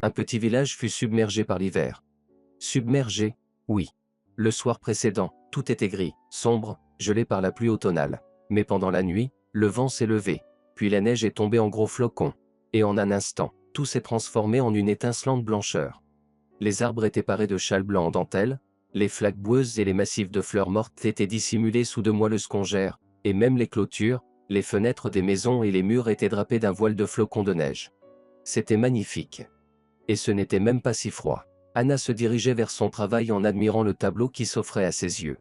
Un petit village fut submergé par l'hiver. Submergé, oui. Le soir précédent, tout était gris, sombre, gelé par la pluie automnale. Mais pendant la nuit, le vent s'est levé, puis la neige est tombée en gros flocons. Et en un instant, tout s'est transformé en une étincelante blancheur. Les arbres étaient parés de châles blancs en dentelle, les flaques boueuses et les massifs de fleurs mortes étaient dissimulés sous de moelleuses congères, et même les clôtures, les fenêtres des maisons et les murs étaient drapés d'un voile de flocons de neige. C'était magnifique. Et ce n'était même pas si froid. Anna se dirigeait vers son travail en admirant le tableau qui s'offrait à ses yeux.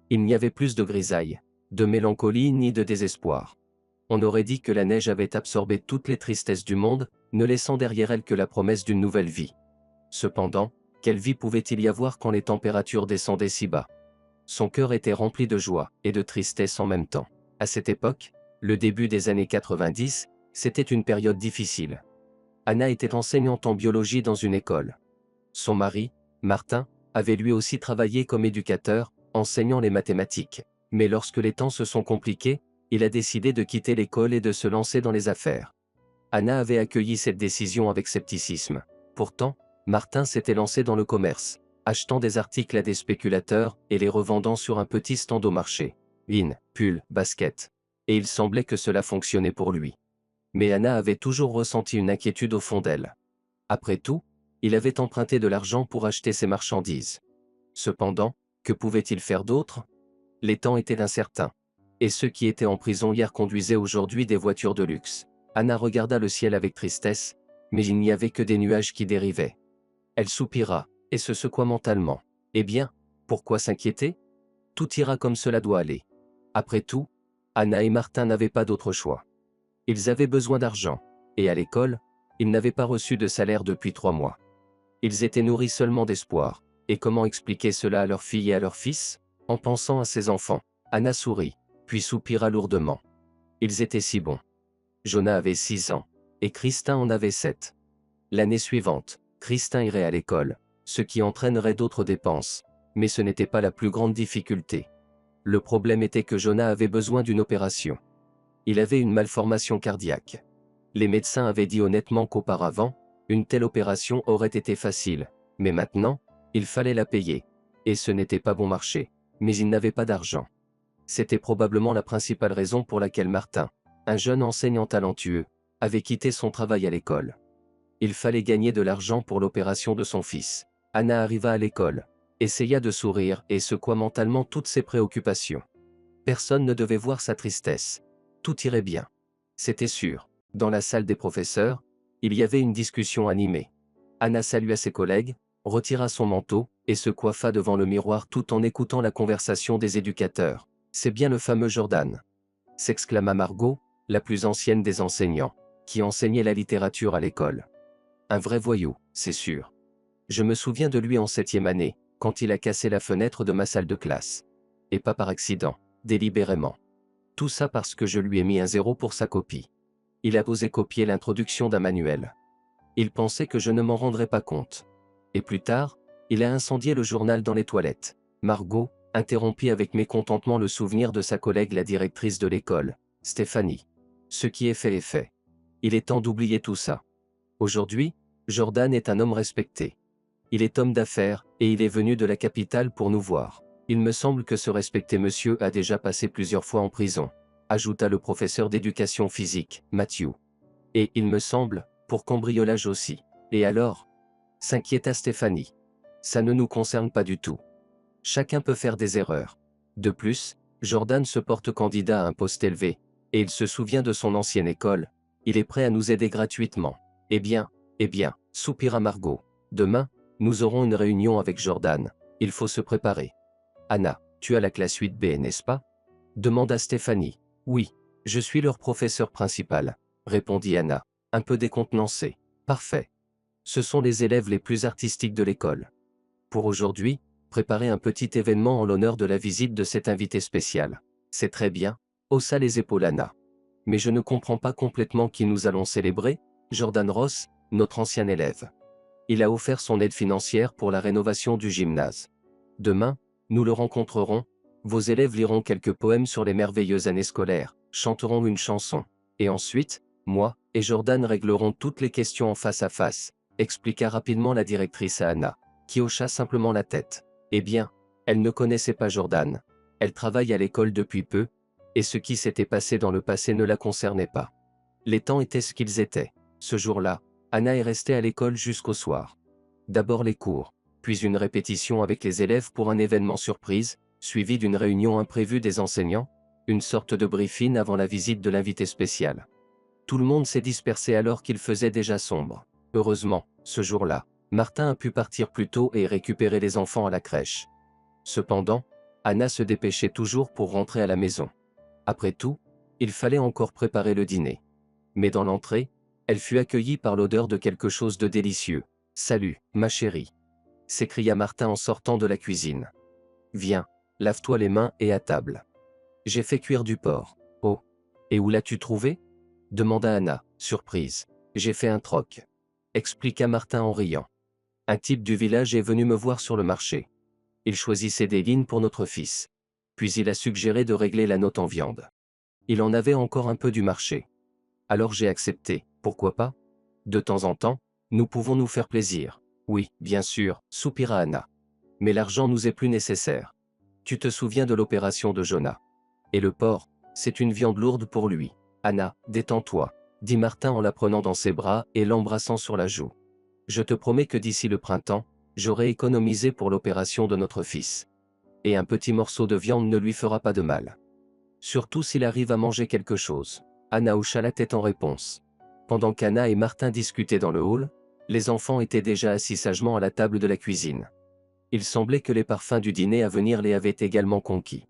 Il n'y avait plus de grisaille, de mélancolie ni de désespoir. On aurait dit que la neige avait absorbé toutes les tristesses du monde, ne laissant derrière elle que la promesse d'une nouvelle vie. Cependant, quelle vie pouvait-il y avoir quand les températures descendaient si bas? Son cœur était rempli de joie et de tristesse en même temps. À cette époque, le début des années 90, c'était une période difficile. Anna était enseignante en biologie dans une école. Son mari, Martin, avait lui aussi travaillé comme éducateur, enseignant les mathématiques. Mais lorsque les temps se sont compliqués, il a décidé de quitter l'école et de se lancer dans les affaires. Anna avait accueilli cette décision avec scepticisme. Pourtant, Martin s'était lancé dans le commerce, achetant des articles à des spéculateurs et les revendant sur un petit stand au marché. Jeans, pulls, baskets. Et il semblait que cela fonctionnait pour lui. Mais Anna avait toujours ressenti une inquiétude au fond d'elle. Après tout, il avait emprunté de l'argent pour acheter ses marchandises. Cependant, que pouvait-il faire d'autre? Les temps étaient incertains. Et ceux qui étaient en prison hier conduisaient aujourd'hui des voitures de luxe. Anna regarda le ciel avec tristesse, mais il n'y avait que des nuages qui dérivaient. Elle soupira, et se secoua mentalement. Eh bien, pourquoi s'inquiéter? Tout ira comme cela doit aller. Après tout, Anna et Martin n'avaient pas d'autre choix. Ils avaient besoin d'argent, et à l'école, ils n'avaient pas reçu de salaire depuis 3 mois. Ils étaient nourris seulement d'espoir, et comment expliquer cela à leur fille et à leur fils? En pensant à ses enfants, Anna sourit, puis soupira lourdement. Ils étaient si bons. Jonah avait 6 ans, et Christin en avait 7. L'année suivante, Christin irait à l'école, ce qui entraînerait d'autres dépenses, mais ce n'était pas la plus grande difficulté. Le problème était que Jonah avait besoin d'une opération. Il avait une malformation cardiaque. Les médecins avaient dit honnêtement qu'auparavant, une telle opération aurait été facile, mais maintenant, il fallait la payer. Et ce n'était pas bon marché, mais il n'avait pas d'argent. C'était probablement la principale raison pour laquelle Martin, un jeune enseignant talentueux, avait quitté son travail à l'école. Il fallait gagner de l'argent pour l'opération de son fils. Anna arriva à l'école, essaya de sourire et secoua mentalement toutes ses préoccupations. Personne ne devait voir sa tristesse. Tout irait bien. C'était sûr. Dans la salle des professeurs, il y avait une discussion animée. Anna salua ses collègues, retira son manteau, et se coiffa devant le miroir tout en écoutant la conversation des éducateurs. C'est bien le fameux Jordan, s'exclama Margot, la plus ancienne des enseignants, qui enseignait la littérature à l'école. Un vrai voyou, c'est sûr. Je me souviens de lui en 7e année, quand il a cassé la fenêtre de ma salle de classe. Et pas par accident, délibérément. Tout ça parce que je lui ai mis un 0 pour sa copie. Il a osé copier l'introduction d'un manuel. Il pensait que je ne m'en rendrais pas compte. Et plus tard, il a incendié le journal dans les toilettes. Margot interrompit avec mécontentement le souvenir de sa collègue la directrice de l'école, Stéphanie. Ce qui est fait est fait. Il est temps d'oublier tout ça. Aujourd'hui, Jordan est un homme respecté. Il est homme d'affaires, et il est venu de la capitale pour nous voir. Il me semble que ce respecté monsieur a déjà passé plusieurs fois en prison, ajouta le professeur d'éducation physique, Matthew. Et, il me semble, pour cambriolage aussi. Et alors? S'inquiéta Stéphanie. Ça ne nous concerne pas du tout. Chacun peut faire des erreurs. De plus, Jordan se porte candidat à un poste élevé, et il se souvient de son ancienne école. Il est prêt à nous aider gratuitement. Eh bien, soupira Margot. Demain, nous aurons une réunion avec Jordan. Il faut se préparer. Anna, tu as la classe 8B, n'est-ce pas? Demanda Stéphanie. Oui, je suis leur professeur principal, répondit Anna, un peu décontenancée. Parfait. Ce sont les élèves les plus artistiques de l'école. Pour aujourd'hui, préparez un petit événement en l'honneur de la visite de cet invité spécial. C'est très bien, haussa les épaules Anna. Mais je ne comprends pas complètement qui nous allons célébrer. Jordan Ross, notre ancien élève. Il a offert son aide financière pour la rénovation du gymnase. Demain, nous le rencontrerons, vos élèves liront quelques poèmes sur les merveilleuses années scolaires, chanteront une chanson. Et ensuite, moi et Jordan réglerons toutes les questions en face à face. expliqua rapidement la directrice à Anna, qui hocha simplement la tête. Eh bien, elle ne connaissait pas Jordan. Elle travaille à l'école depuis peu, et ce qui s'était passé dans le passé ne la concernait pas. Les temps étaient ce qu'ils étaient. Ce jour-là, Anna est restée à l'école jusqu'au soir. D'abord les cours, puis une répétition avec les élèves pour un événement surprise, suivi d'une réunion imprévue des enseignants, une sorte de briefing avant la visite de l'invité spécial. Tout le monde s'est dispersé alors qu'il faisait déjà sombre. Heureusement, ce jour-là, Martin a pu partir plus tôt et récupérer les enfants à la crèche. Cependant, Anna se dépêchait toujours pour rentrer à la maison. Après tout, il fallait encore préparer le dîner. Mais dans l'entrée, elle fut accueillie par l'odeur de quelque chose de délicieux. « Salut, ma chérie !» s'écria Martin en sortant de la cuisine. « Viens, lave-toi les mains et à table. J'ai fait cuire du porc. »« Oh, et où l'as-tu trouvé ?» demanda Anna, surprise. « J'ai fait un troc. » expliqua Martin en riant. « Un type du village est venu me voir sur le marché. Il choisissait des lignes pour notre fils. Puis il a suggéré de régler la note en viande. Il en avait encore un peu du marché. Alors j'ai accepté, pourquoi pas? De temps en temps, nous pouvons nous faire plaisir. Oui, bien sûr, soupira Anna. Mais l'argent nous est plus nécessaire. Tu te souviens de l'opération de Jonah. Et le porc, c'est une viande lourde pour lui. Anna, détends-toi, dit Martin en la prenant dans ses bras et l'embrassant sur la joue. Je te promets que d'ici le printemps, j'aurai économisé pour l'opération de notre fils. Et un petit morceau de viande ne lui fera pas de mal. Surtout s'il arrive à manger quelque chose. Anna hocha la tête en réponse. Pendant qu'Anna et Martin discutaient dans le hall, les enfants étaient déjà assis sagement à la table de la cuisine. Il semblait que les parfums du dîner à venir les avaient également conquis.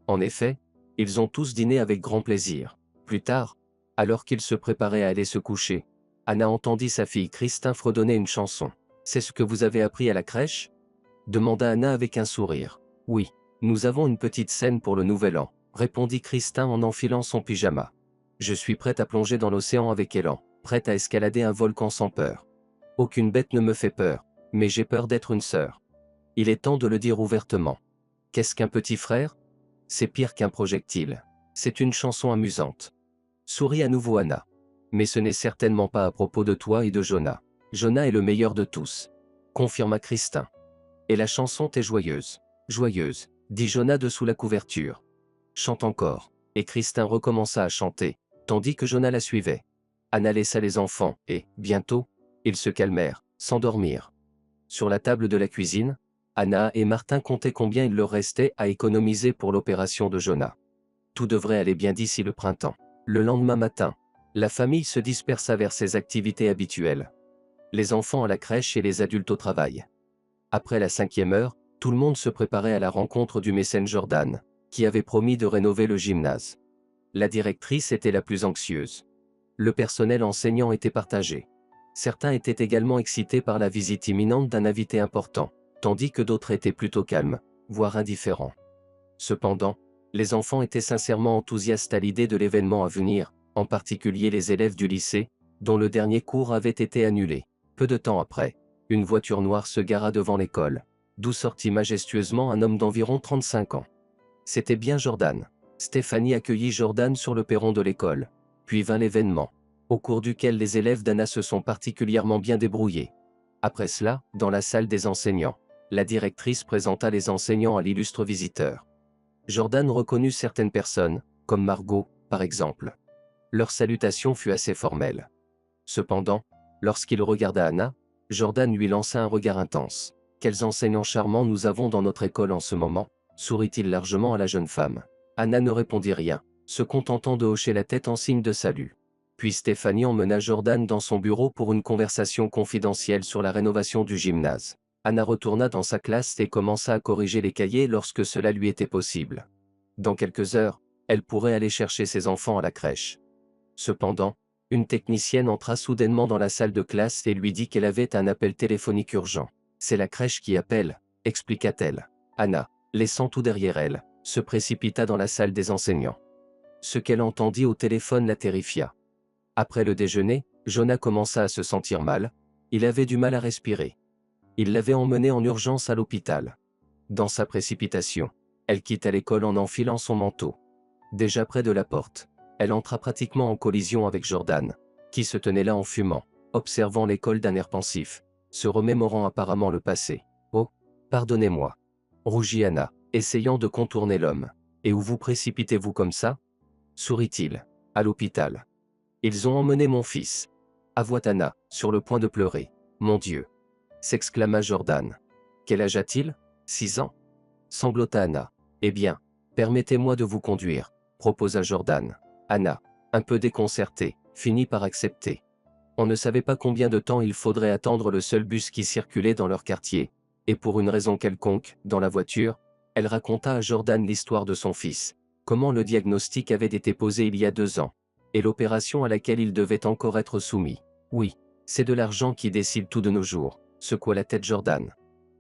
En effet, ils ont tous dîné avec grand plaisir. Plus tard, alors qu'ils se préparaient à aller se coucher, Anna entendit sa fille Christin fredonner une chanson. « C'est ce que vous avez appris à la crèche ?» demanda Anna avec un sourire. « Oui, nous avons une petite scène pour le nouvel an, » répondit Christin en enfilant son pyjama. « Je suis prête à plonger dans l'océan avec élan, prête à escalader un volcan sans peur. Aucune bête ne me fait peur, mais j'ai peur d'être une sœur. Il est temps de le dire ouvertement. Qu'est-ce qu'un petit frère? C'est pire qu'un projectile. C'est une chanson amusante. » Sourit à nouveau Anna. « Mais ce n'est certainement pas à propos de toi et de Jonah. Jonah est le meilleur de tous. » confirma Christin. « Et la chanson est joyeuse. Joyeuse, dit Jonah de sous la couverture. Chante encore. » Et Christin recommença à chanter, tandis que Jonah la suivait. Anna laissa les enfants, et, bientôt, ils se calmèrent, s'endormirent. Sur la table de la cuisine, Anna et Martin comptaient combien il leur restait à économiser pour l'opération de Jonah. Tout devrait aller bien d'ici le printemps. Le lendemain matin, la famille se dispersa vers ses activités habituelles. Les enfants à la crèche et les adultes au travail. Après la 5e heure, tout le monde se préparait à la rencontre du mécène Jordan, qui avait promis de rénover le gymnase. La directrice était la plus anxieuse. Le personnel enseignant était partagé. Certains étaient également excités par la visite imminente d'un invité important, tandis que d'autres étaient plutôt calmes, voire indifférents. Cependant, les enfants étaient sincèrement enthousiastes à l'idée de l'événement à venir, en particulier les élèves du lycée, dont le dernier cours avait été annulé. Peu de temps après, une voiture noire se gara devant l'école, d'où sortit majestueusement un homme d'environ 35 ans. C'était bien Jordan. Stéphanie accueillit Jordan sur le perron de l'école. Puis vint l'événement, au cours duquel les élèves d'Anna se sont particulièrement bien débrouillés. Après cela, dans la salle des enseignants, la directrice présenta les enseignants à l'illustre visiteur. Jordan reconnut certaines personnes, comme Margot, par exemple. Leur salutation fut assez formelle. Cependant, lorsqu'il regarda Anna, Jordan lui lança un regard intense. « Quels enseignants charmants nous avons dans notre école en ce moment ?» sourit-il largement à la jeune femme. Anna ne répondit rien, se contentant de hocher la tête en signe de salut. Puis Stéphanie emmena Jordan dans son bureau pour une conversation confidentielle sur la rénovation du gymnase. Anna retourna dans sa classe et commença à corriger les cahiers lorsque cela lui était possible. Dans quelques heures, elle pourrait aller chercher ses enfants à la crèche. Cependant, une technicienne entra soudainement dans la salle de classe et lui dit qu'elle avait un appel téléphonique urgent. « C'est la crèche qui appelle », expliqua-t-elle. Anna, laissant tout derrière elle, se précipita dans la salle des enseignants. Ce qu'elle entendit au téléphone la terrifia. Après le déjeuner, Jonah commença à se sentir mal, il avait du mal à respirer. Il l'avait emmené en urgence à l'hôpital. Dans sa précipitation, elle quitta l'école en enfilant son manteau. Déjà près de la porte, elle entra pratiquement en collision avec Jordan, qui se tenait là en fumant. observant l'école d'un air pensif, se remémorant apparemment le passé. Oh, pardonnez-moi, rougit Anna, essayant de contourner l'homme. Et où vous précipitez-vous comme ça? Sourit-il. À l'hôpital. Ils ont emmené mon fils. Avoua Anna, sur le point de pleurer. Mon Dieu! S'exclama Jordan. Quel âge a-t-il? 6 ans. Sanglota Anna. Eh bien, permettez-moi de vous conduire, proposa Jordan. Anna, un peu déconcertée, finit par accepter. On ne savait pas combien de temps il faudrait attendre le seul bus qui circulait dans leur quartier, et pour une raison quelconque, dans la voiture, elle raconta à Jordan l'histoire de son fils, comment le diagnostic avait été posé il y a 2 ans, et l'opération à laquelle il devait encore être soumis. Oui, c'est de l'argent qui décide tout de nos jours, secoua la tête Jordan.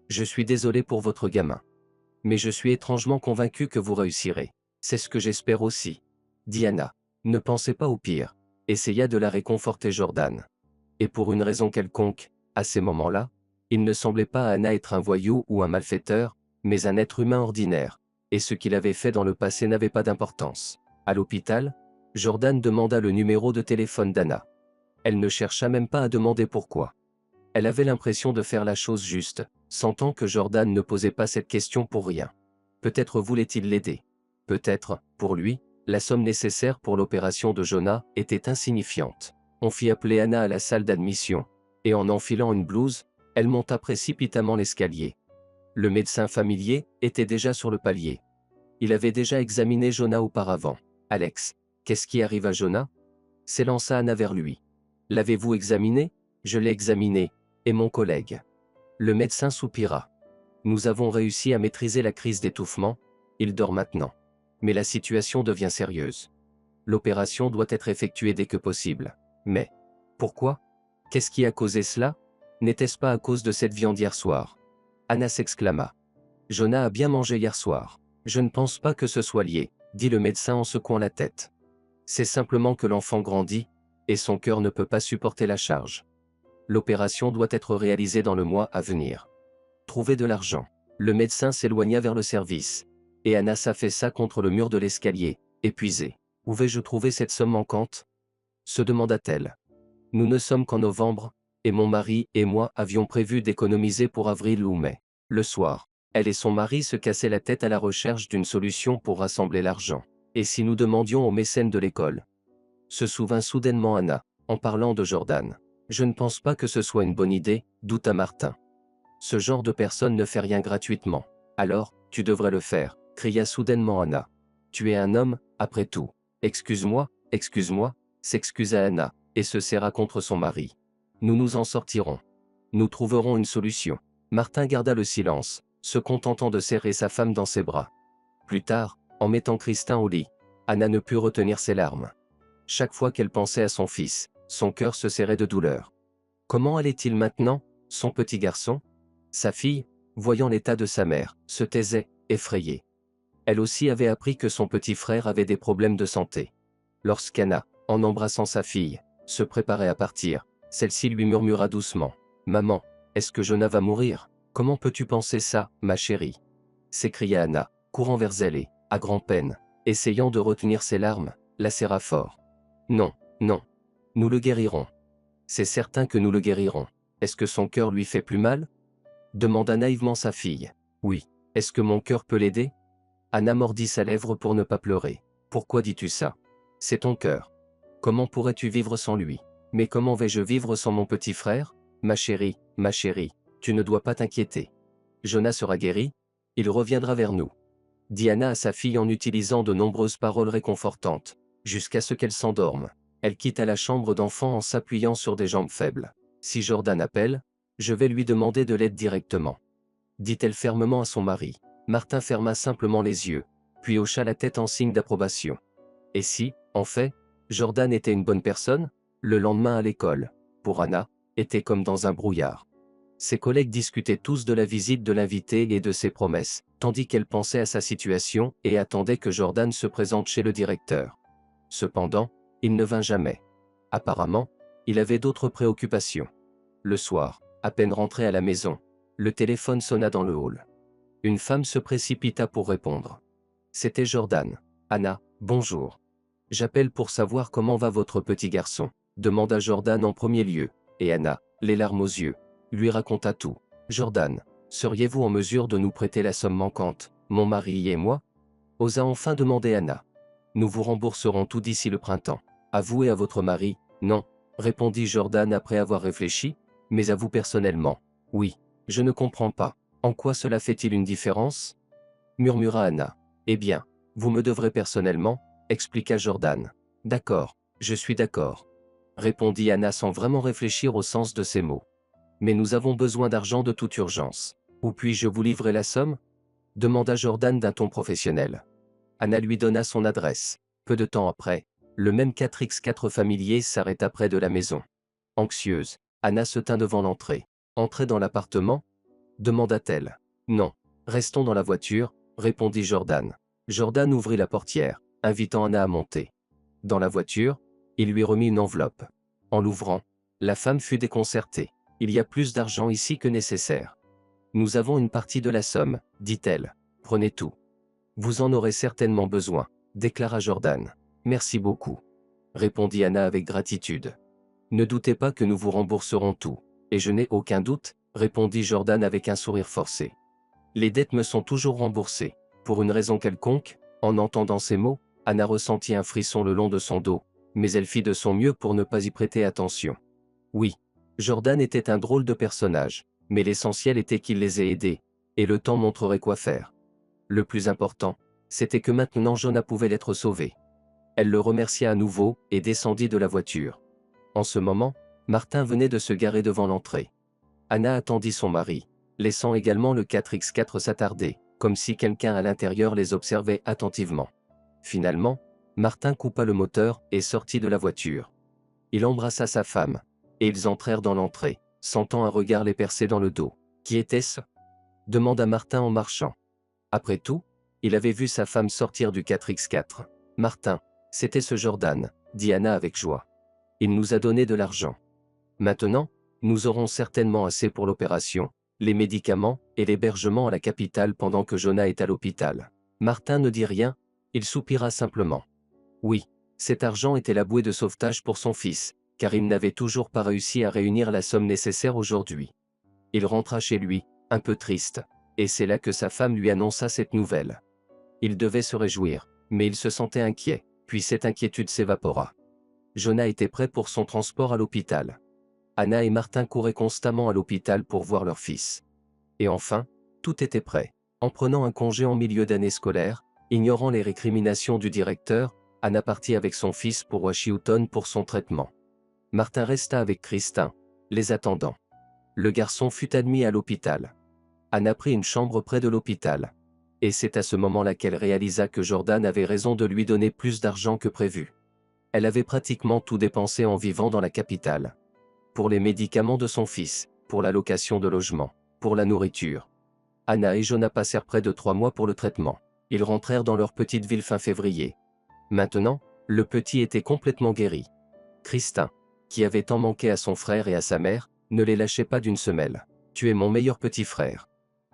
Je suis désolé pour votre gamin. Mais je suis étrangement convaincu que vous réussirez. C'est ce que j'espère aussi. Diana, ne pensez pas au pire, essaya de la réconforter Jordan. Et pour une raison quelconque, à ces moments-là, il ne semblait pas à Anna être un voyou ou un malfaiteur, mais un être humain ordinaire, et ce qu'il avait fait dans le passé n'avait pas d'importance. À l'hôpital, Jordan demanda le numéro de téléphone d'Anna. Elle ne chercha même pas à demander pourquoi. Elle avait l'impression de faire la chose juste, sentant que Jordan ne posait pas cette question pour rien. Peut-être voulait-il l'aider. Peut-être, pour lui, la somme nécessaire pour l'opération de Jonah était insignifiante. On fit appeler Anna à la salle d'admission, et en enfilant une blouse, elle monta précipitamment l'escalier. Le médecin familier était déjà sur le palier. Il avait déjà examiné Jonah auparavant. Alex, qu'est-ce qui arrive à Jonah? S'élança Anna vers lui. L'avez-vous examiné? Je l'ai examiné, et mon collègue. Le médecin soupira. Nous avons réussi à maîtriser la crise d'étouffement, il dort maintenant. Mais la situation devient sérieuse. L'opération doit être effectuée dès que possible. Mais, pourquoi? Qu'est-ce qui a causé cela? N'était-ce pas à cause de cette viande hier soir? Anna s'exclama. Jonah a bien mangé hier soir. Je ne pense pas que ce soit lié, dit le médecin en secouant la tête. C'est simplement que l'enfant grandit, et son cœur ne peut pas supporter la charge. L'opération doit être réalisée dans le mois à venir. Trouver de l'argent. Le médecin s'éloigna vers le service. Et Anna s'affaissa contre le mur de l'escalier, épuisée. Où vais-je trouver cette somme manquante? Se demanda-t-elle. Nous ne sommes qu'en novembre, et mon mari et moi avions prévu d'économiser pour avril ou mai. Le soir, elle et son mari se cassaient la tête à la recherche d'une solution pour rassembler l'argent. Et si nous demandions aux mécènes de l'école? Se souvint soudainement Anna, en parlant de Jordan. Je ne pense pas que ce soit une bonne idée, douta Martin. Ce genre de personne ne fait rien gratuitement. Alors, tu devrais le faire, cria soudainement Anna. Tu es un homme, après tout. Excuse-moi, s'excusa Anna, et se serra contre son mari. Nous nous en sortirons. Nous trouverons une solution. Martin garda le silence, se contentant de serrer sa femme dans ses bras. Plus tard, en mettant Christin au lit, Anna ne put retenir ses larmes. Chaque fois qu'elle pensait à son fils, son cœur se serrait de douleur. Comment allait-il maintenant, son petit garçon? Sa fille, voyant l'état de sa mère, se taisait, effrayée. Elle aussi avait appris que son petit frère avait des problèmes de santé. Lorsqu'Anna, en embrassant sa fille, se préparait à partir, celle-ci lui murmura doucement. « Maman, est-ce que Jonah va mourir? Comment peux-tu penser ça, ma chérie ?» s'écria Anna, courant vers elle et, à grand-peine, essayant de retenir ses larmes, la serra fort. « Non, non. Nous le guérirons. C'est certain que nous le guérirons. Est-ce que son cœur lui fait plus mal? » demanda naïvement sa fille. « Oui. Est-ce que mon cœur peut l'aider ?» Anna mordit sa lèvre pour ne pas pleurer. « Pourquoi dis-tu ça? C'est ton cœur. Comment pourrais-tu vivre sans lui? Mais comment vais-je vivre sans mon petit frère? Ma chérie, tu ne dois pas t'inquiéter. Jonah sera guéri, il reviendra vers nous. » dit Anna à sa fille en utilisant de nombreuses paroles réconfortantes, jusqu'à ce qu'elle s'endorme. Elle quitta la chambre d'enfant en s'appuyant sur des jambes faibles. « Si Jordan appelle, je vais lui demander de l'aide directement. » dit-elle fermement à son mari. Martin ferma simplement les yeux, puis hocha la tête en signe d'approbation. Et si, en fait, Jordan était une bonne personne? Le lendemain à l'école, pour Anna, était comme dans un brouillard. Ses collègues discutaient tous de la visite de l'invité et de ses promesses, tandis qu'elle pensait à sa situation et attendait que Jordan se présente chez le directeur. Cependant, il ne vint jamais. Apparemment, il avait d'autres préoccupations. Le soir, à peine rentré à la maison, le téléphone sonna dans le hall. Une femme se précipita pour répondre. C'était Jordan. « Anna, bonjour. J'appelle pour savoir comment va votre petit garçon, demanda Jordan en premier lieu, et Anna, les larmes aux yeux, lui raconta tout. Jordan, seriez-vous en mesure de nous prêter la somme manquante, mon mari et moi? Osa enfin demander Anna. Nous vous rembourserons tout d'ici le printemps. À vous et à votre mari, non, répondit Jordan après avoir réfléchi, mais à vous personnellement. Oui, je ne comprends pas. En quoi cela fait-il une différence? Murmura Anna. Eh bien, vous me devrez personnellement, expliqua Jordan. D'accord, je suis d'accord, répondit Anna sans vraiment réfléchir au sens de ces mots. Mais nous avons besoin d'argent de toute urgence. Où puis-je vous livrer la somme? Demanda Jordan d'un ton professionnel. Anna lui donna son adresse. Peu de temps après, le même 4x4 familier s'arrêta près de la maison. Anxieuse, Anna se tint devant l'entrée. Entrez dans l'appartement? Demanda-t-elle. Non, restons dans la voiture, répondit Jordan. Jordan ouvrit la portière, invitant Anna à monter. Dans la voiture, il lui remit une enveloppe. En l'ouvrant, la femme fut déconcertée. Il y a plus d'argent ici que nécessaire. Nous avons une partie de la somme, dit-elle. Prenez tout. Vous en aurez certainement besoin, déclara Jordan. Merci beaucoup, répondit Anna avec gratitude. Ne doutez pas que nous vous rembourserons tout. Et je n'ai aucun doute, répondit Jordan avec un sourire forcé. Les dettes me sont toujours remboursées. Pour une raison quelconque, en entendant ces mots, Anna ressentit un frisson le long de son dos, mais elle fit de son mieux pour ne pas y prêter attention. Oui, Jordan était un drôle de personnage, mais l'essentiel était qu'il les ait aidés, et le temps montrerait quoi faire. Le plus important, c'était que maintenant Jonah pouvait l'être sauvé. Elle le remercia à nouveau et descendit de la voiture. En ce moment, Martin venait de se garer devant l'entrée. Anna attendit son mari, laissant également le 4x4 s'attarder, comme si quelqu'un à l'intérieur les observait attentivement. Finalement, Martin coupa le moteur et sortit de la voiture. Il embrassa sa femme, et ils entrèrent dans l'entrée, sentant un regard les percer dans le dos. « Qui était-ce » demanda Martin en marchant. Après tout, il avait vu sa femme sortir du 4x4. « Martin, c'était ce Jordan, » dit Anna avec joie. « Il nous a donné de l'argent. Maintenant, nous aurons certainement assez pour l'opération, les médicaments et l'hébergement à la capitale pendant que Jonah est à l'hôpital. » Martin ne dit rien, il soupira simplement. Oui, cet argent était la bouée de sauvetage pour son fils, car il n'avait toujours pas réussi à réunir la somme nécessaire aujourd'hui. Il rentra chez lui, un peu triste, et c'est là que sa femme lui annonça cette nouvelle. Il devait se réjouir, mais il se sentait inquiet, puis cette inquiétude s'évapora. Jonah était prêt pour son transport à l'hôpital. Anna et Martin couraient constamment à l'hôpital pour voir leur fils. Et enfin, tout était prêt. En prenant un congé en milieu d'année scolaire, ignorant les récriminations du directeur, Anna partit avec son fils pour Washington pour son traitement. Martin resta avec Christin, les attendant. Le garçon fut admis à l'hôpital. Anna prit une chambre près de l'hôpital. Et c'est à ce moment-là qu'elle réalisa que Jordan avait raison de lui donner plus d'argent que prévu. Elle avait pratiquement tout dépensé en vivant dans la capitale. Pour les médicaments de son fils, pour la location de logement, pour la nourriture. Anna et Jonah passèrent près de 3 mois pour le traitement. Ils rentrèrent dans leur petite ville fin février. Maintenant, le petit était complètement guéri. Christin, qui avait tant manqué à son frère et à sa mère, ne les lâchait pas d'une semelle. « Tu es mon meilleur petit frère »,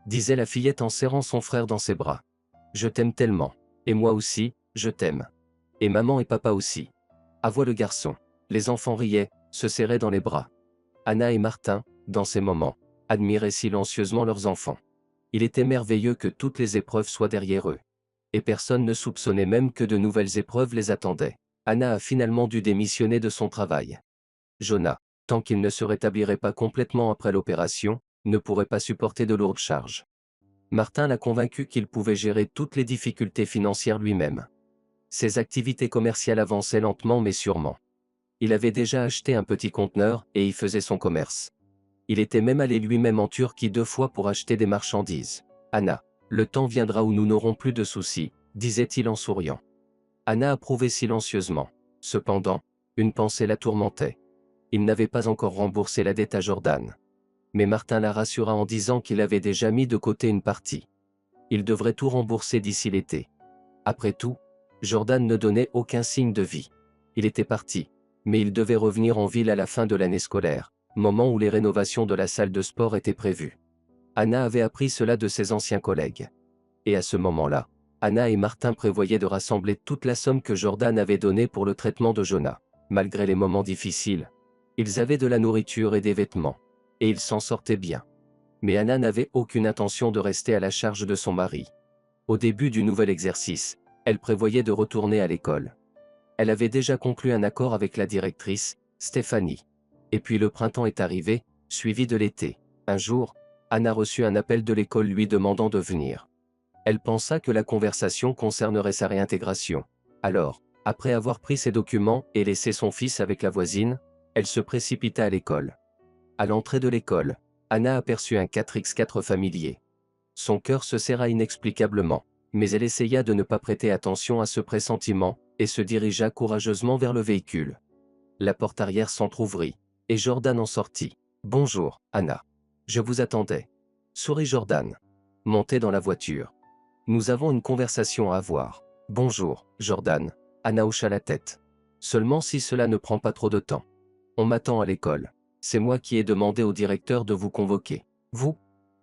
disait la fillette en serrant son frère dans ses bras. « Je t'aime tellement. Et moi aussi, je t'aime. Et maman et papa aussi. » Avoua le garçon. Les enfants riaient, se serraient dans les bras. Anna et Martin, dans ces moments, admiraient silencieusement leurs enfants. Il était merveilleux que toutes les épreuves soient derrière eux. Et personne ne soupçonnait même que de nouvelles épreuves les attendaient. Anna a finalement dû démissionner de son travail. Jonah, tant qu'il ne se rétablirait pas complètement après l'opération, ne pourrait pas supporter de lourdes charges. Martin l'a convaincu qu'il pouvait gérer toutes les difficultés financières lui-même. Ses activités commerciales avançaient lentement mais sûrement. Il avait déjà acheté un petit conteneur et y faisait son commerce. Il était même allé lui-même en Turquie 2 fois pour acheter des marchandises. « Anna, le temps viendra où nous n'aurons plus de soucis, » disait-il en souriant. Anna approuvait silencieusement. Cependant, une pensée la tourmentait. Il n'avait pas encore remboursé la dette à Jordan. Mais Martin la rassura en disant qu'il avait déjà mis de côté une partie. Il devrait tout rembourser d'ici l'été. Après tout, Jordan ne donnait aucun signe de vie. Il était parti, mais il devait revenir en ville à la fin de l'année scolaire, moment où les rénovations de la salle de sport étaient prévues. Anna avait appris cela de ses anciens collègues. Et à ce moment-là, Anna et Martin prévoyaient de rassembler toute la somme que Jordan avait donnée pour le traitement de Jonah. Malgré les moments difficiles, Ils avaient de la nourriture et des vêtements. Et ils s'en sortaient bien. Mais Anna n'avait aucune intention de rester à la charge de son mari. Au début du nouvel exercice, elle prévoyait de retourner à l'école. Elle avait déjà conclu un accord avec la directrice, Stéphanie. Et puis le printemps est arrivé, suivi de l'été. Un jour, Anna reçut un appel de l'école lui demandant de venir. Elle pensa que la conversation concernerait sa réintégration. Alors, après avoir pris ses documents et laissé son fils avec la voisine, elle se précipita à l'école. À l'entrée de l'école, Anna aperçut un 4x4 familier. Son cœur se serra inexplicablement, mais elle essaya de ne pas prêter attention à ce pressentiment, et se dirigea courageusement vers le véhicule. La porte arrière s'entr'ouvrit, et Jordan en sortit. « Bonjour, Anna. Je vous attendais. » Sourit Jordan. Montez dans la voiture. Nous avons une conversation à avoir. « Bonjour, Jordan. » Anna hocha la tête. Seulement si cela ne prend pas trop de temps. On m'attend à l'école. C'est moi qui ai demandé au directeur de vous convoquer. Vous ?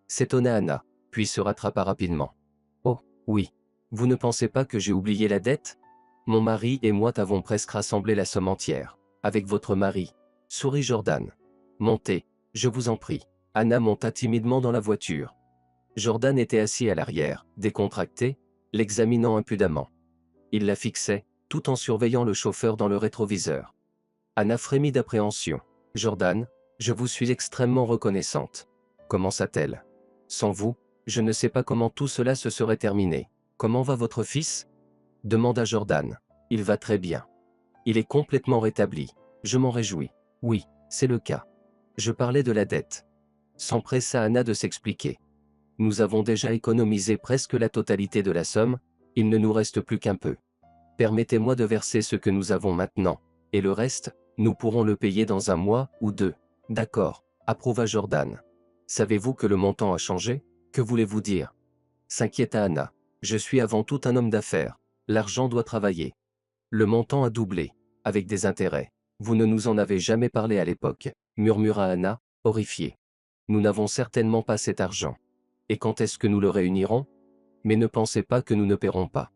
S'étonna Anna, puis se rattrapa rapidement. Oh, oui. Vous ne pensez pas que j'ai oublié la dette ? Mon mari et moi t'avons presque rassemblé la somme entière. Avec votre mari. Sourit Jordan. Montez, je vous en prie. Anna monta timidement dans la voiture. Jordan était assis à l'arrière, décontracté, l'examinant impudemment. Il la fixait, tout en surveillant le chauffeur dans le rétroviseur. Anna frémit d'appréhension. « Jordan, je vous suis extrêmement reconnaissante. » Commença-t-elle. « Sans vous, je ne sais pas comment tout cela se serait terminé. Comment va votre fils ?» demanda Jordan. « Il va très bien. Il est complètement rétabli. Je m'en réjouis. Oui, c'est le cas. Je parlais de la dette. » S'empressa Anna de s'expliquer. « Nous avons déjà économisé presque la totalité de la somme, il ne nous reste plus qu'un peu. Permettez-moi de verser ce que nous avons maintenant, et le reste, nous pourrons le payer dans un mois ou deux. » D'accord, approuva Jordan. Savez-vous que le montant a changé ? Que voulez-vous dire ? S'inquiéta Anna. Je suis avant tout un homme d'affaires. L'argent doit travailler. Le montant a doublé, avec des intérêts. Vous ne nous en avez jamais parlé à l'époque, murmura Anna, horrifiée. Nous n'avons certainement pas cet argent. Et quand est-ce que nous le réunirons ? Mais ne pensez pas que nous ne paierons pas.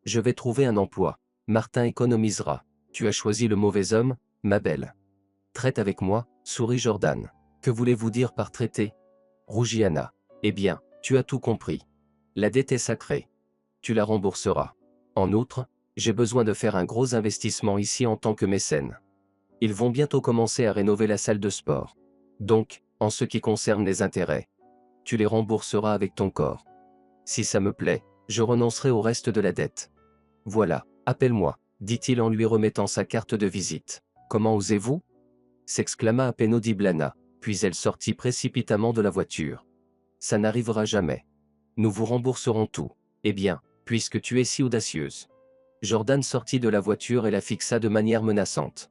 Je vais trouver un emploi. Martin économisera. Tu as choisi le mauvais homme, ma belle. Traite avec moi, sourit Jordan. Que voulez-vous dire par traiter ? Rougit Anna. Eh bien, tu as tout compris. La dette est sacrée. Tu la rembourseras. En outre, j'ai besoin de faire un gros investissement ici en tant que mécène. Ils vont bientôt commencer à rénover la salle de sport. Donc, en ce qui concerne les intérêts, tu les rembourseras avec ton corps. Si ça me plaît, je renoncerai au reste de la dette. Voilà, appelle-moi, dit-il en lui remettant sa carte de visite. Comment osez-vous ? S'exclama à peine audible Anna, puis elle sortit précipitamment de la voiture. Ça n'arrivera jamais. Nous vous rembourserons tout. Eh bien, puisque tu es si audacieuse. Jordan sortit de la voiture et la fixa de manière menaçante.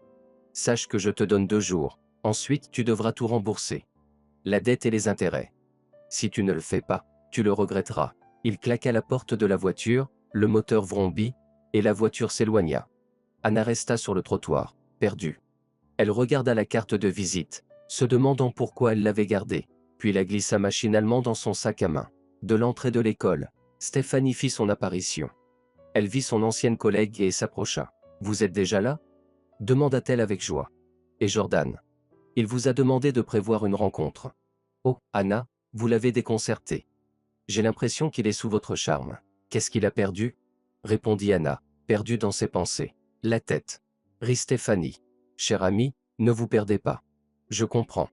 Sache que je te donne 2 jours, ensuite tu devras tout rembourser. La dette et les intérêts. Si tu ne le fais pas, tu le regretteras. Il claqua la porte de la voiture, le moteur vrombit, et la voiture s'éloigna. Anna resta sur le trottoir, perdue. Elle regarda la carte de visite, se demandant pourquoi elle l'avait gardée, puis la glissa machinalement dans son sac à main. De l'entrée de l'école, Stéphanie fit son apparition. Elle vit son ancienne collègue et s'approcha. « Vous êtes déjà là ?» demanda-t-elle avec joie. « Et Jordan ? Il vous a demandé de prévoir une rencontre. » « Oh, Anna, vous l'avez déconcerté. J'ai l'impression qu'il est sous votre charme. Qu'est-ce qu'il a perdu ?» répondit Anna, perdue dans ses pensées. « La tête. » rit Stéphanie. « Cher ami, ne vous perdez pas. Je comprends.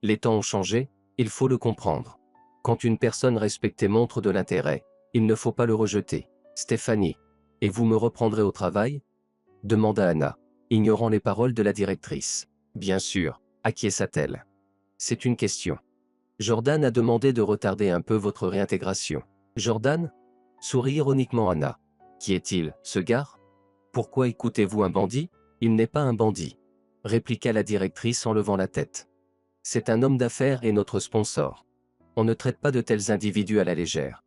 Les temps ont changé, il faut le comprendre. Quand une personne respectée montre de l'intérêt, il ne faut pas le rejeter. Stéphanie. Et vous me reprendrez au travail ? Demanda Anna, ignorant les paroles de la directrice. Bien sûr, acquiesça-t-elle. C'est une question. Jordan a demandé de retarder un peu votre réintégration. Jordan ? Sourit ironiquement Anna. Qui est-il, ce gars ? Pourquoi écoutez-vous un bandit ? Il n'est pas un bandit, répliqua la directrice en levant la tête. C'est un homme d'affaires et notre sponsor. On ne traite pas de tels individus à la légère.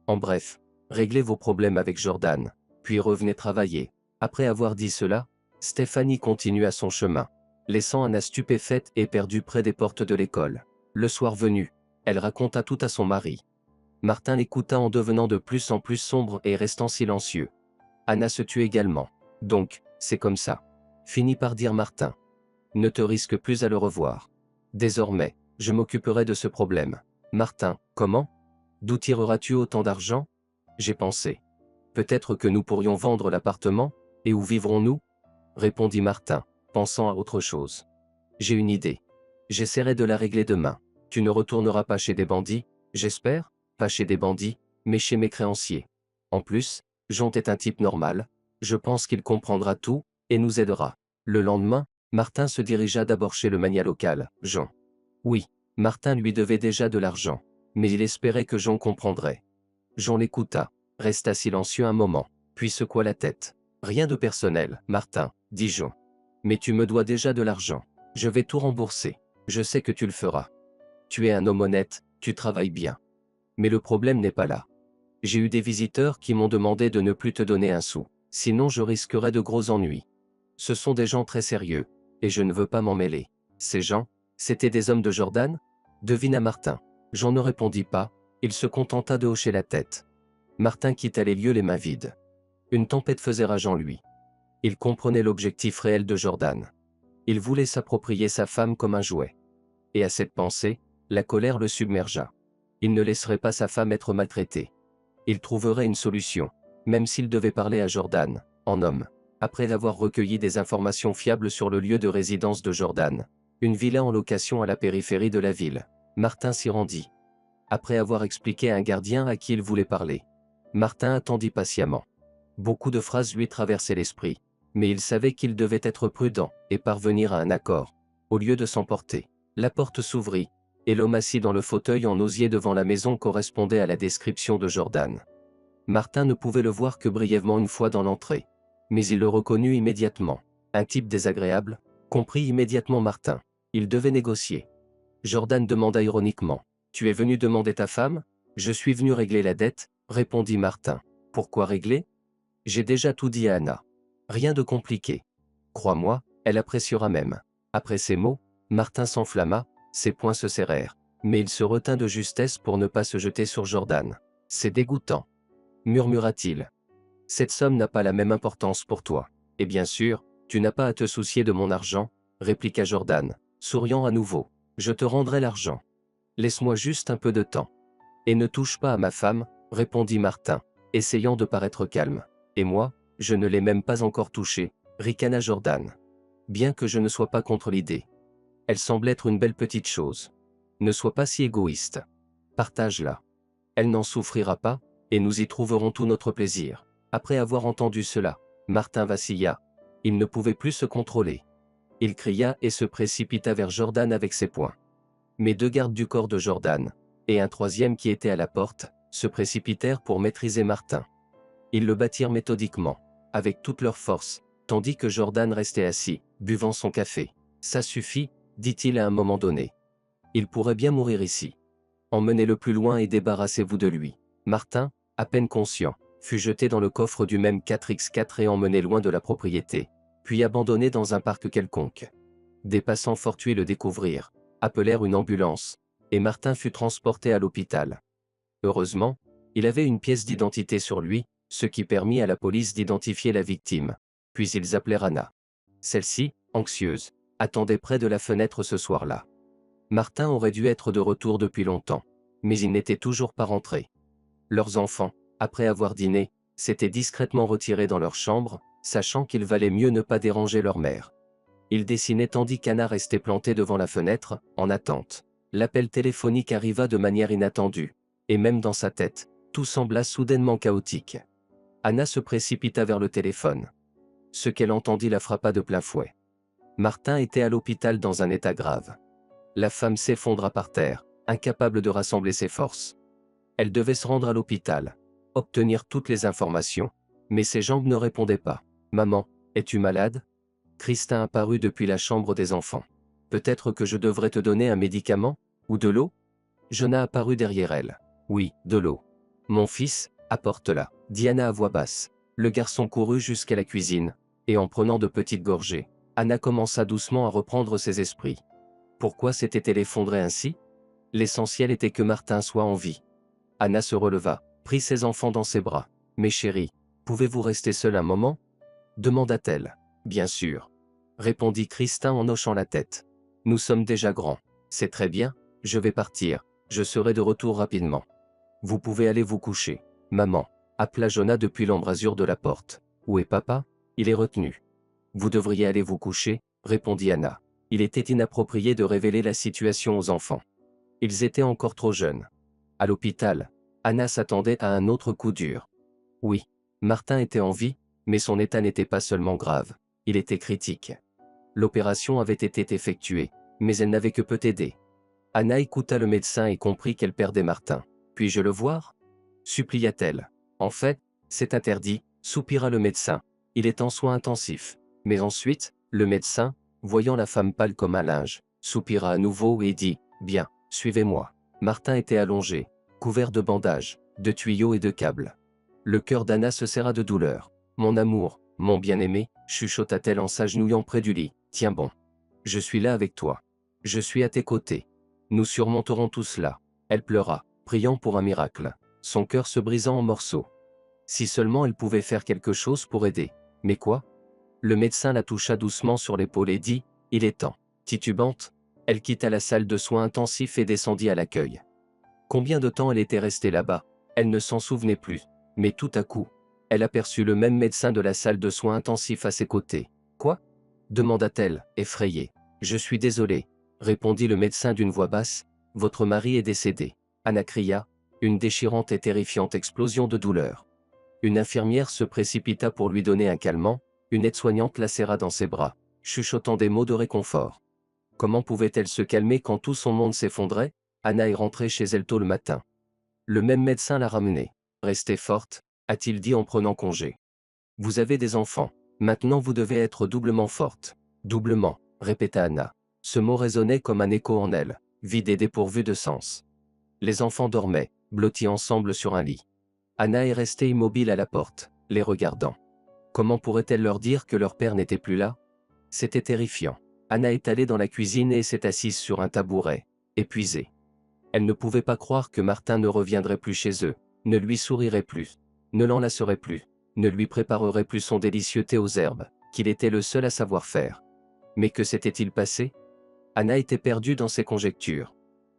En bref, réglez vos problèmes avec Jordan, puis revenez travailler. Après avoir dit cela, Stéphanie continua son chemin, laissant Anna stupéfaite et perdue près des portes de l'école. Le soir venu, elle raconta tout à son mari. Martin l'écouta en devenant de plus en plus sombre et restant silencieux. Anna se tut également. Donc, c'est comme ça. Finit par dire Martin. Ne te risque plus à le revoir. Désormais, je m'occuperai de ce problème. Martin, comment? D'où tireras-tu autant d'argent? J'ai pensé. Peut-être que nous pourrions vendre l'appartement, et où vivrons-nous? Répondit Martin, pensant à autre chose. J'ai une idée. J'essaierai de la régler demain. Tu ne retourneras pas chez des bandits, j'espère? Pas chez des bandits, mais chez mes créanciers. En plus, Jean est un type normal, je pense qu'il comprendra tout, et nous aidera. Le lendemain, Martin se dirigea d'abord chez le magnat local, Jean. Oui, Martin lui devait déjà de l'argent, mais il espérait que Jean comprendrait. Jean l'écouta, resta silencieux un moment, puis secoua la tête. Rien de personnel, Martin, dit Jean. Mais tu me dois déjà de l'argent. Je vais tout rembourser. Je sais que tu le feras. Tu es un homme honnête, tu travailles bien. Mais le problème n'est pas là. J'ai eu des visiteurs qui m'ont demandé de ne plus te donner un sou, sinon je risquerais de gros ennuis. Ce sont des gens très sérieux, et je ne veux pas m'en mêler. Ces gens, c'étaient des hommes de Jordan? Devina Martin. Jean ne répondit pas, il se contenta de hocher la tête. Martin quitta les lieux les mains vides. Une tempête faisait rage en lui. Il comprenait l'objectif réel de Jordan. Il voulait s'approprier sa femme comme un jouet. Et à cette pensée, la colère le submergea. Il ne laisserait pas sa femme être maltraitée. Il trouverait une solution, même s'il devait parler à Jordan, en homme. Après avoir recueilli des informations fiables sur le lieu de résidence de Jordan, une villa en location à la périphérie de la ville, Martin s'y rendit. Après avoir expliqué à un gardien à qui il voulait parler, Martin attendit patiemment. Beaucoup de phrases lui traversaient l'esprit, mais il savait qu'il devait être prudent et parvenir à un accord. Au lieu de s'emporter, la porte s'ouvrit, et l'homme assis dans le fauteuil en osier devant la maison correspondait à la description de Jordan. Martin ne pouvait le voir que brièvement une fois dans l'entrée, mais il le reconnut immédiatement. Un type désagréable, comprit immédiatement Martin. Il devait négocier. Jordan demanda ironiquement. « Tu es venu demander ta femme? » « Je suis venu régler la dette, » répondit Martin. « Pourquoi régler? J'ai déjà tout dit à Anna. Rien de compliqué. Crois-moi, elle appréciera même. » Après ces mots, Martin s'enflamma, ses poings se serrèrent, mais il se retint de justesse pour ne pas se jeter sur Jordan. « C'est dégoûtant, » murmura-t-il. « Cette somme n'a pas la même importance pour toi. Et bien sûr, tu n'as pas à te soucier de mon argent, » répliqua Jordan, souriant à nouveau. « Je te rendrai l'argent. Laisse-moi juste un peu de temps. » « Et ne touche pas à ma femme, » répondit Martin, essayant de paraître calme. « Et moi, je ne l'ai même pas encore touchée, » ricana Jordan. « Bien que je ne sois pas contre l'idée. Elle semble être une belle petite chose. Ne sois pas si égoïste. Partage-la. Elle n'en souffrira pas, et nous y trouverons tout notre plaisir. » Après avoir entendu cela, Martin vacilla. Il ne pouvait plus se contrôler. Il cria et se précipita vers Jordan avec ses poings. Mais deux gardes du corps de Jordan, et un troisième qui était à la porte, se précipitèrent pour maîtriser Martin. Ils le battirent méthodiquement, avec toute leur force, tandis que Jordan restait assis, buvant son café. « Ça suffit, » dit-il à un moment donné. « Il pourrait bien mourir ici. Emmenez-le plus loin et débarrassez-vous de lui. » Martin, à peine conscient, fut jeté dans le coffre du même 4x4 et emmené loin de la propriété, puis abandonné dans un parc quelconque. Des passants fortuits le découvrirent, appelèrent une ambulance, et Martin fut transporté à l'hôpital. Heureusement, il avait une pièce d'identité sur lui, ce qui permit à la police d'identifier la victime. Puis ils appelèrent Anna. Celle-ci, anxieuse, attendait près de la fenêtre ce soir-là. Martin aurait dû être de retour depuis longtemps, mais il n'était toujours pas rentré. Leurs enfants, après avoir dîné, s'étaient discrètement retirés dans leur chambre, sachant qu'il valait mieux ne pas déranger leur mère. Ils dessinaient tandis qu'Anna restait plantée devant la fenêtre, en attente. L'appel téléphonique arriva de manière inattendue, et même dans sa tête, tout sembla soudainement chaotique. Anna se précipita vers le téléphone. Ce qu'elle entendit la frappa de plein fouet. Martin était à l'hôpital dans un état grave. La femme s'effondra par terre, incapable de rassembler ses forces. Elle devait se rendre à l'hôpital, obtenir toutes les informations, mais ses jambes ne répondaient pas. « Maman, es-tu malade ?» Christin apparut depuis la chambre des enfants. « Peut-être que je devrais te donner un médicament, ou de l'eau ?» Jonah apparut derrière elle. « Oui, de l'eau. »« Mon fils, apporte-la, » dit Anna à voix basse. Le garçon courut jusqu'à la cuisine, et en prenant de petites gorgées, Anna commença doucement à reprendre ses esprits. Pourquoi s'était-elle effondrée ainsi? L'essentiel était que Martin soit en vie. Anna se releva, prit ses enfants dans ses bras. « Mes chéris, pouvez-vous rester seuls un moment ?» demanda-t-elle. « Bien sûr. » répondit Christin en hochant la tête. Nous sommes déjà grands. C'est très bien, je vais partir, je serai de retour rapidement. Vous pouvez aller vous coucher. Maman, appela Jonah depuis l'embrasure de la porte. Où est papa? Il est retenu. Vous devriez aller vous coucher, répondit Anna. Il était inapproprié de révéler la situation aux enfants. Ils étaient encore trop jeunes. À l'hôpital, Anna s'attendait à un autre coup dur. Oui, Martin était en vie, mais son état n'était pas seulement grave, il était critique. L'opération avait été effectuée, mais elle n'avait que peu aidé. Anna écouta le médecin et comprit qu'elle perdait Martin. Puis-je le voir? Supplia-t-elle. En fait, c'est interdit, soupira le médecin. Il est en soins intensifs. Mais ensuite, le médecin, voyant la femme pâle comme un linge, soupira à nouveau et dit, bien, suivez-moi. Martin était allongé, couvert de bandages, de tuyaux et de câbles. Le cœur d'Anna se serra de douleur. Mon amour, mon bien-aimé, chuchota-t-elle en s'agenouillant près du lit. Tiens bon. Je suis là avec toi. Je suis à tes côtés. Nous surmonterons tout cela. Elle pleura, priant pour un miracle, son cœur se brisant en morceaux. Si seulement elle pouvait faire quelque chose pour aider. Mais quoi? Le médecin la toucha doucement sur l'épaule et dit, il est temps. Titubante, elle quitta la salle de soins intensifs et descendit à l'accueil. Combien de temps elle était restée là-bas? Elle ne s'en souvenait plus. Mais tout à coup, elle aperçut le même médecin de la salle de soins intensifs à ses côtés. Quoi? Demanda-t-elle, effrayée. Je suis désolée, répondit le médecin d'une voix basse, votre mari est décédé. Anna cria, une déchirante et terrifiante explosion de douleur. Une infirmière se précipita pour lui donner un calmant, une aide-soignante la serra dans ses bras, chuchotant des mots de réconfort. Comment pouvait-elle se calmer quand tout son monde s'effondrait? Anna est rentrée chez elle tôt le matin. Le même médecin l'a ramenée. Restez forte, a-t-il dit en prenant congé. Vous avez des enfants. Maintenant vous devez être doublement forte. Doublement, répéta Anna. Ce mot résonnait comme un écho en elle, vide et dépourvu de sens. Les enfants dormaient, blottis ensemble sur un lit. Anna est restée immobile à la porte, les regardant. Comment pourrait-elle leur dire que leur père n'était plus là? C'était terrifiant. Anna est allée dans la cuisine et s'est assise sur un tabouret, épuisée. Elle ne pouvait pas croire que Martin ne reviendrait plus chez eux, ne lui sourirait plus, ne l'enlacerait plus, ne lui préparerait plus son délicieux thé aux herbes, qu'il était le seul à savoir faire. Mais que s'était-il passé? Anna était perdue dans ses conjectures.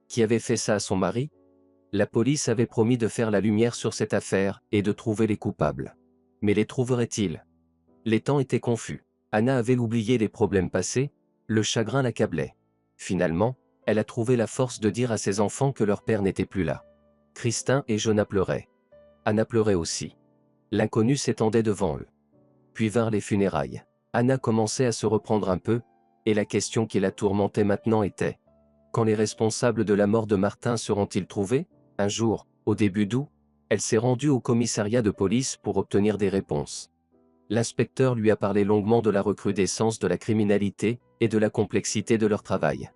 Qui avait fait ça à son mari? La police avait promis de faire la lumière sur cette affaire et de trouver les coupables. Mais les trouverait-il? Les temps étaient confus. Anna avait oublié les problèmes passés, le chagrin l'accablait. Finalement, elle a trouvé la force de dire à ses enfants que leur père n'était plus là. Christin et Jonah pleuraient. Anna pleurait aussi. L'inconnu s'étendait devant eux. Puis vinrent les funérailles. Anna commençait à se reprendre un peu, et la question qui la tourmentait maintenant était: quand les responsables de la mort de Martin seront-ils trouvés? Un jour, au début d'août, elle s'est rendue au commissariat de police pour obtenir des réponses. L'inspecteur lui a parlé longuement de la recrudescence de la criminalité et de la complexité de leur travail.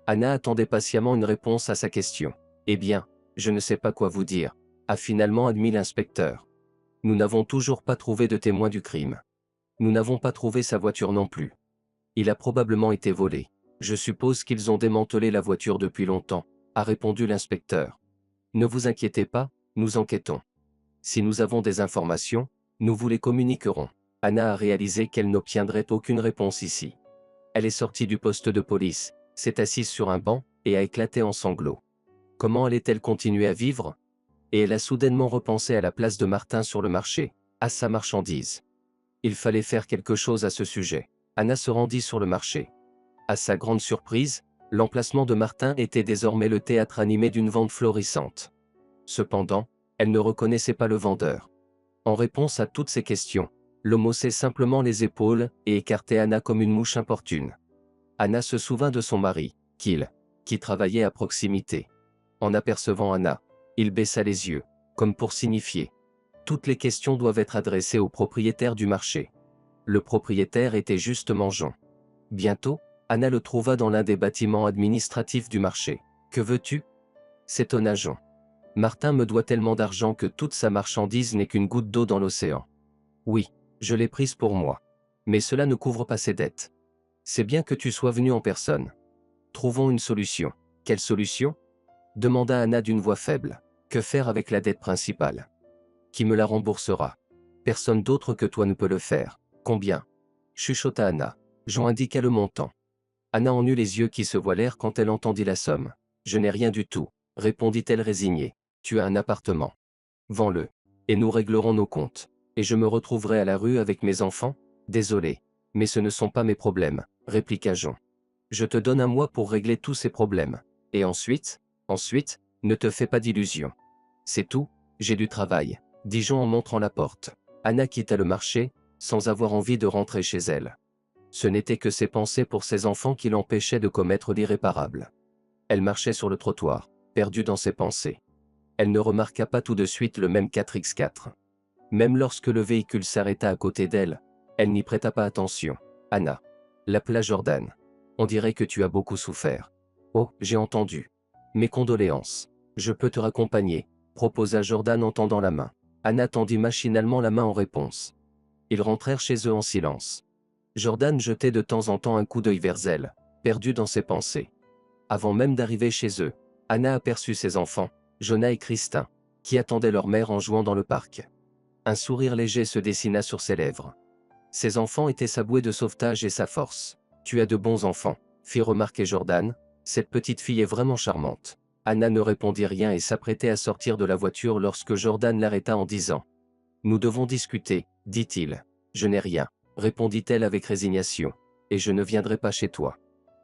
Anna attendait patiemment une réponse à sa question. Eh bien, je ne sais pas quoi vous dire, a finalement admis l'inspecteur. Nous n'avons toujours pas trouvé de témoin du crime. Nous n'avons pas trouvé sa voiture non plus. Il a probablement été volé. Je suppose qu'ils ont démantelé la voiture depuis longtemps, a répondu l'inspecteur. Ne vous inquiétez pas, nous enquêtons. Si nous avons des informations, nous vous les communiquerons. Anna a réalisé qu'elle n'obtiendrait aucune réponse ici. Elle est sortie du poste de police, s'est assise sur un banc, et a éclaté en sanglots. Comment allait-elle continuer à vivre? Et elle a soudainement repensé à la place de Martin sur le marché, à sa marchandise. Il fallait faire quelque chose à ce sujet. Anna se rendit sur le marché. À sa grande surprise, l'emplacement de Martin était désormais le théâtre animé d'une vente florissante. Cependant, elle ne reconnaissait pas le vendeur. En réponse à toutes ces questions, l'homme haussait simplement les épaules et écartait Anna comme une mouche importune. Anna se souvint de son mari, qui travaillait à proximité. En apercevant Anna, il baissa les yeux, comme pour signifier: toutes les questions doivent être adressées au propriétaire du marché. Le propriétaire était justement Jean. Bientôt, Anna le trouva dans l'un des bâtiments administratifs du marché. Que veux-tu? S'étonna Jean. Martin me doit tellement d'argent que toute sa marchandise n'est qu'une goutte d'eau dans l'océan. Oui, je l'ai prise pour moi. Mais cela ne couvre pas ses dettes. C'est bien que tu sois venu en personne. Trouvons une solution. Quelle solution? Demanda Anna d'une voix faible. Que faire avec la dette principale? Qui me la remboursera? Personne d'autre que toi ne peut le faire. Combien? Chuchota Anna. Jean indiqua le montant. Anna en eut les yeux qui se voilèrent quand elle entendit la somme. Je n'ai rien du tout, répondit-elle résignée. Tu as un appartement. Vends-le. Et nous réglerons nos comptes. Et je me retrouverai à la rue avec mes enfants? Désolé. Mais ce ne sont pas mes problèmes, répliqua Jean. Je te donne un mois pour régler tous ces problèmes. Et ensuite, ne te fais pas d'illusions. C'est tout, j'ai du travail, dit Jean en montrant la porte. Anna quitta le marché, sans avoir envie de rentrer chez elle. Ce n'était que ses pensées pour ses enfants qui l'empêchaient de commettre l'irréparable. Elle marchait sur le trottoir, perdue dans ses pensées. Elle ne remarqua pas tout de suite le même 4x4. Même lorsque le véhicule s'arrêta à côté d'elle, elle n'y prêta pas attention. Anna. L'appela Jordan. On dirait que tu as beaucoup souffert. Oh, j'ai entendu. Mes condoléances. Je peux te raccompagner, proposa Jordan en tendant la main. Anna tendit machinalement la main en réponse. Ils rentrèrent chez eux en silence. Jordan jetait de temps en temps un coup d'œil vers elle, perdu dans ses pensées. Avant même d'arriver chez eux, Anna aperçut ses enfants, Jonah et Christin, qui attendaient leur mère en jouant dans le parc. Un sourire léger se dessina sur ses lèvres. Ses enfants étaient sa bouée de sauvetage et sa force. Tu as de bons enfants, fit remarquer Jordan, cette petite fille est vraiment charmante. Anna ne répondit rien et s'apprêtait à sortir de la voiture lorsque Jordan l'arrêta en disant « Nous devons discuter, dit-il. Je n'ai rien, répondit-elle avec résignation, et je ne viendrai pas chez toi.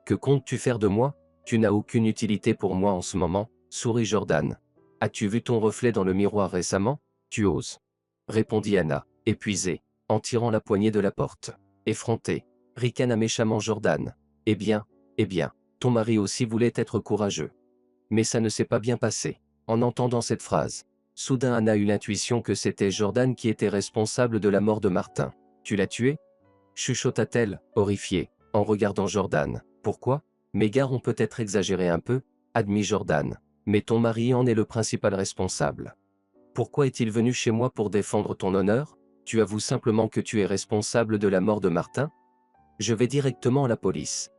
Que comptes-tu faire de moi? Tu n'as aucune utilité pour moi en ce moment, sourit Jordan. As-tu vu ton reflet dans le miroir récemment? Tu oses. Répondit Anna, épuisée, en tirant la poignée de la porte. Effrontée, ricana méchamment Jordan. Eh bien, ton mari aussi voulait être courageux. Mais ça ne s'est pas bien passé. En entendant cette phrase, soudain Anna eut l'intuition que c'était Jordan qui était responsable de la mort de Martin. Tu l'as tué? Chuchota-t-elle, horrifiée, en regardant Jordan. Pourquoi? Mes gars ont peut-être exagéré un peu, admit Jordan. Mais ton mari en est le principal responsable. Pourquoi est-il venu chez moi pour défendre ton honneur? Tu avoues simplement que tu es responsable de la mort de Martin? Je vais directement à la police.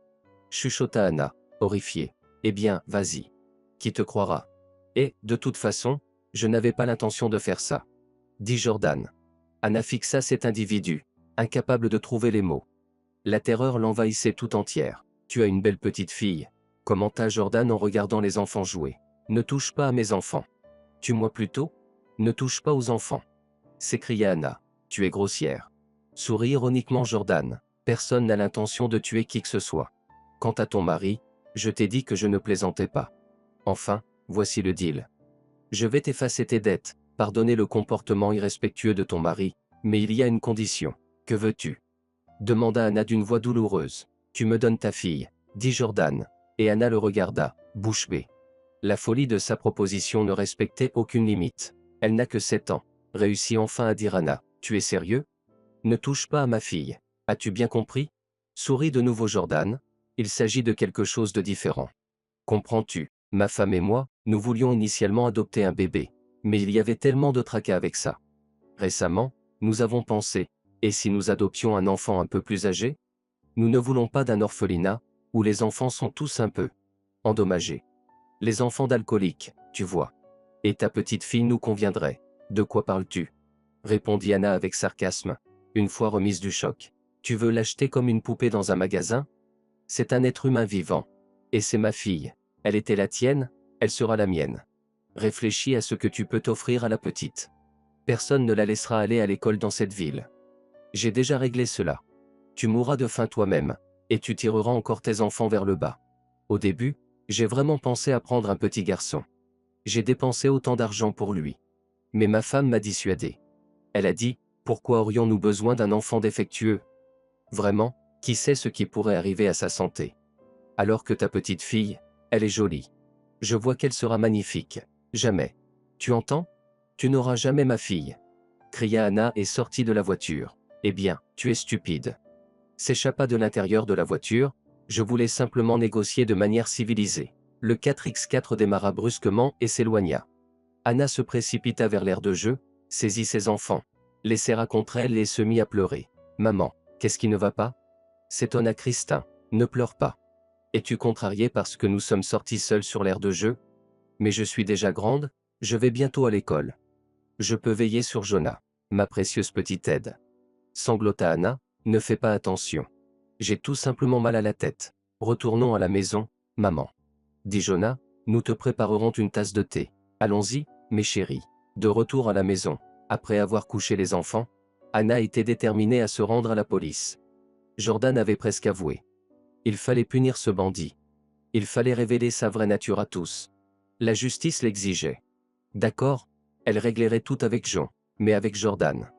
Chuchota Anna, horrifiée. Eh bien, vas-y. Qui te croira? Et, de toute façon, je n'avais pas l'intention de faire ça. Dit Jordan. Anna fixa cet individu, incapable de trouver les mots. La terreur l'envahissait tout entière. Tu as une belle petite fille, commenta Jordan en regardant les enfants jouer. Ne touche pas à mes enfants. Tue-moi plutôt? Ne touche pas aux enfants. S'écria Anna. Tu es grossière. Sourit ironiquement Jordan. Personne n'a l'intention de tuer qui que ce soit. Quant à ton mari, je t'ai dit que je ne plaisantais pas. Enfin, voici le deal. Je vais t'effacer tes dettes, pardonner le comportement irrespectueux de ton mari, mais il y a une condition. Que veux-tu? Demanda Anna d'une voix douloureuse. Tu me donnes ta fille, dit Jordan, et Anna le regarda, bouche bée. La folie de sa proposition ne respectait aucune limite. Elle n'a que 7 ans, réussit enfin à dire Anna. Tu es sérieux? Ne touche pas à ma fille. As-tu bien compris? Sourit de nouveau Jordan. Il s'agit de quelque chose de différent. Comprends-tu? Ma femme et moi, nous voulions initialement adopter un bébé. Mais il y avait tellement de tracas avec ça. Récemment, nous avons pensé, et si nous adoptions un enfant un peu plus âgé? Nous ne voulons pas d'un orphelinat, où les enfants sont tous un peu endommagés. Les enfants d'alcooliques, tu vois. Et ta petite fille nous conviendrait. De quoi parles-tu? Répondit Anna avec sarcasme, une fois remise du choc. Tu veux l'acheter comme une poupée dans un magasin? C'est un être humain vivant. Et c'est ma fille. Elle était la tienne, elle sera la mienne. Réfléchis à ce que tu peux t'offrir à la petite. Personne ne la laissera aller à l'école dans cette ville. J'ai déjà réglé cela. Tu mourras de faim toi-même, et tu tireras encore tes enfants vers le bas. Au début, j'ai vraiment pensé à prendre un petit garçon. J'ai dépensé autant d'argent pour lui. Mais ma femme m'a dissuadé. Elle a dit, pourquoi aurions-nous besoin d'un enfant défectueux? Vraiment, qui sait ce qui pourrait arriver à sa santé? Alors que ta petite fille, elle est jolie. Je vois qu'elle sera magnifique. Jamais. Tu entends? Tu n'auras jamais ma fille. Cria Anna et sortit de la voiture. Eh bien, tu es stupide. S'échappa de l'intérieur de la voiture, je voulais simplement négocier de manière civilisée. Le 4x4 démarra brusquement et s'éloigna. Anna se précipita vers l'aire de jeu, saisit ses enfants, les serra contre elle et se mit à pleurer. Maman, qu'est-ce qui ne va pas? S'étonna Christin. Ne pleure pas. Es-tu contrariée parce que nous sommes sortis seuls sur l'aire de jeu? Mais je suis déjà grande, je vais bientôt à l'école. Je peux veiller sur Jonah, ma précieuse petite aide. Sanglota Anna, ne fais pas attention. J'ai tout simplement mal à la tête. Retournons à la maison, maman. Dit Jonah, nous te préparerons une tasse de thé. Allons-y, mes chéris. De retour à la maison, après avoir couché les enfants, Anna était déterminée à se rendre à la police. Jordan avait presque avoué. Il fallait punir ce bandit. Il fallait révéler sa vraie nature à tous. La justice l'exigeait. D'accord, elle réglerait tout avec Jean, mais avec Jordan.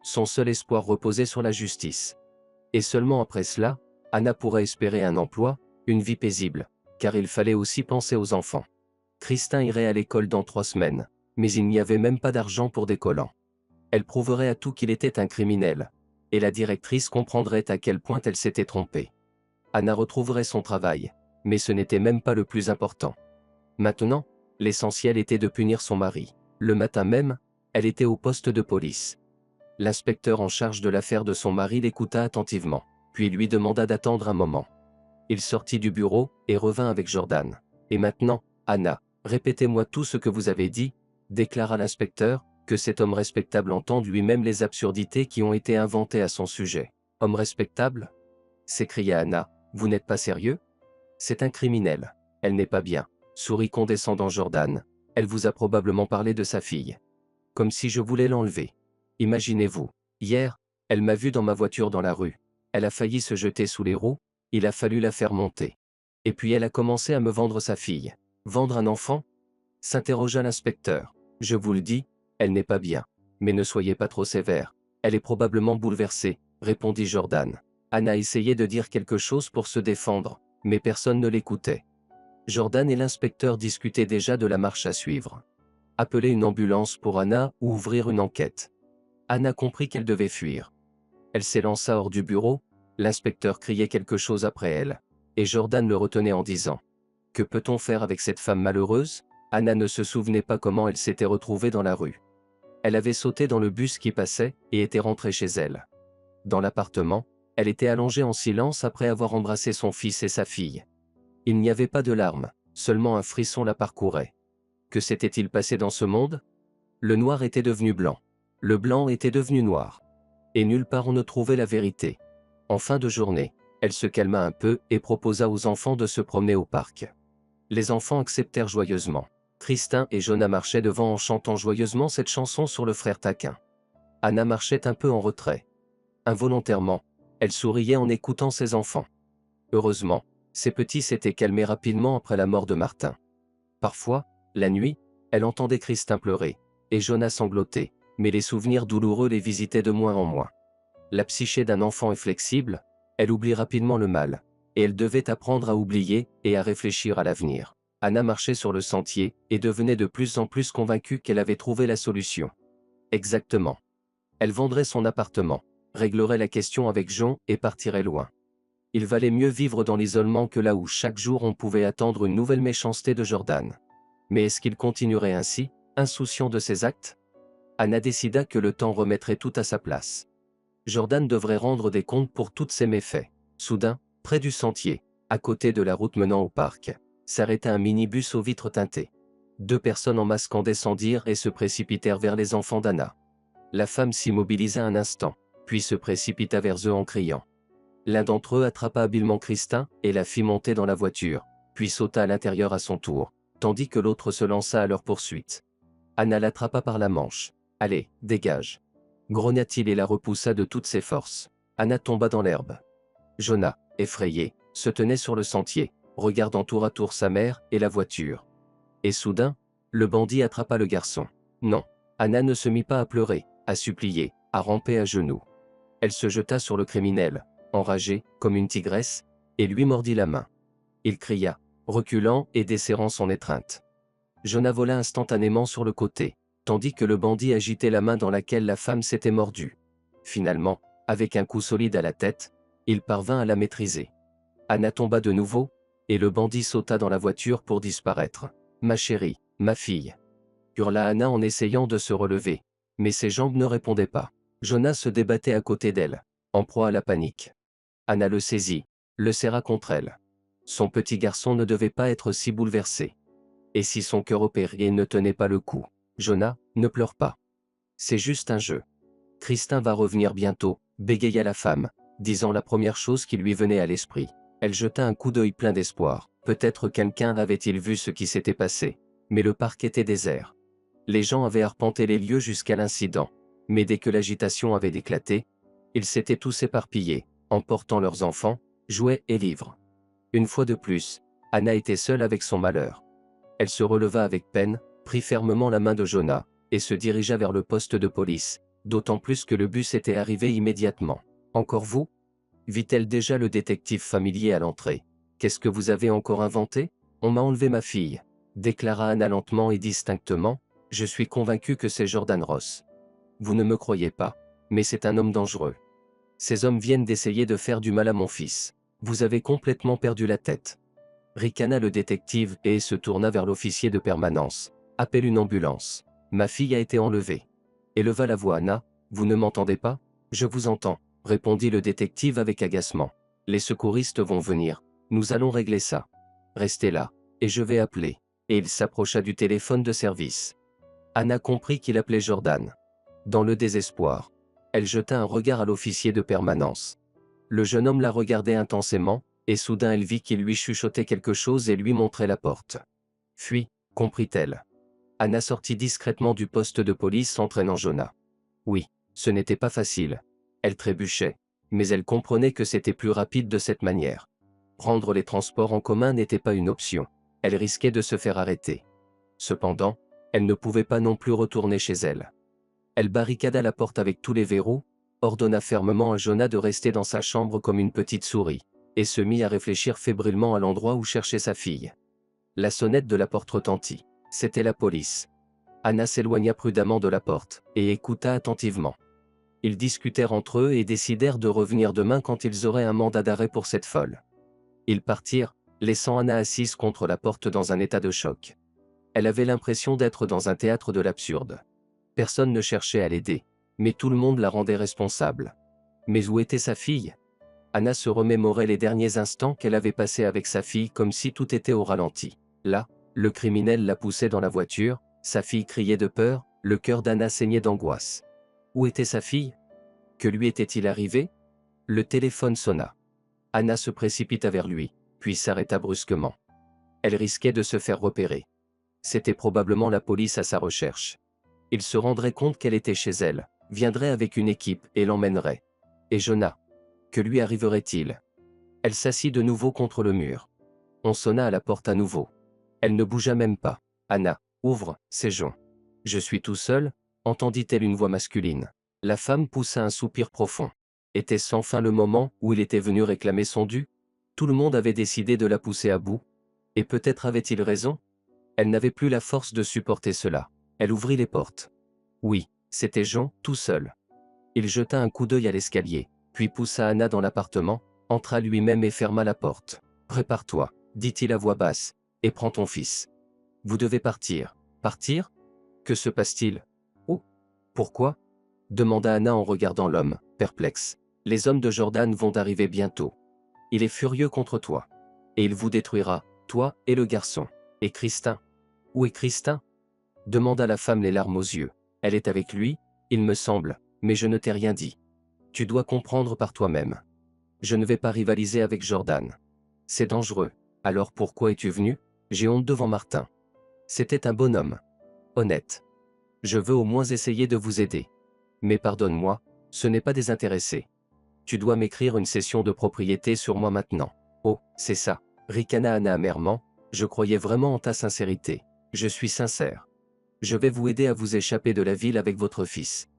Son seul espoir reposait sur la justice. Et seulement après cela, Anna pourrait espérer un emploi, une vie paisible, car il fallait aussi penser aux enfants. Christin irait à l'école dans 3 semaines, mais il n'y avait même pas d'argent pour des collants. Elle prouverait à tout qu'il était un criminel, et la directrice comprendrait à quel point elle s'était trompée. Anna retrouverait son travail, mais ce n'était même pas le plus important. Maintenant, l'essentiel était de punir son mari. Le matin même, elle était au poste de police. L'inspecteur en charge de l'affaire de son mari l'écouta attentivement, puis lui demanda d'attendre un moment. Il sortit du bureau et revint avec Jordan. Et maintenant, Anna, répétez-moi tout ce que vous avez dit, déclara l'inspecteur, que cet homme respectable entende lui-même les absurdités qui ont été inventées à son sujet. Homme respectable? S'écria Anna, vous n'êtes pas sérieux? C'est un criminel. Elle n'est pas bien. Sourit condescendant Jordan. Elle vous a probablement parlé de sa fille. Comme si je voulais l'enlever. Imaginez-vous. Hier, elle m'a vu dans ma voiture dans la rue. Elle a failli se jeter sous les roues, il a fallu la faire monter. Et puis elle a commencé à me vendre sa fille. Vendre un enfant? S'interrogea l'inspecteur. Je vous le dis, elle n'est pas bien. Mais ne soyez pas trop sévère. Elle est probablement bouleversée, répondit Jordan. Anna essayait de dire quelque chose pour se défendre, mais personne ne l'écoutait. Jordan et l'inspecteur discutaient déjà de la marche à suivre. Appeler une ambulance pour Anna ou ouvrir une enquête. Anna comprit qu'elle devait fuir. Elle s'élança hors du bureau, l'inspecteur criait quelque chose après elle, et Jordan le retenait en disant « Que peut-on faire avec cette femme malheureuse ?» Anna ne se souvenait pas comment elle s'était retrouvée dans la rue. Elle avait sauté dans le bus qui passait et était rentrée chez elle. Dans l'appartement, elle était allongée en silence après avoir embrassé son fils et sa fille. Il n'y avait pas de larmes, seulement un frisson la parcourait. Que s'était-il passé dans ce monde? Le noir était devenu blanc. Le blanc était devenu noir. Et nulle part on ne trouvait la vérité. En fin de journée, elle se calma un peu et proposa aux enfants de se promener au parc. Les enfants acceptèrent joyeusement. Christin et Jonah marchaient devant en chantant joyeusement cette chanson sur le frère taquin. Anna marchait un peu en retrait. Involontairement, elle souriait en écoutant ses enfants. Heureusement, ces petits s'étaient calmés rapidement après la mort de Martin. Parfois, la nuit, elle entendait Christin pleurer, et Jonah sangloter, mais les souvenirs douloureux les visitaient de moins en moins. La psyché d'un enfant est flexible, elle oublie rapidement le mal, et elle devait apprendre à oublier et à réfléchir à l'avenir. Anna marchait sur le sentier et devenait de plus en plus convaincue qu'elle avait trouvé la solution. Exactement. Elle vendrait son appartement, réglerait la question avec Jean et partirait loin. Il valait mieux vivre dans l'isolement que là où chaque jour on pouvait attendre une nouvelle méchanceté de Jordan. Mais est-ce qu'il continuerait ainsi, insouciant de ses actes? Anna décida que le temps remettrait tout à sa place. Jordan devrait rendre des comptes pour tous ses méfaits. Soudain, près du sentier, à côté de la route menant au parc, s'arrêta un minibus aux vitres teintées. 2 personnes en masque en descendirent et se précipitèrent vers les enfants d'Anna. La femme s'immobilisa un instant, puis se précipita vers eux en criant. L'un d'entre eux attrapa habilement Christin et la fit monter dans la voiture, puis sauta à l'intérieur à son tour, tandis que l'autre se lança à leur poursuite. Anna l'attrapa par la manche. « Allez, dégage !» grogna-t-il et la repoussa de toutes ses forces. Anna tomba dans l'herbe. Jonah, effrayé, se tenait sur le sentier, regardant tour à tour sa mère et la voiture. Et soudain, le bandit attrapa le garçon. Non, Anna ne se mit pas à pleurer, à supplier, à ramper à genoux. Elle se jeta sur le criminel, enragée, comme une tigresse, et lui mordit la main. Il cria, reculant et desserrant son étreinte. Jonah vola instantanément sur le côté, tandis que le bandit agitait la main dans laquelle la femme s'était mordue. Finalement, avec un coup solide à la tête, il parvint à la maîtriser. Anna tomba de nouveau, et le bandit sauta dans la voiture pour disparaître. « Ma chérie, ma fille !» hurla Anna en essayant de se relever, mais ses jambes ne répondaient pas. Jonah se débattait à côté d'elle, en proie à la panique. Anna le saisit, le serra contre elle. Son petit garçon ne devait pas être si bouleversé. Et si son cœur opéré ne tenait pas le coup? Jonah, ne pleure pas. C'est juste un jeu. Christin va revenir bientôt, bégaya la femme, disant la première chose qui lui venait à l'esprit. Elle jeta un coup d'œil plein d'espoir. Peut-être quelqu'un avait-il vu ce qui s'était passé. Mais le parc était désert. Les gens avaient arpenté les lieux jusqu'à l'incident. Mais dès que l'agitation avait éclaté, ils s'étaient tous éparpillés, emportant leurs enfants, jouets et livres. Une fois de plus, Anna était seule avec son malheur. Elle se releva avec peine, prit fermement la main de Jonah, et se dirigea vers le poste de police, d'autant plus que le bus était arrivé immédiatement. « Encore vous » vit-elle déjà le détective familier à l'entrée. « Qu'est-ce que vous avez encore inventé ? On m'a enlevé ma fille » déclara Anna lentement et distinctement. « Je suis convaincu que c'est Jordan Ross. Vous ne me croyez pas, mais c'est un homme dangereux. Ces hommes viennent d'essayer de faire du mal à mon fils. Vous avez complètement perdu la tête. » Ricana le détective et se tourna vers l'officier de permanence. « Appelle une ambulance. Ma fille a été enlevée. » Éleva la voix Anna. « Vous ne m'entendez pas ? Je vous entends, » répondit le détective avec agacement. « Les secouristes vont venir. Nous allons régler ça. Restez là, et je vais appeler. » Et il s'approcha du téléphone de service. Anna comprit qu'il appelait Jordan. Dans le désespoir, elle jeta un regard à l'officier de permanence. Le jeune homme la regardait intensément, et soudain elle vit qu'il lui chuchotait quelque chose et lui montrait la porte. « Fuis », comprit-elle. Anna sortit discrètement du poste de police entraînant Jonah. Oui, ce n'était pas facile. Elle trébuchait, mais elle comprenait que c'était plus rapide de cette manière. Prendre les transports en commun n'était pas une option. Elle risquait de se faire arrêter. Cependant, elle ne pouvait pas non plus retourner chez elle. Elle barricada la porte avec tous les verrous, ordonna fermement à Jonah de rester dans sa chambre comme une petite souris, et se mit à réfléchir fébrilement à l'endroit où cherchait sa fille. La sonnette de la porte retentit. C'était la police. Anna s'éloigna prudemment de la porte, et écouta attentivement. Ils discutèrent entre eux et décidèrent de revenir demain quand ils auraient un mandat d'arrêt pour cette folle. Ils partirent, laissant Anna assise contre la porte dans un état de choc. Elle avait l'impression d'être dans un théâtre de l'absurde. Personne ne cherchait à l'aider, mais tout le monde la rendait responsable. Mais où était sa fille ? Anna se remémorait les derniers instants qu'elle avait passés avec sa fille comme si tout était au ralenti. Là, le criminel la poussait dans la voiture, sa fille criait de peur, le cœur d'Anna saignait d'angoisse. Où était sa fille ? Que lui était-il arrivé ? Le téléphone sonna. Anna se précipita vers lui, puis s'arrêta brusquement. Elle risquait de se faire repérer. C'était probablement la police à sa recherche. Il se rendrait compte qu'elle était chez elle, viendrait avec une équipe et l'emmènerait. Et Jonah ? Que lui arriverait-il ? Elle s'assit de nouveau contre le mur. On sonna à la porte à nouveau. Elle ne bougea même pas. « Anna, ouvre, c'est Jean. »« Je suis tout seul » entendit-elle une voix masculine. La femme poussa un soupir profond. Était-ce enfin le moment où il était venu réclamer son dû ? Tout le monde avait décidé de la pousser à bout. Et peut-être avait-il raison ? Elle n'avait plus la force de supporter cela. Elle ouvrit les portes. Oui, c'était Jean, tout seul. Il jeta un coup d'œil à l'escalier, puis poussa Anna dans l'appartement, entra lui-même et ferma la porte. « Prépare-toi » dit-il à voix basse, « et prends ton fils. Vous devez partir. » « Partir ? Que se passe-t-il ? Oh ? Pourquoi ? Demanda Anna en regardant l'homme, perplexe. « Les hommes de Jordan vont arriver bientôt. Il est furieux contre toi. Et il vous détruira, toi et le garçon. Et Christin ? Où est Christin ? Demanda la femme les larmes aux yeux. Elle est avec lui, il me semble, mais je ne t'ai rien dit. Tu dois comprendre par toi-même. Je ne vais pas rivaliser avec Jordan. C'est dangereux. Alors pourquoi es-tu venu ? J'ai honte devant Martin. C'était un bonhomme. Honnête. Je veux au moins essayer de vous aider. Mais pardonne-moi, ce n'est pas désintéressé. Tu dois m'écrire une cession de propriété sur moi maintenant. Oh, c'est ça. Ricana Anna amèrement, je croyais vraiment en ta sincérité. Je suis sincère. Je vais vous aider à vous échapper de la ville avec votre fils.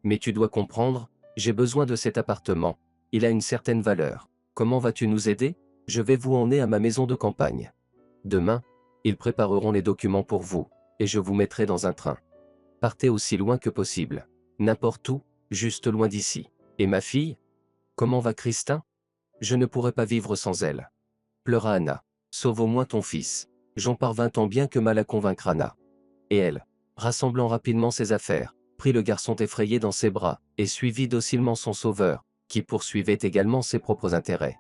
Mais tu dois comprendre, j'ai besoin de cet appartement. Il a une certaine valeur. Comment vas-tu nous aider ? Je vais vous emmener à ma maison de campagne. Demain, ils prépareront les documents pour vous, et je vous mettrai dans un train. Partez aussi loin que possible. N'importe où, juste loin d'ici. Et ma fille ? Comment va Christin ? Je ne pourrai pas vivre sans elle. Pleura Anna. Sauve au moins ton fils. J'en parvins tant bien que mal à convaincre Anna. Et elle, rassemblant rapidement ses affaires, prit le garçon effrayé dans ses bras, et suivit docilement son sauveur, qui poursuivait également ses propres intérêts.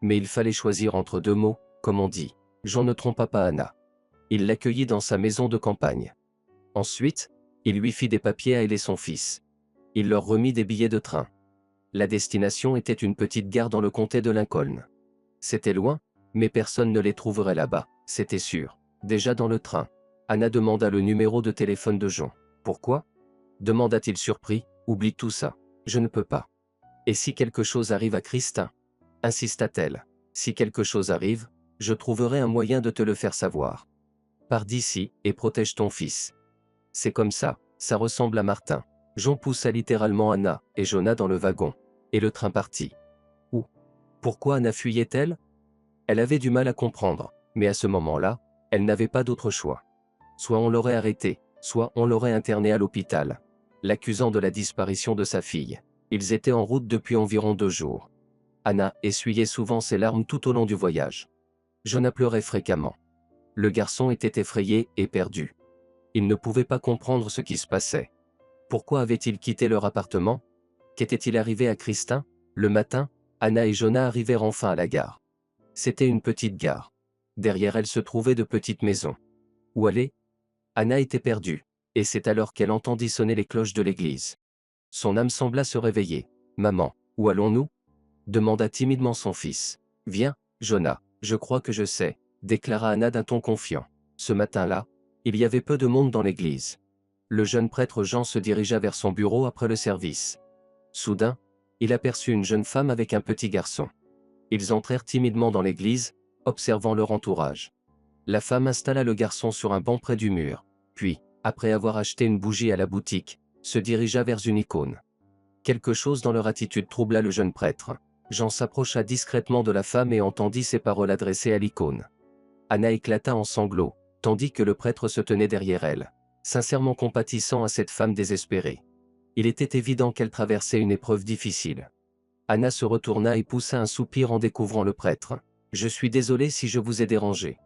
Mais il fallait choisir entre deux mots, comme on dit. Jean ne trompa pas Anna. Il l'accueillit dans sa maison de campagne. Ensuite, il lui fit des papiers à elle et son fils. Il leur remit des billets de train. La destination était une petite gare dans le comté de Lincoln. C'était loin, mais personne ne les trouverait là-bas, c'était sûr. Déjà dans le train, Anna demanda le numéro de téléphone de John. Pourquoi? Demanda-t-il surpris. Oublie tout ça. Je ne peux pas. Et si quelque chose arrive à Christin? Insista-t-elle. Si quelque chose arrive, je trouverai un moyen de te le faire savoir. Pars d'ici et protège ton fils. C'est comme ça ressemble à Martin. John poussa littéralement Anna et Jonah dans le wagon, et le train partit. Où? Pourquoi Anna fuyait-elle? Elle avait du mal à comprendre, mais à ce moment-là, elle n'avait pas d'autre choix. Soit on l'aurait arrêtée, soit on l'aurait internée à l'hôpital, l'accusant de la disparition de sa fille. Ils étaient en route depuis environ 2 jours. Anna essuyait souvent ses larmes tout au long du voyage. Jonah pleurait fréquemment. Le garçon était effrayé et perdu. Il ne pouvait pas comprendre ce qui se passait. Pourquoi avait-il quitté leur appartement? Qu'était-il arrivé à Christin? Le matin, Anna et Jonah arrivèrent enfin à la gare. C'était une petite gare. Derrière elle se trouvaient de petites maisons. Où aller? Anna était perdue, et c'est alors qu'elle entendit sonner les cloches de l'église. Son âme sembla se réveiller. Maman, où allons-nous? Demanda timidement son fils. Viens, Jonah, je crois que je sais, déclara Anna d'un ton confiant. Ce matin-là, il y avait peu de monde dans l'église. Le jeune prêtre Jean se dirigea vers son bureau après le service. Soudain, il aperçut une jeune femme avec un petit garçon. Ils entrèrent timidement dans l'église, observant leur entourage. La femme installa le garçon sur un banc près du mur, puis, après avoir acheté une bougie à la boutique, se dirigea vers une icône. Quelque chose dans leur attitude troubla le jeune prêtre. Jean s'approcha discrètement de la femme et entendit ces paroles adressées à l'icône. Anna éclata en sanglots, tandis que le prêtre se tenait derrière elle, sincèrement compatissant à cette femme désespérée. Il était évident qu'elle traversait une épreuve difficile. Anna se retourna et poussa un soupir en découvrant le prêtre. « Je suis désolé si je vous ai dérangé. »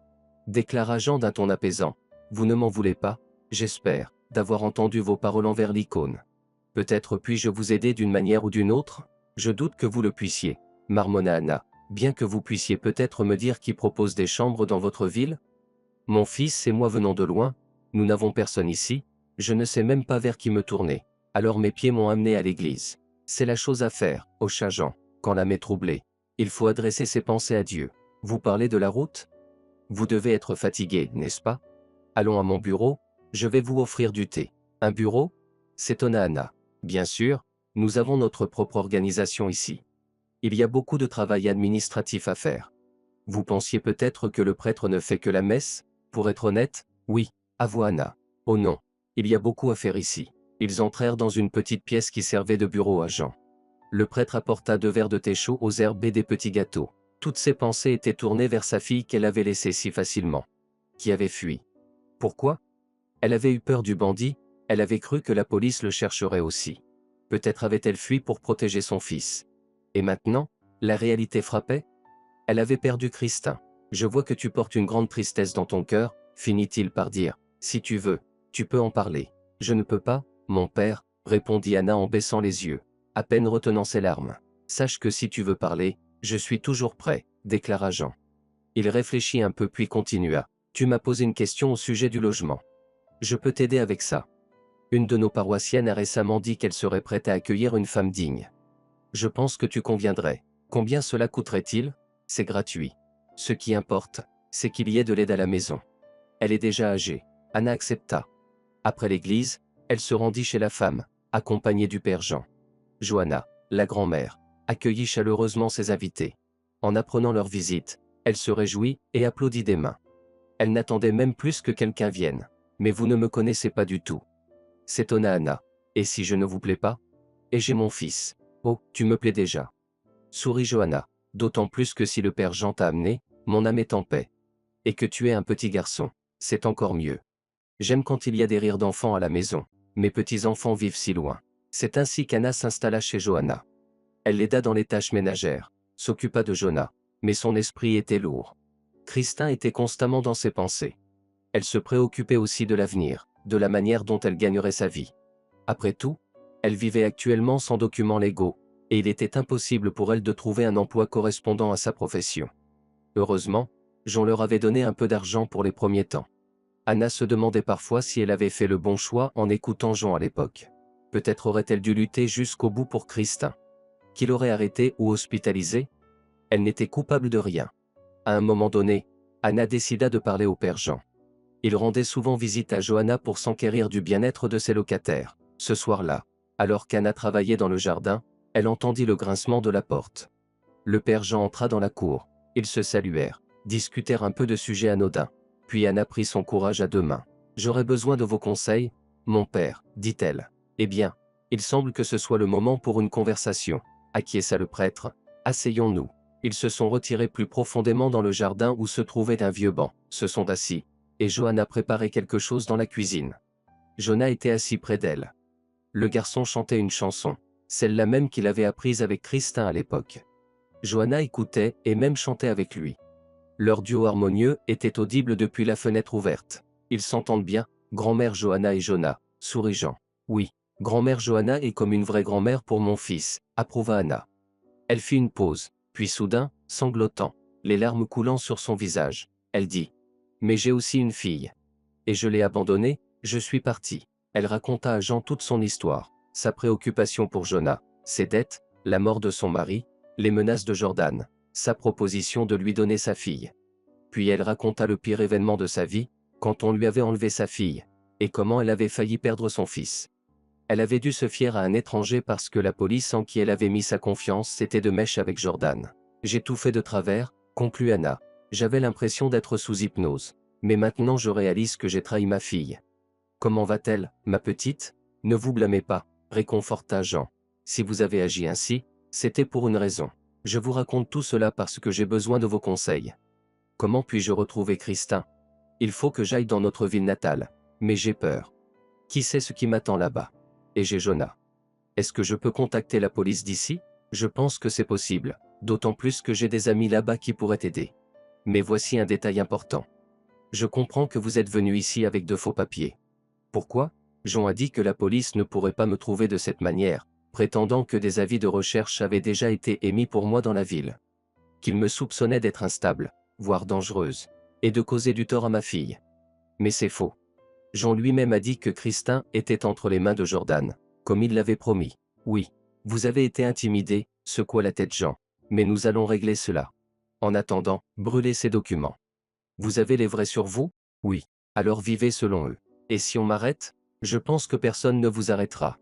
déclara Jean d'un ton apaisant. « Vous ne m'en voulez pas, j'espère, d'avoir entendu vos paroles envers l'icône. Peut-être puis-je vous aider d'une manière ou d'une autre? Je doute que vous le puissiez, marmonna Anna, bien que vous puissiez peut-être me dire qui propose des chambres dans votre ville? Mon fils et moi venons de loin, nous n'avons personne ici, je ne sais même pas vers qui me tourner, alors mes pieds m'ont amené à l'église. C'est la chose à faire, hocha Jean, quand l'âme est troublée. Il faut adresser ses pensées à Dieu. Vous parlez de la route? Vous devez être fatigué, n'est-ce pas? Allons à mon bureau, je vais vous offrir du thé. Un bureau? S'étonna Anna. Bien sûr, nous avons notre propre organisation ici. Il y a beaucoup de travail administratif à faire. Vous pensiez peut-être que le prêtre ne fait que la messe? Pour être honnête, oui, avoua Anna. Oh non, il y a beaucoup à faire ici. Ils entrèrent dans une petite pièce qui servait de bureau à Jean. Le prêtre apporta 2 verres de thé chaud aux herbes et des petits gâteaux. Toutes ses pensées étaient tournées vers sa fille qu'elle avait laissée si facilement. Qui avait fui. Pourquoi? Elle avait eu peur du bandit, elle avait cru que la police le chercherait aussi. Peut-être avait-elle fui pour protéger son fils. Et maintenant, la réalité frappait? Elle avait perdu Christin. Je vois que tu portes une grande tristesse dans ton cœur, finit-il par dire. Si tu veux, tu peux en parler. Je ne peux pas, mon père, répondit Anna en baissant les yeux, à peine retenant ses larmes. Sache que si tu veux parler, je suis toujours prêt, déclara Jean. Il réfléchit un peu puis continua. Tu m'as posé une question au sujet du logement. Je peux t'aider avec ça. Une de nos paroissiennes a récemment dit qu'elle serait prête à accueillir une femme digne. Je pense que tu conviendrais. Combien cela coûterait-il? C'est gratuit. Ce qui importe, c'est qu'il y ait de l'aide à la maison. Elle est déjà âgée. Anna accepta. Après l'église, elle se rendit chez la femme, accompagnée du père Jean. Johanna, la grand-mère, accueillit chaleureusement ses invités. En apprenant leur visite, elle se réjouit et applaudit des mains. Elle n'attendait même plus que quelqu'un vienne. Mais vous ne me connaissez pas du tout. S'étonna Anna. Et si je ne vous plais pas? Et j'ai mon fils. Oh, tu me plais déjà. Sourit Johanna. D'autant plus que si le père Jean t'a amené, mon âme est en paix. Et que tu es un petit garçon, c'est encore mieux. J'aime quand il y a des rires d'enfants à la maison. Mes petits-enfants vivent si loin. C'est ainsi qu'Anna s'installa chez Johanna. Elle l'aida dans les tâches ménagères, s'occupa de Jonah, mais son esprit était lourd. Christin était constamment dans ses pensées. Elle se préoccupait aussi de l'avenir, de la manière dont elle gagnerait sa vie. Après tout, elle vivait actuellement sans documents légaux, et il était impossible pour elle de trouver un emploi correspondant à sa profession. Heureusement, Jean leur avait donné un peu d'argent pour les premiers temps. Anna se demandait parfois si elle avait fait le bon choix en écoutant Jean à l'époque. Peut-être aurait-elle dû lutter jusqu'au bout pour Christin. Qui l'aurait arrêtée ou hospitalisée? Elle n'était coupable de rien. À un moment donné, Anna décida de parler au père Jean. Il rendait souvent visite à Johanna pour s'enquérir du bien-être de ses locataires. Ce soir-là, alors qu'Anna travaillait dans le jardin, elle entendit le grincement de la porte. Le père Jean entra dans la cour. Ils se saluèrent, discutèrent un peu de sujets anodins. Puis Anna prit son courage à deux mains. « J'aurais besoin de vos conseils, mon père, dit-elle. Eh bien, il semble que ce soit le moment pour une conversation. Acquiesça le prêtre. Asseyons-nous. Ils se sont retirés plus profondément dans le jardin où se trouvait un vieux banc, se sont assis, et Johanna préparait quelque chose dans la cuisine. Johanna était assis près d'elle. Le garçon chantait une chanson, celle-là même qu'il avait apprise avec Christin à l'époque. Johanna écoutait et même chantait avec lui. Leur duo harmonieux était audible depuis la fenêtre ouverte. Ils s'entendent bien, grand-mère Johanna et Johanna, sourit Jean. Oui, grand-mère Johanna est comme une vraie grand-mère pour mon fils, approuva Anna. Elle fit une pause, puis soudain, sanglotant, les larmes coulant sur son visage, elle dit « Mais j'ai aussi une fille. Et je l'ai abandonnée, je suis partie. » Elle raconta à Jean toute son histoire, sa préoccupation pour Johanna, ses dettes, la mort de son mari, les menaces de Jordan, sa proposition de lui donner sa fille. Puis elle raconta le pire événement de sa vie, quand on lui avait enlevé sa fille, et comment elle avait failli perdre son fils. Elle avait dû se fier à un étranger parce que la police en qui elle avait mis sa confiance était de mèche avec Jordan. J'ai tout fait de travers, conclut Anna. J'avais l'impression d'être sous hypnose. Mais maintenant je réalise que j'ai trahi ma fille. Comment va-t-elle, ma petite? Ne vous blâmez pas, réconforta Jean. Si vous avez agi ainsi, c'était pour une raison. Je vous raconte tout cela parce que j'ai besoin de vos conseils. Comment puis-je retrouver Christin? Il faut que j'aille dans notre ville natale. Mais j'ai peur. Qui sait ce qui m'attend là-bas? Et j'ai Johanna. Est-ce que je peux contacter la police d'ici? Je pense que c'est possible, d'autant plus que j'ai des amis là-bas qui pourraient aider. Mais voici un détail important. Je comprends que vous êtes venu ici avec de faux papiers. Pourquoi? Jean a dit que la police ne pourrait pas me trouver de cette manière, prétendant que des avis de recherche avaient déjà été émis pour moi dans la ville. Qu'il me soupçonnait d'être instable, voire dangereuse, et de causer du tort à ma fille. Mais c'est faux. Jean lui-même a dit que Christin était entre les mains de Jordan, comme il l'avait promis. Oui, vous avez été intimidé, secoua la tête Jean. Mais nous allons régler cela. En attendant, brûlez ces documents. Vous avez les vrais sur vous? Oui. Alors vivez selon eux. Et si on m'arrête? Je pense que personne ne vous arrêtera.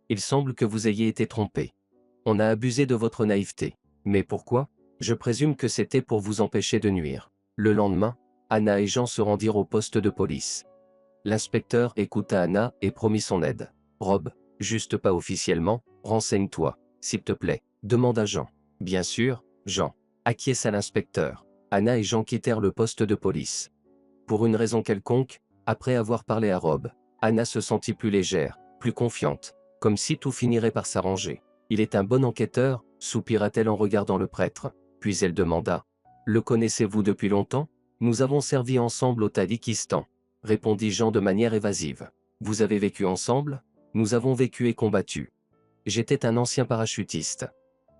Il semble que vous ayez été trompé. On a abusé de votre naïveté. Mais pourquoi? Je présume que c'était pour vous empêcher de nuire. Le lendemain, Anna et Jean se rendirent au poste de police. L'inspecteur écouta Anna et promit son aide. Rob, juste pas officiellement, renseigne-toi, s'il te plaît, demanda Jean. Bien sûr, Jean, acquiesça l'inspecteur. Anna et Jean quittèrent le poste de police. Pour une raison quelconque, après avoir parlé à Rob, Anna se sentit plus légère, plus confiante, comme si tout finirait par s'arranger. Il est un bon enquêteur, soupira-t-elle en regardant le prêtre, puis elle demanda. Le connaissez-vous depuis longtemps? Nous avons servi ensemble au Tadjikistan, répondit Jean de manière évasive. Vous avez vécu ensemble? Nous avons vécu et combattu. J'étais un ancien parachutiste.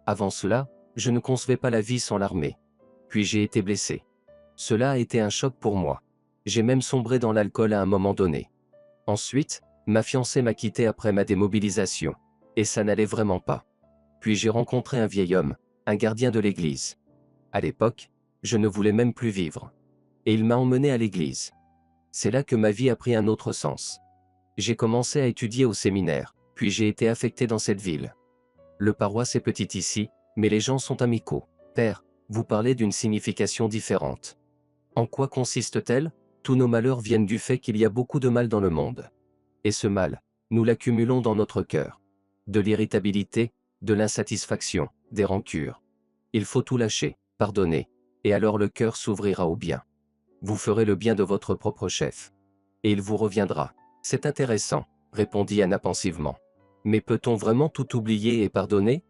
Avant cela, je ne concevais pas la vie sans l'armée. Puis j'ai été blessé. Cela a été un choc pour moi. J'ai même sombré dans l'alcool à un moment donné. Ensuite, ma fiancée m'a quitté après ma démobilisation. Et ça n'allait vraiment pas. Puis j'ai rencontré un vieil homme, un gardien de l'église. À l'époque, je ne voulais même plus vivre. Et il m'a emmené à l'église. C'est là que ma vie a pris un autre sens. J'ai commencé à étudier au séminaire, puis j'ai été affecté dans cette ville. Le paroisse est petite ici, mais les gens sont amicaux. Père, vous parlez d'une signification différente. En quoi consiste-t-elle? Tous nos malheurs viennent du fait qu'il y a beaucoup de mal dans le monde. Et ce mal, nous l'accumulons dans notre cœur. De l'irritabilité, de l'insatisfaction, des rancures. Il faut tout lâcher, pardonner, et alors le cœur s'ouvrira au bien. Vous ferez le bien de votre propre chef. Et il vous reviendra. C'est intéressant, répondit Anna pensivement. Mais peut-on vraiment tout oublier et pardonner?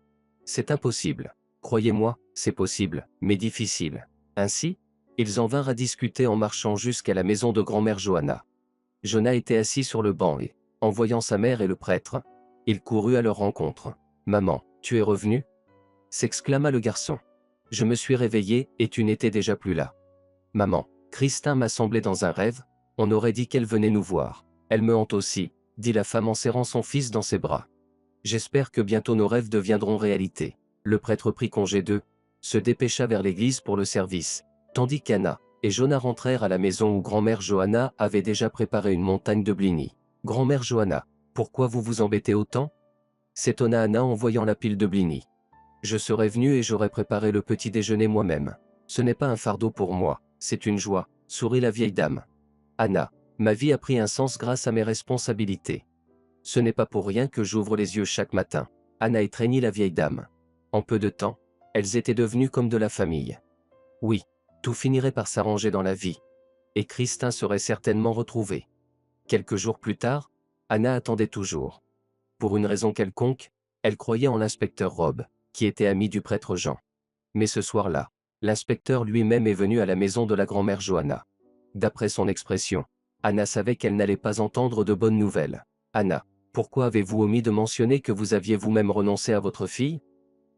C'est impossible. Croyez-moi, c'est possible, mais difficile. Ainsi, ils en vinrent à discuter en marchant jusqu'à la maison de grand-mère Johanna. Johanna était assis sur le banc et, en voyant sa mère et le prêtre, il courut à leur rencontre. « Maman, tu es revenue ?» s'exclama le garçon. « Je me suis réveillé et tu n'étais déjà plus là. »« Maman, Christin m'a semblé dans un rêve, on aurait dit qu'elle venait nous voir. Elle me hante aussi, » dit la femme en serrant son fils dans ses bras. « J'espère que bientôt nos rêves deviendront réalité. » Le prêtre prit congé d'eux, se dépêcha vers l'église pour le service, tandis qu'Anna et Jonah rentrèrent à la maison où grand-mère Johanna avait déjà préparé une montagne de blinis. Grand-mère Johanna, pourquoi vous vous embêtez autant? S'étonna Anna en voyant la pile de blinis. Je serais venue et j'aurais préparé le petit déjeuner moi-même. Ce n'est pas un fardeau pour moi, c'est une joie, sourit la vieille dame. Anna, ma vie a pris un sens grâce à mes responsabilités. Ce n'est pas pour rien que j'ouvre les yeux chaque matin. Anna étreignit la vieille dame. En peu de temps, elles étaient devenues comme de la famille. Oui, tout finirait par s'arranger dans la vie. Et Christin serait certainement retrouvé. Quelques jours plus tard, Anna attendait toujours. Pour une raison quelconque, elle croyait en l'inspecteur Rob, qui était ami du prêtre Jean. Mais ce soir-là, l'inspecteur lui-même est venu à la maison de la grand-mère Johanna. D'après son expression, Anna savait qu'elle n'allait pas entendre de bonnes nouvelles. Anna, pourquoi avez-vous omis de mentionner que vous aviez vous-même renoncé à votre fille?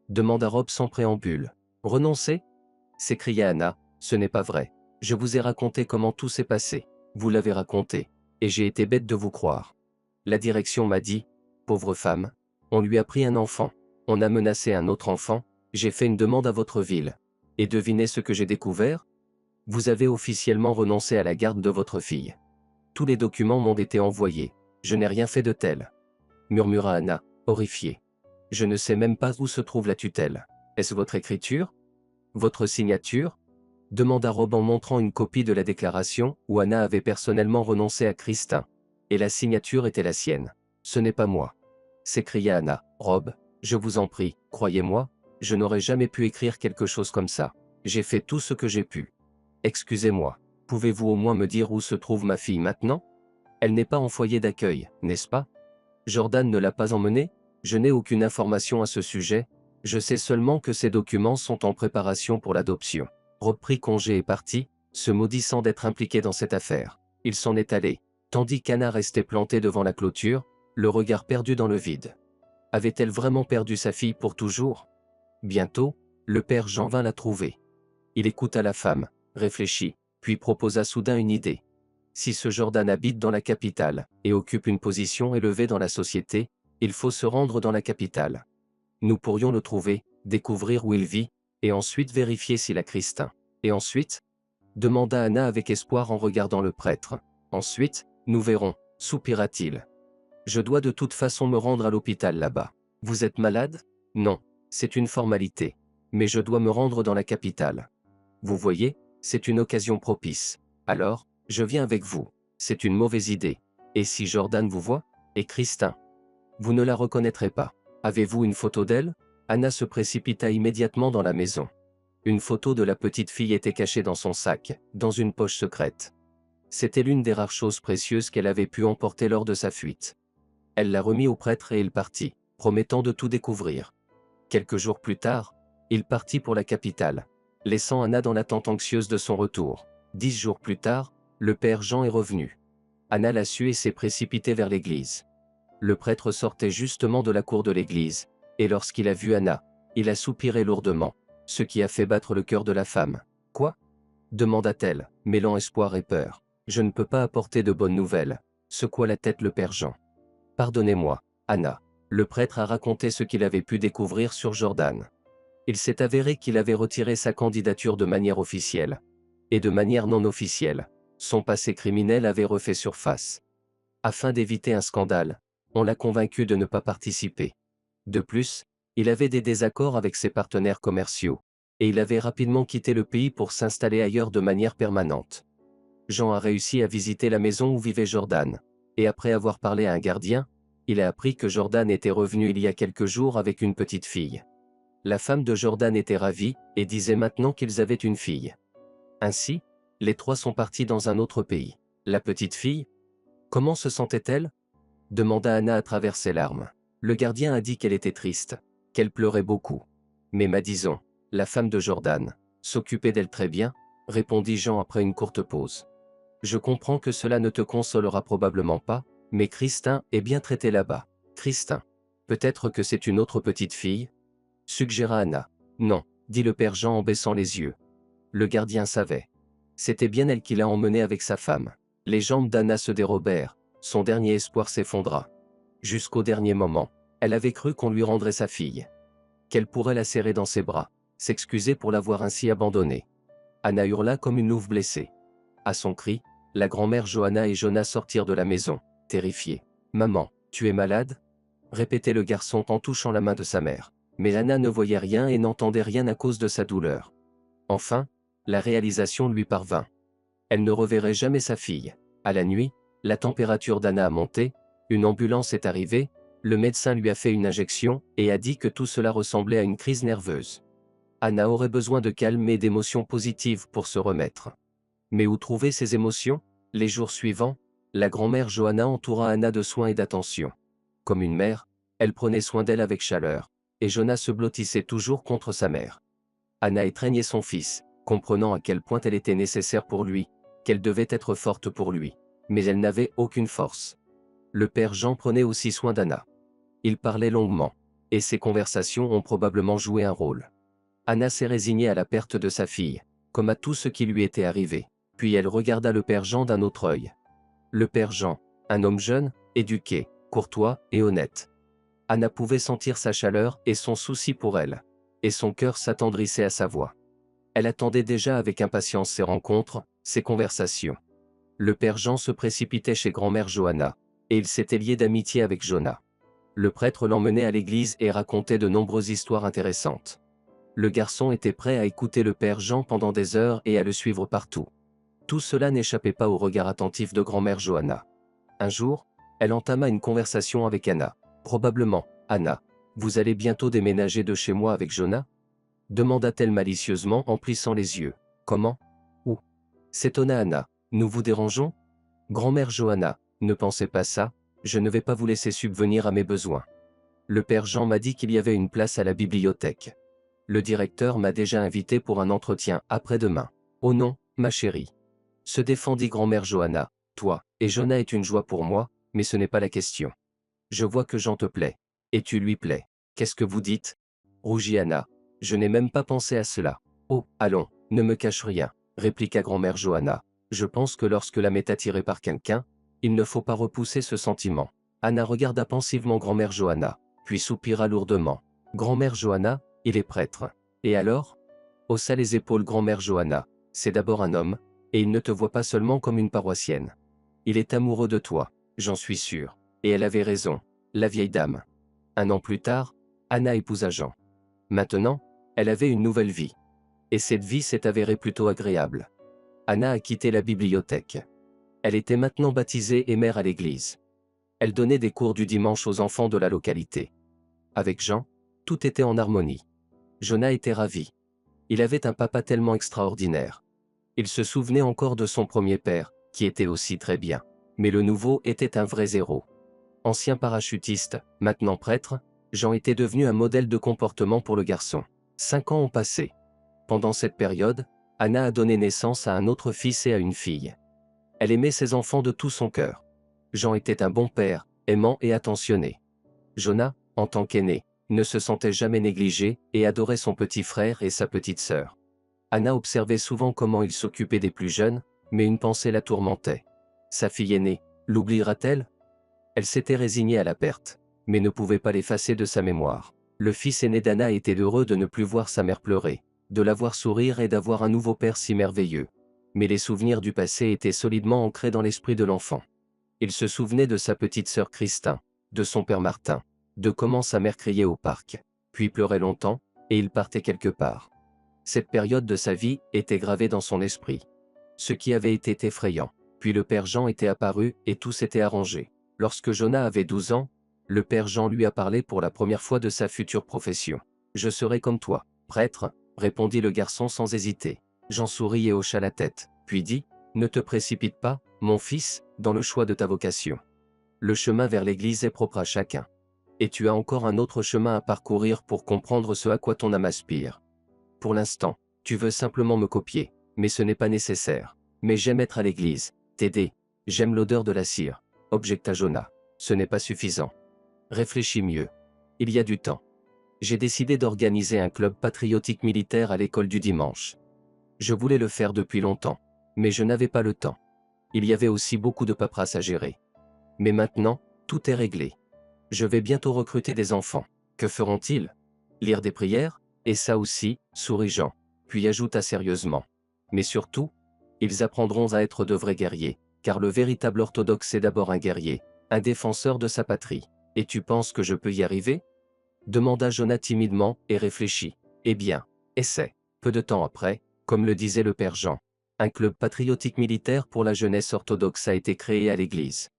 Demanda Rob sans préambule. Renoncer? S'écria Anna, ce n'est pas vrai. Je vous ai raconté comment tout s'est passé. Vous l'avez raconté. Et j'ai été bête de vous croire. La direction m'a dit, pauvre femme, on lui a pris un enfant. On a menacé un autre enfant. J'ai fait une demande à votre ville. Et devinez ce que j'ai découvert? Vous avez officiellement renoncé à la garde de votre fille. Tous les documents m'ont été envoyés. Je n'ai rien fait de tel. Murmura Anna, horrifiée. Je ne sais même pas où se trouve la tutelle. Est-ce votre écriture? Votre signature? Demanda Rob en montrant une copie de la déclaration où Anna avait personnellement renoncé à Christin. Et la signature était la sienne. Ce n'est pas moi. S'écria Anna. Rob, je vous en prie, croyez-moi, je n'aurais jamais pu écrire quelque chose comme ça. J'ai fait tout ce que j'ai pu. Excusez-moi, pouvez-vous au moins me dire où se trouve ma fille maintenant? Elle n'est pas en foyer d'accueil, n'est-ce pas? Jordan ne l'a pas emmenée? Je n'ai aucune information à ce sujet, je sais seulement que ces documents sont en préparation pour l'adoption. Rob prit congé et partit, se maudissant d'être impliqué dans cette affaire. Il s'en est allé, tandis qu'Anna restait plantée devant la clôture, le regard perdu dans le vide. Avait-elle vraiment perdu sa fille pour toujours? Bientôt, le père Jean vint la trouver. Il écouta la femme, réfléchit, puis proposa soudain une idée. Si ce Jordan habite dans la capitale, et occupe une position élevée dans la société, il faut se rendre dans la capitale. Nous pourrions le trouver, découvrir où il vit, et ensuite vérifier s'il a Christin. Et ensuite? Demanda Anna avec espoir en regardant le prêtre. Ensuite, nous verrons, soupira-t-il. Je dois de toute façon me rendre à l'hôpital là-bas. Vous êtes malade? Non, c'est une formalité. Mais je dois me rendre dans la capitale. Vous voyez, c'est une occasion propice. Alors, je viens avec vous. C'est une mauvaise idée. Et si Jordan vous voit? Et Christin? Vous ne la reconnaîtrez pas. Avez-vous une photo d'elle? Anna se précipita immédiatement dans la maison. Une photo de la petite fille était cachée dans son sac, dans une poche secrète. C'était l'une des rares choses précieuses qu'elle avait pu emporter lors de sa fuite. Elle la remit au prêtre et il partit, promettant de tout découvrir. Quelques jours plus tard, il partit pour la capitale, laissant Anna dans l'attente anxieuse de son retour. 10 jours plus tard, le père Jean est revenu. Anna l'a su et s'est précipitée vers l'église. Le prêtre sortait justement de la cour de l'église, et lorsqu'il a vu Anna, il a soupiré lourdement, ce qui a fait battre le cœur de la femme. « Quoi » demanda-t-elle, mêlant espoir et peur. « Je ne peux pas apporter de bonnes nouvelles », secoua la tête le père Jean. « Pardonnez-moi, Anna. » Le prêtre a raconté ce qu'il avait pu découvrir sur Jordan. Il s'est avéré qu'il avait retiré sa candidature de manière officielle. Et de manière non officielle, son passé criminel avait refait surface. Afin d'éviter un scandale, on l'a convaincu de ne pas participer. De plus, il avait des désaccords avec ses partenaires commerciaux, et il avait rapidement quitté le pays pour s'installer ailleurs de manière permanente. Jean a réussi à visiter la maison où vivait Jordan, et après avoir parlé à un gardien, il a appris que Jordan était revenu il y a quelques jours avec une petite fille. La femme de Jordan était ravie, et disait maintenant qu'ils avaient une fille. Ainsi, les trois sont partis dans un autre pays. La petite fille? Comment se sentait-elle? Demanda Anna à travers ses larmes. Le gardien a dit qu'elle était triste, qu'elle pleurait beaucoup. Mais disons, la femme de Jordan, s'occupait d'elle très bien, répondit Jean après une courte pause. Je comprends que cela ne te consolera probablement pas, mais Christin est bien traité là-bas. Christin. Peut-être que c'est une autre petite fille? Suggéra Anna. Non, dit le père Jean en baissant les yeux. Le gardien savait. C'était bien elle qui l'a emmené avec sa femme. Les jambes d'Anna se dérobèrent, son dernier espoir s'effondra. Jusqu'au dernier moment, elle avait cru qu'on lui rendrait sa fille. qu'elle pourrait la serrer dans ses bras, s'excuser pour l'avoir ainsi abandonnée. Anna hurla comme une louve blessée. À son cri, la grand-mère Johanna et Jonah sortirent de la maison, terrifiés. « Maman, tu es malade ?» répétait le garçon en touchant la main de sa mère. Mais Anna ne voyait rien et n'entendait rien à cause de sa douleur. Enfin, la réalisation lui parvint. Elle ne reverrait jamais sa fille. À la nuit, la température d'Anna a monté, une ambulance est arrivée, le médecin lui a fait une injection et a dit que tout cela ressemblait à une crise nerveuse. Anna aurait besoin de calme et d'émotions positives pour se remettre. Mais où trouver ces émotions? Les jours suivants, la grand-mère Johanna entoura Anna de soins et d'attention. Comme une mère, elle prenait soin d'elle avec chaleur, et Jonah se blottissait toujours contre sa mère. Anna étreignait son fils, comprenant à quel point elle était nécessaire pour lui, qu'elle devait être forte pour lui. Mais elle n'avait aucune force. Le père Jean prenait aussi soin d'Anna. Il parlait longuement, et ses conversations ont probablement joué un rôle. Anna s'est résignée à la perte de sa fille, comme à tout ce qui lui était arrivé. Puis elle regarda le père Jean d'un autre œil. Le père Jean, un homme jeune, éduqué, courtois et honnête. Anna pouvait sentir sa chaleur et son souci pour elle, et son cœur s'attendrissait à sa voix. Elle attendait déjà avec impatience ces rencontres, ces conversations. Le père Jean se précipitait chez grand-mère Johanna, et il s'était lié d'amitié avec Jonah. Le prêtre l'emmenait à l'église et racontait de nombreuses histoires intéressantes. Le garçon était prêt à écouter le père Jean pendant des heures et à le suivre partout. Tout cela n'échappait pas au regard attentif de grand-mère Johanna. Un jour, elle entama une conversation avec Anna. « Probablement, Anna, vous allez bientôt déménager de chez moi avec Jonah ?» demanda-t-elle malicieusement en plissant les yeux. « Comment? Où ?» s'étonna Anna. « Nous vous dérangeons ?» Grand-mère Johanna, ne pensez pas ça, je ne vais pas vous laisser subvenir à mes besoins. Le père Jean m'a dit qu'il y avait une place à la bibliothèque. Le directeur m'a déjà invité pour un entretien après-demain. Oh non, ma chérie. Se défendit grand-mère Johanna. Toi, et Jonah est une joie pour moi, mais ce n'est pas la question. Je vois que Jean te plaît. Et tu lui plais. Qu'est-ce que vous dites? Rougit Anna. Je n'ai même pas pensé à cela. Oh, allons, ne me cache rien, répliqua grand-mère Johanna. Je pense que lorsque l'âme est attirée par quelqu'un, il ne faut pas repousser ce sentiment. Anna regarda pensivement grand-mère Johanna, puis soupira lourdement. Grand-mère Johanna, il est prêtre. Et alors? Haussa les épaules grand-mère Johanna. C'est d'abord un homme, et il ne te voit pas seulement comme une paroissienne. Il est amoureux de toi, j'en suis sûr. Et elle avait raison, la vieille dame. Un an plus tard, Anna épousa Jean. Maintenant, elle avait une nouvelle vie. Et cette vie s'est avérée plutôt agréable. Anna a quitté la bibliothèque. Elle était maintenant baptisée et mère à l'église. Elle donnait des cours du dimanche aux enfants de la localité. Avec Jean, tout était en harmonie. Jonah était ravi. Il avait un papa tellement extraordinaire. Il se souvenait encore de son premier père, qui était aussi très bien. Mais le nouveau était un vrai zéro. Ancien parachutiste, maintenant prêtre, Jean était devenu un modèle de comportement pour le garçon. 5 ans ont passé. Pendant cette période, Anna a donné naissance à un autre fils et à une fille. Elle aimait ses enfants de tout son cœur. Jean était un bon père, aimant et attentionné. Jonah, en tant qu'aîné, ne se sentait jamais négligé et adorait son petit frère et sa petite sœur. Anna observait souvent comment il s'occupait des plus jeunes, mais une pensée la tourmentait. Sa fille aînée, l'oubliera-t-elle? Elle s'était résignée à la perte, mais ne pouvait pas l'effacer de sa mémoire. Le fils aîné d'Anna était heureux de ne plus voir sa mère pleurer, de la voir sourire et d'avoir un nouveau père si merveilleux. Mais les souvenirs du passé étaient solidement ancrés dans l'esprit de l'enfant. Il se souvenait de sa petite sœur Christin, de son père Martin, de comment sa mère criait au parc, puis pleurait longtemps, et il partait quelque part. Cette période de sa vie était gravée dans son esprit. Ce qui avait été effrayant. Puis le père Jean était apparu et tout s'était arrangé. Lorsque Jonah avait 12 ans, le père Jean lui a parlé pour la première fois de sa future profession. « Je serai comme toi, prêtre », répondit le garçon sans hésiter. Jean sourit et hocha la tête, puis dit « Ne te précipite pas, mon fils, dans le choix de ta vocation. Le chemin vers l'Église est propre à chacun. Et tu as encore un autre chemin à parcourir pour comprendre ce à quoi ton âme aspire. Pour l'instant, tu veux simplement me copier, mais ce n'est pas nécessaire. Mais j'aime être à l'église, t'aider, j'aime l'odeur de la cire, objecta Jonah. Ce n'est pas suffisant. Réfléchis mieux. Il y a du temps. J'ai décidé d'organiser un club patriotique militaire à l'école du dimanche. Je voulais le faire depuis longtemps, mais je n'avais pas le temps. Il y avait aussi beaucoup de paperasse à gérer. Mais maintenant, tout est réglé. Je vais bientôt recruter des enfants. Que feront-ils? Lire des prières? Et ça aussi, sourit Jean, puis ajouta sérieusement. Mais surtout, ils apprendront à être de vrais guerriers, car le véritable orthodoxe est d'abord un guerrier, un défenseur de sa patrie. Et tu penses que je peux y arriver? Demanda Jonah timidement et réfléchit. Eh bien, essaie. Peu de temps après, comme le disait le père Jean, un club patriotique militaire pour la jeunesse orthodoxe a été créé à l'église.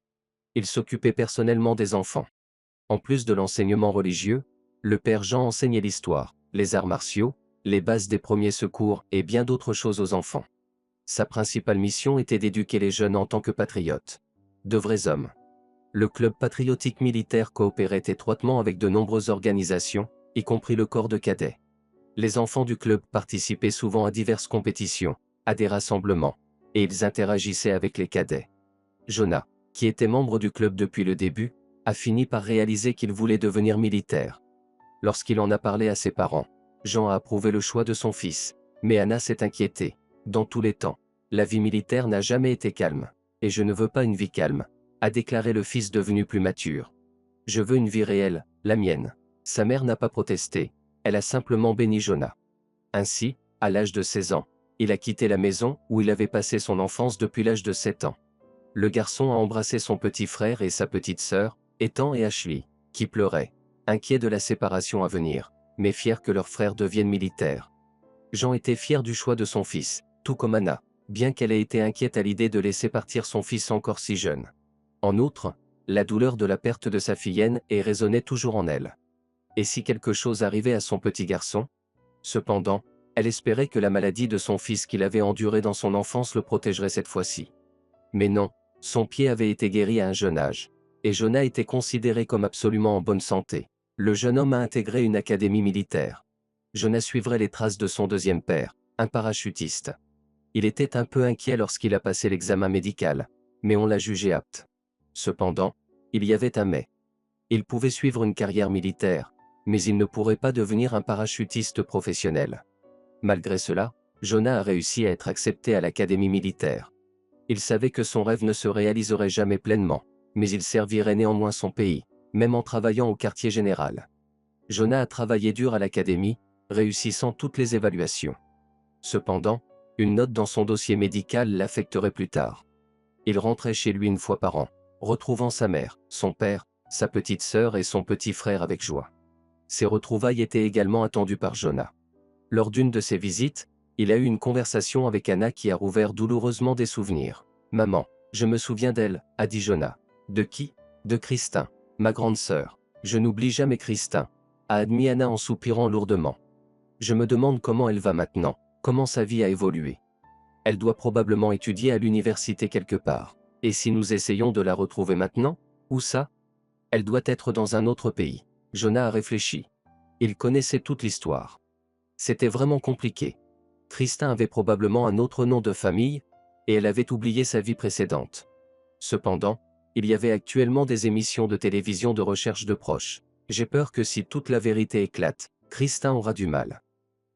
Il s'occupait personnellement des enfants. En plus de l'enseignement religieux, le père Jean enseignait l'histoire, les arts martiaux, les bases des premiers secours et bien d'autres choses aux enfants. Sa principale mission était d'éduquer les jeunes en tant que patriotes. De vrais hommes. Le club patriotique militaire coopérait étroitement avec de nombreuses organisations, y compris le corps de cadets. Les enfants du club participaient souvent à diverses compétitions, à des rassemblements, et ils interagissaient avec les cadets. Jonah, qui était membre du club depuis le début, a fini par réaliser qu'il voulait devenir militaire. Lorsqu'il en a parlé à ses parents, Jean a approuvé le choix de son fils, mais Anna s'est inquiétée. Dans tous les temps, la vie militaire n'a jamais été calme, et je ne veux pas une vie calme, a déclaré le fils devenu plus mature. Je veux une vie réelle, la mienne. Sa mère n'a pas protesté, elle a simplement béni Jonah. Ainsi, à l'âge de 16 ans, il a quitté la maison où il avait passé son enfance depuis l'âge de 7 ans. Le garçon a embrassé son petit frère et sa petite sœur, Ethan et Ashley, qui pleuraient, inquiets de la séparation à venir, mais fiers que leur frère devienne militaire. Jean était fier du choix de son fils, tout comme Anna, bien qu'elle ait été inquiète à l'idée de laisser partir son fils encore si jeune. En outre, la douleur de la perte de sa fille aînée résonnait toujours en elle. Et si quelque chose arrivait à son petit garçon? Cependant, elle espérait que la maladie de son fils qu'il avait endurée dans son enfance le protégerait cette fois-ci. Mais non, son pied avait été guéri à un jeune âge, et Jonah était considéré comme absolument en bonne santé. Le jeune homme a intégré une académie militaire. Jonah suivrait les traces de son deuxième père, un parachutiste. Il était un peu inquiet lorsqu'il a passé l'examen médical, mais on l'a jugé apte. Cependant, il y avait un mais. Il pouvait suivre une carrière militaire, mais il ne pourrait pas devenir un parachutiste professionnel. Malgré cela, Jonah a réussi à être accepté à l'académie militaire. Il savait que son rêve ne se réaliserait jamais pleinement, mais il servirait néanmoins son pays, même en travaillant au quartier général. Jonah a travaillé dur à l'académie, réussissant toutes les évaluations. Cependant, une note dans son dossier médical l'affecterait plus tard. Il rentrait chez lui une fois par an, retrouvant sa mère, son père, sa petite sœur et son petit frère avec joie. Ces retrouvailles étaient également attendues par Jonah. Lors d'une de ses visites, il a eu une conversation avec Anna qui a rouvert douloureusement des souvenirs. « Maman, je me souviens d'elle, a dit Jonah. De qui? De Christin, ma grande sœur. Je n'oublie jamais Christin, a admis Anna en soupirant lourdement. Je me demande comment elle va maintenant, comment sa vie a évolué. Elle doit probablement étudier à l'université quelque part. Et si nous essayons de la retrouver maintenant? Où ça? Elle doit être dans un autre pays. Jonah a réfléchi. Il connaissait toute l'histoire. C'était vraiment compliqué. Christin avait probablement un autre nom de famille, et elle avait oublié sa vie précédente. Cependant, il y avait actuellement des émissions de télévision de recherche de proches. J'ai peur que si toute la vérité éclate, Christin aura du mal.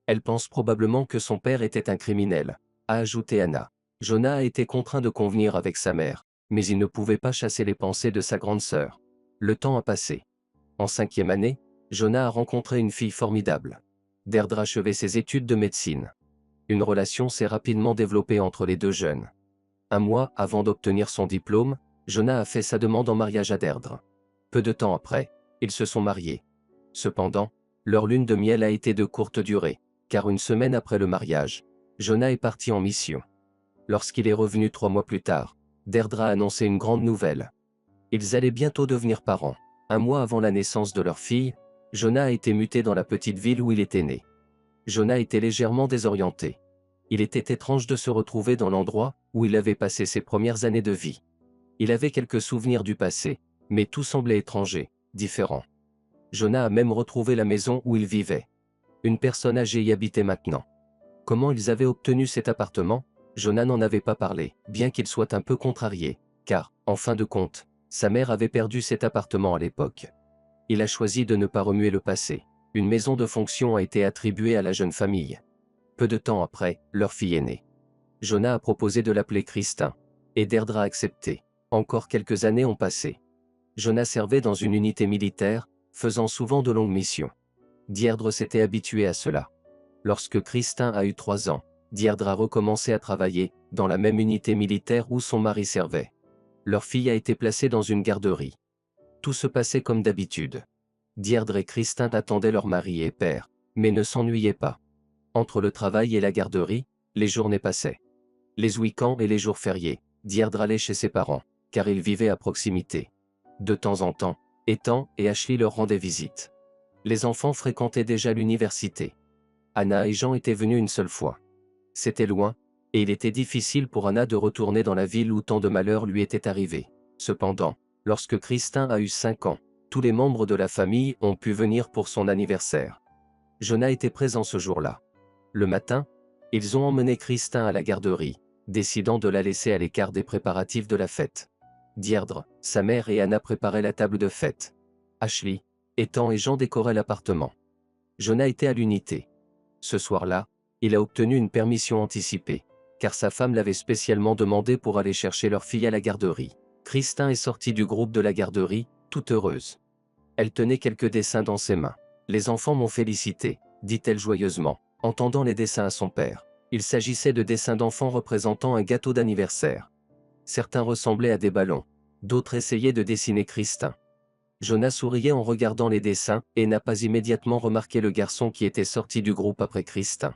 Elle pense probablement que son père était un criminel, a ajouté Anna. Jonah a été contraint de convenir avec sa mère, mais il ne pouvait pas chasser les pensées de sa grande sœur. Le temps a passé. En 5e année, Jonah a rencontré une fille formidable. Deirdre achevait ses études de médecine. Une relation s'est rapidement développée entre les deux jeunes. Un mois avant d'obtenir son diplôme, Jonah a fait sa demande en mariage à Deirdre. Peu de temps après, ils se sont mariés. Cependant, leur lune de miel a été de courte durée, car une semaine après le mariage, Jonah est parti en mission. Lorsqu'il est revenu 3 mois plus tard, Deirdre a annoncé une grande nouvelle. Ils allaient bientôt devenir parents. Un mois avant la naissance de leur fille, Jonah a été muté dans la petite ville où il était né. Jonah était légèrement désorienté. Il était étrange de se retrouver dans l'endroit où il avait passé ses premières années de vie. Il avait quelques souvenirs du passé, mais tout semblait étranger, différent. Jonah a même retrouvé la maison où il vivait. Une personne âgée y habitait maintenant. Comment ils avaient obtenu cet appartement? Jonah n'en avait pas parlé, bien qu'il soit un peu contrarié, car, en fin de compte, sa mère avait perdu cet appartement à l'époque. Il a choisi de ne pas remuer le passé. Une maison de fonction a été attribuée à la jeune famille. Peu de temps après, leur fille est née. Jonah a proposé de l'appeler Christin, et Deirdre a accepté. Encore quelques années ont passé. Jonah servait dans une unité militaire, faisant souvent de longues missions. Deirdre s'était habituée à cela. Lorsque Christin a eu 3 ans, Deirdre a recommencé à travailler, dans la même unité militaire où son mari servait. Leur fille a été placée dans une garderie. Tout se passait comme d'habitude. Deirdre et Christin attendaient leur mari et père, mais ne s'ennuyaient pas. Entre le travail et la garderie, les journées passaient. Les week-ends et les jours fériés, Deirdre allait chez ses parents, car ils vivaient à proximité. De temps en temps, Ethan et Ashley leur rendaient visite. Les enfants fréquentaient déjà l'université. Anna et Jean étaient venus une seule fois. C'était loin, et il était difficile pour Anna de retourner dans la ville où tant de malheurs lui étaient arrivés. Cependant, lorsque Christin a eu 5 ans, tous les membres de la famille ont pu venir pour son anniversaire. Jonah était présent ce jour-là. Le matin, ils ont emmené Christin à la garderie, décidant de la laisser à l'écart des préparatifs de la fête. Deirdre, sa mère et Anna préparaient la table de fête. Ashley, Ethan et Jean décoraient l'appartement. Jonah était à l'unité. Ce soir-là, il a obtenu une permission anticipée, car sa femme l'avait spécialement demandé pour aller chercher leur fille à la garderie. Christin est sortie du groupe de la garderie, toute heureuse. Elle tenait quelques dessins dans ses mains. « Les enfants m'ont félicité », dit-elle joyeusement, en tendant les dessins à son père. Il s'agissait de dessins d'enfants représentant un gâteau d'anniversaire. Certains ressemblaient à des ballons, d'autres essayaient de dessiner Christin. Jonah souriait en regardant les dessins et n'a pas immédiatement remarqué le garçon qui était sorti du groupe après Christin.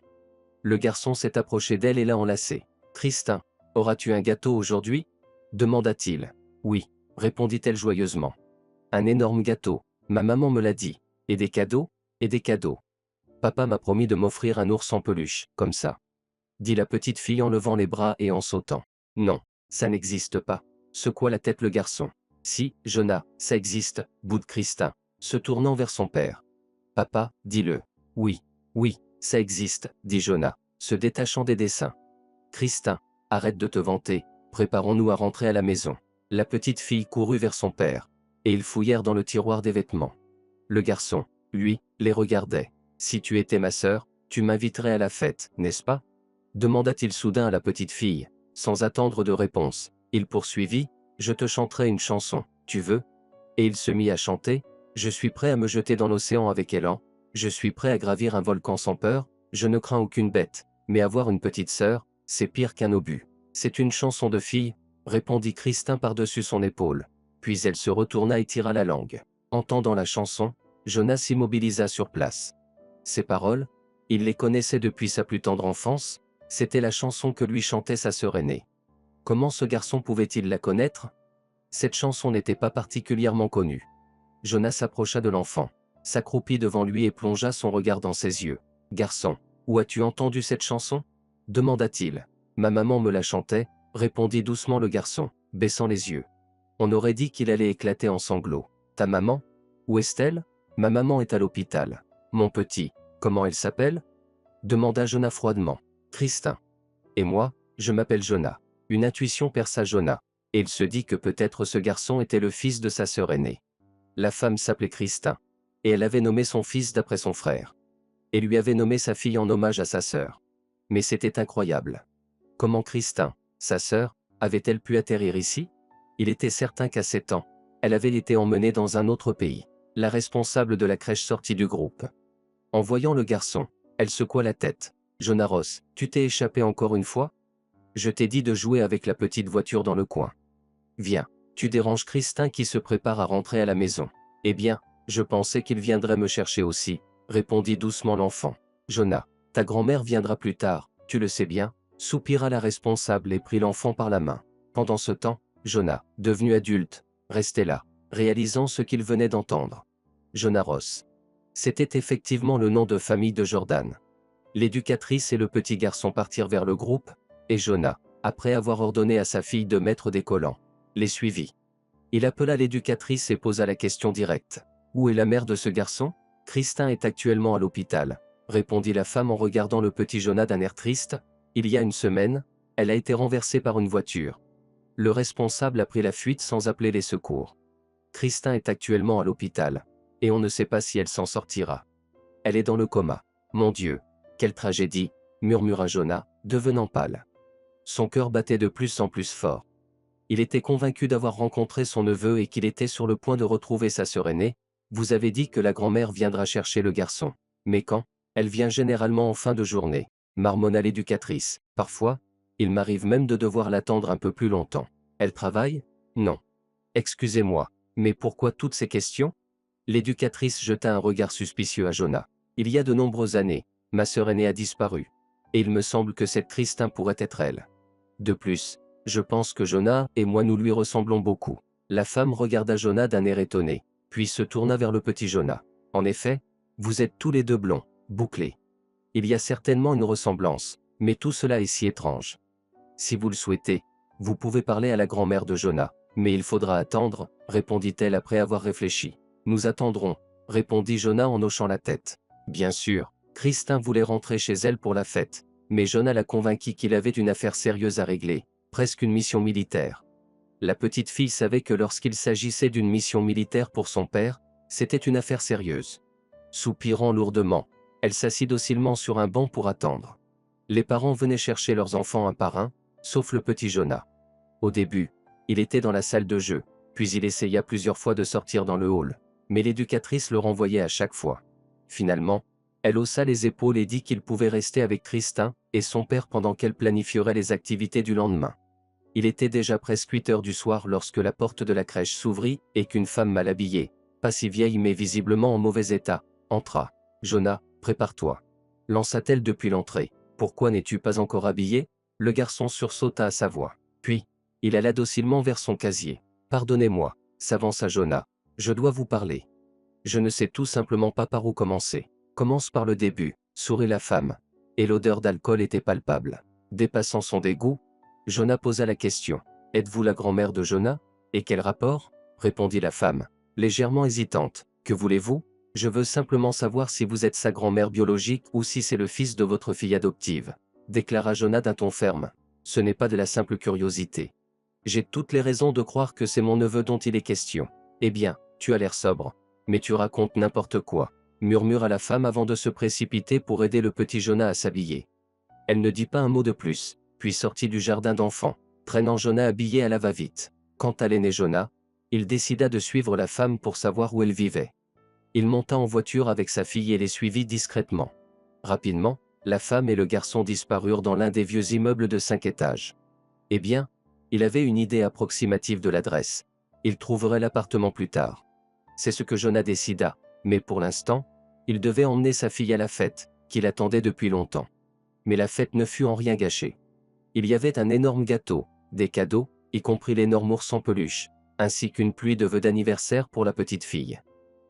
Le garçon s'est approché d'elle et l'a enlacée. « Christin, auras-tu un gâteau aujourd'hui » demanda-t-il. « Oui », répondit-elle joyeusement. « Un énorme gâteau, ma maman me l'a dit. Et des cadeaux, et des cadeaux. Papa m'a promis de m'offrir un ours en peluche, comme ça. » dit la petite fille en levant les bras et en sautant. « Non, ça n'existe pas. » secoua la tête le garçon. « Si, Jonah, ça existe, boude Christin, se tournant vers son père. « Papa, dis-le. »« Oui, oui, ça existe, dit Jonah, se détachant des dessins. »« Christin, arrête de te vanter, préparons-nous à rentrer à la maison. » La petite fille courut vers son père, et ils fouillèrent dans le tiroir des vêtements. Le garçon, lui, les regardait. « Si tu étais ma sœur, tu m'inviterais à la fête, n'est-ce pas ?» demanda-t-il soudain à la petite fille. Sans attendre de réponse, il poursuivit. « Je te chanterai une chanson, tu veux ?» Et il se mit à chanter. « Je suis prêt à me jeter dans l'océan avec élan. Je suis prêt à gravir un volcan sans peur. Je ne crains aucune bête. Mais avoir une petite sœur, c'est pire qu'un obus. » « C'est une chanson de fille, » répondit Christin par-dessus son épaule. Puis elle se retourna et tira la langue. Entendant la chanson, Jonah s'immobilisa sur place. Ces paroles, il les connaissait depuis sa plus tendre enfance, c'était la chanson que lui chantait sa sœur aînée. Comment ce garçon pouvait-il la connaître? Cette chanson n'était pas particulièrement connue. Jonah s'approcha de l'enfant, s'accroupit devant lui et plongea son regard dans ses yeux. « Garçon, où as-tu entendu cette chanson ?» demanda-t-il. « Ma maman me la chantait », répondit doucement le garçon, baissant les yeux. On aurait dit qu'il allait éclater en sanglots. « Ta maman? Où est-elle ? » « Ma maman est à l'hôpital. »« Mon petit, comment elle s'appelle ?» demanda Jonah froidement. « Christin. »« Et moi, je m'appelle Jonah. » Une intuition perça Jonah, et il se dit que peut-être ce garçon était le fils de sa sœur aînée. La femme s'appelait Christin, et elle avait nommé son fils d'après son frère. Et lui avait nommé sa fille en hommage à sa sœur. Mais c'était incroyable. Comment Christin, sa sœur, avait-elle pu atterrir ici? Il était certain qu'à 7 ans, elle avait été emmenée dans un autre pays. La responsable de la crèche sortit du groupe. En voyant le garçon, elle secoua la tête. « Jonah Ross, tu t'es échappé encore une fois? Je t'ai dit de jouer avec la petite voiture dans le coin. Viens, tu déranges Christin qui se prépare à rentrer à la maison. » « Eh bien, je pensais qu'il viendrait me chercher aussi, » répondit doucement l'enfant. « Jonah, ta grand-mère viendra plus tard, tu le sais bien, » soupira la responsable et prit l'enfant par la main. Pendant ce temps, Jonah, devenu adulte, restait là, réalisant ce qu'il venait d'entendre. Jonah Ross. C'était effectivement le nom de famille de Jordan. L'éducatrice et le petit garçon partirent vers le groupe, et Jonah, après avoir ordonné à sa fille de mettre des collants, les suivit. Il appela l'éducatrice et posa la question directe. « Où est la mère de ce garçon ? » « Christin est actuellement à l'hôpital, » répondit la femme en regardant le petit Jonah d'un air triste. « Il y a une semaine, elle a été renversée par une voiture. Le responsable a pris la fuite sans appeler les secours. Christin est actuellement à l'hôpital, et on ne sait pas si elle s'en sortira. Elle est dans le coma. »« Mon Dieu, quelle tragédie !» murmura Jonah, devenant pâle. Son cœur battait de plus en plus fort. Il était convaincu d'avoir rencontré son neveu et qu'il était sur le point de retrouver sa sœur aînée, Vous avez dit que la grand-mère viendra chercher le garçon. Mais quand? Elle vient généralement en fin de journée, marmonna l'éducatrice. Parfois, il m'arrive même de devoir l'attendre un peu plus longtemps. Elle travaille? Non. Excusez-moi, mais pourquoi toutes ces questions? L'éducatrice jeta un regard suspicieux à Jonah. Il y a de nombreuses années, ma sœur aînée a disparu. Et il me semble que cette Christin pourrait être elle. De plus, je pense que Jonah et moi nous lui ressemblons beaucoup. La femme regarda Jonah d'un air étonné, puis se tourna vers le petit Jonah. En effet, vous êtes tous les deux blonds, bouclés. Il y a certainement une ressemblance, mais tout cela est si étrange. Si vous le souhaitez, vous pouvez parler à la grand-mère de Jonah, mais il faudra attendre, répondit-elle après avoir réfléchi. Nous attendrons, répondit Jonah en hochant la tête. Bien sûr, Christin voulait rentrer chez elle pour la fête, mais Jonah la convainquit qu'il avait une affaire sérieuse à régler, presque une mission militaire. La petite fille savait que lorsqu'il s'agissait d'une mission militaire pour son père, c'était une affaire sérieuse. Soupirant lourdement, elle s'assit docilement sur un banc pour attendre. Les parents venaient chercher leurs enfants un par un, sauf le petit Jonah. Au début, il était dans la salle de jeu, puis il essaya plusieurs fois de sortir dans le hall, mais l'éducatrice le renvoyait à chaque fois. Finalement, elle haussa les épaules et dit qu'il pouvait rester avec Christin et son père pendant qu'elle planifierait les activités du lendemain. Il était déjà presque 8 heures du soir lorsque la porte de la crèche s'ouvrit et qu'une femme mal habillée, pas si vieille mais visiblement en mauvais état, entra. « Jonah, prépare-toi. » lança-t-elle depuis l'entrée. « Pourquoi n'es-tu pas encore habillé ?» Le garçon sursauta à sa voix. Puis, il alla docilement vers son casier. « Pardonnez-moi, » s'avança Jonah. « Je dois vous parler. Je ne sais tout simplement pas par où commencer. » « Commence par le début, » sourit la femme. Et l'odeur d'alcool était palpable. Dépassant son dégoût, Jonah posa la question. « Êtes-vous la grand-mère de Jonah? Et quel rapport ?» répondit la femme, légèrement hésitante. « Que voulez-vous? Je veux simplement savoir si vous êtes sa grand-mère biologique ou si c'est le fils de votre fille adoptive, » déclara Jonah d'un ton ferme. « Ce n'est pas de la simple curiosité. J'ai toutes les raisons de croire que c'est mon neveu dont il est question. » « Eh bien, tu as l'air sobre. Mais tu racontes n'importe quoi, » murmura la femme avant de se précipiter pour aider le petit Jonah à s'habiller. Elle ne dit pas un mot de plus, puis sortit du jardin d'enfants, traînant Jonah habillé à la va-vite. Quant à l'aîné Jonah, il décida de suivre la femme pour savoir où elle vivait. Il monta en voiture avec sa fille et les suivit discrètement. Rapidement, la femme et le garçon disparurent dans l'un des vieux immeubles de 5 étages. Eh bien, il avait une idée approximative de l'adresse. Il trouverait l'appartement plus tard. C'est ce que Jonah décida, mais pour l'instant, il devait emmener sa fille à la fête, qu'il attendait depuis longtemps. Mais la fête ne fut en rien gâchée. Il y avait un énorme gâteau, des cadeaux, y compris l'énorme ours en peluche, ainsi qu'une pluie de vœux d'anniversaire pour la petite fille.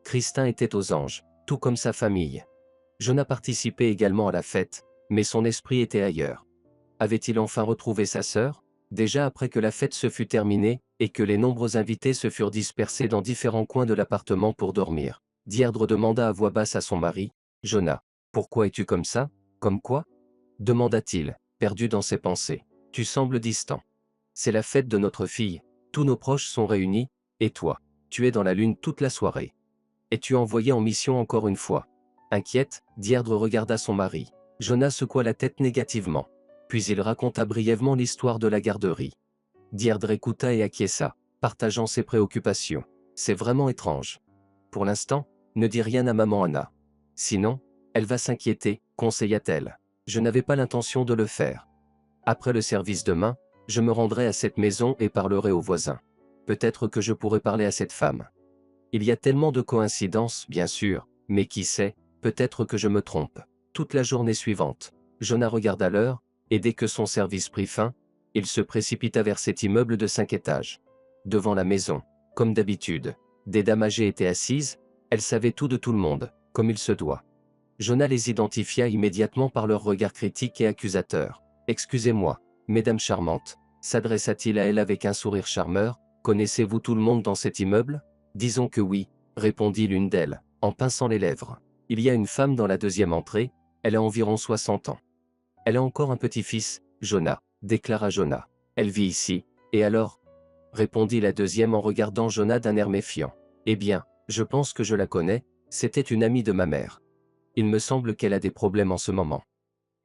Christin était aux anges, tout comme sa famille. Jonah participait également à la fête, mais son esprit était ailleurs. Avait-il enfin retrouvé sa sœur? Déjà après que la fête se fut terminée, et que les nombreux invités se furent dispersés dans différents coins de l'appartement pour dormir, Deirdre demanda à voix basse à son mari, « Jonah, pourquoi es-tu comme ça? Comme quoi ?» demanda-t-il, perdu dans ses pensées. « Tu sembles distant. C'est la fête de notre fille, tous nos proches sont réunis, et toi, tu es dans la lune toute la soirée. Es-tu envoyé en mission encore une fois ?» Inquiète, Deirdre regarda son mari. Jonah secoua la tête négativement. Puis il raconta brièvement l'histoire de la garderie. Deirdre écouta et acquiesça, partageant ses préoccupations. « C'est vraiment étrange. Pour l'instant, ne dis rien à maman Anna. Sinon, elle va s'inquiéter, conseilla-t-elle. Je n'avais pas l'intention de le faire. Après le service demain, je me rendrai à cette maison et parlerai aux voisins. Peut-être que je pourrai parler à cette femme. Il y a tellement de coïncidences, bien sûr, mais qui sait, peut-être que je me trompe. » Toute la journée suivante, Jonah regarda l'heure, et dès que son service prit fin, il se précipita vers cet immeuble de 5 étages. Devant la maison, comme d'habitude, des dames âgées étaient assises, elles savaient tout de tout le monde, comme il se doit. Jonah les identifia immédiatement par leur regard critique et accusateur. « Excusez-moi, mesdames charmantes, » s'adressa-t-il à elles avec un sourire charmeur, « connaissez-vous tout le monde dans cet immeuble ?»« Disons que oui, » répondit l'une d'elles, en pinçant les lèvres. « Il y a une femme dans la deuxième entrée, elle a environ 60 ans. Elle a encore un petit-fils, Jonah, » déclara Jonah. « Elle vit ici, et alors ?» répondit la deuxième en regardant Jonah d'un air méfiant. « Eh bien, je pense que je la connais, c'était une amie de ma mère. Il me semble qu'elle a des problèmes en ce moment.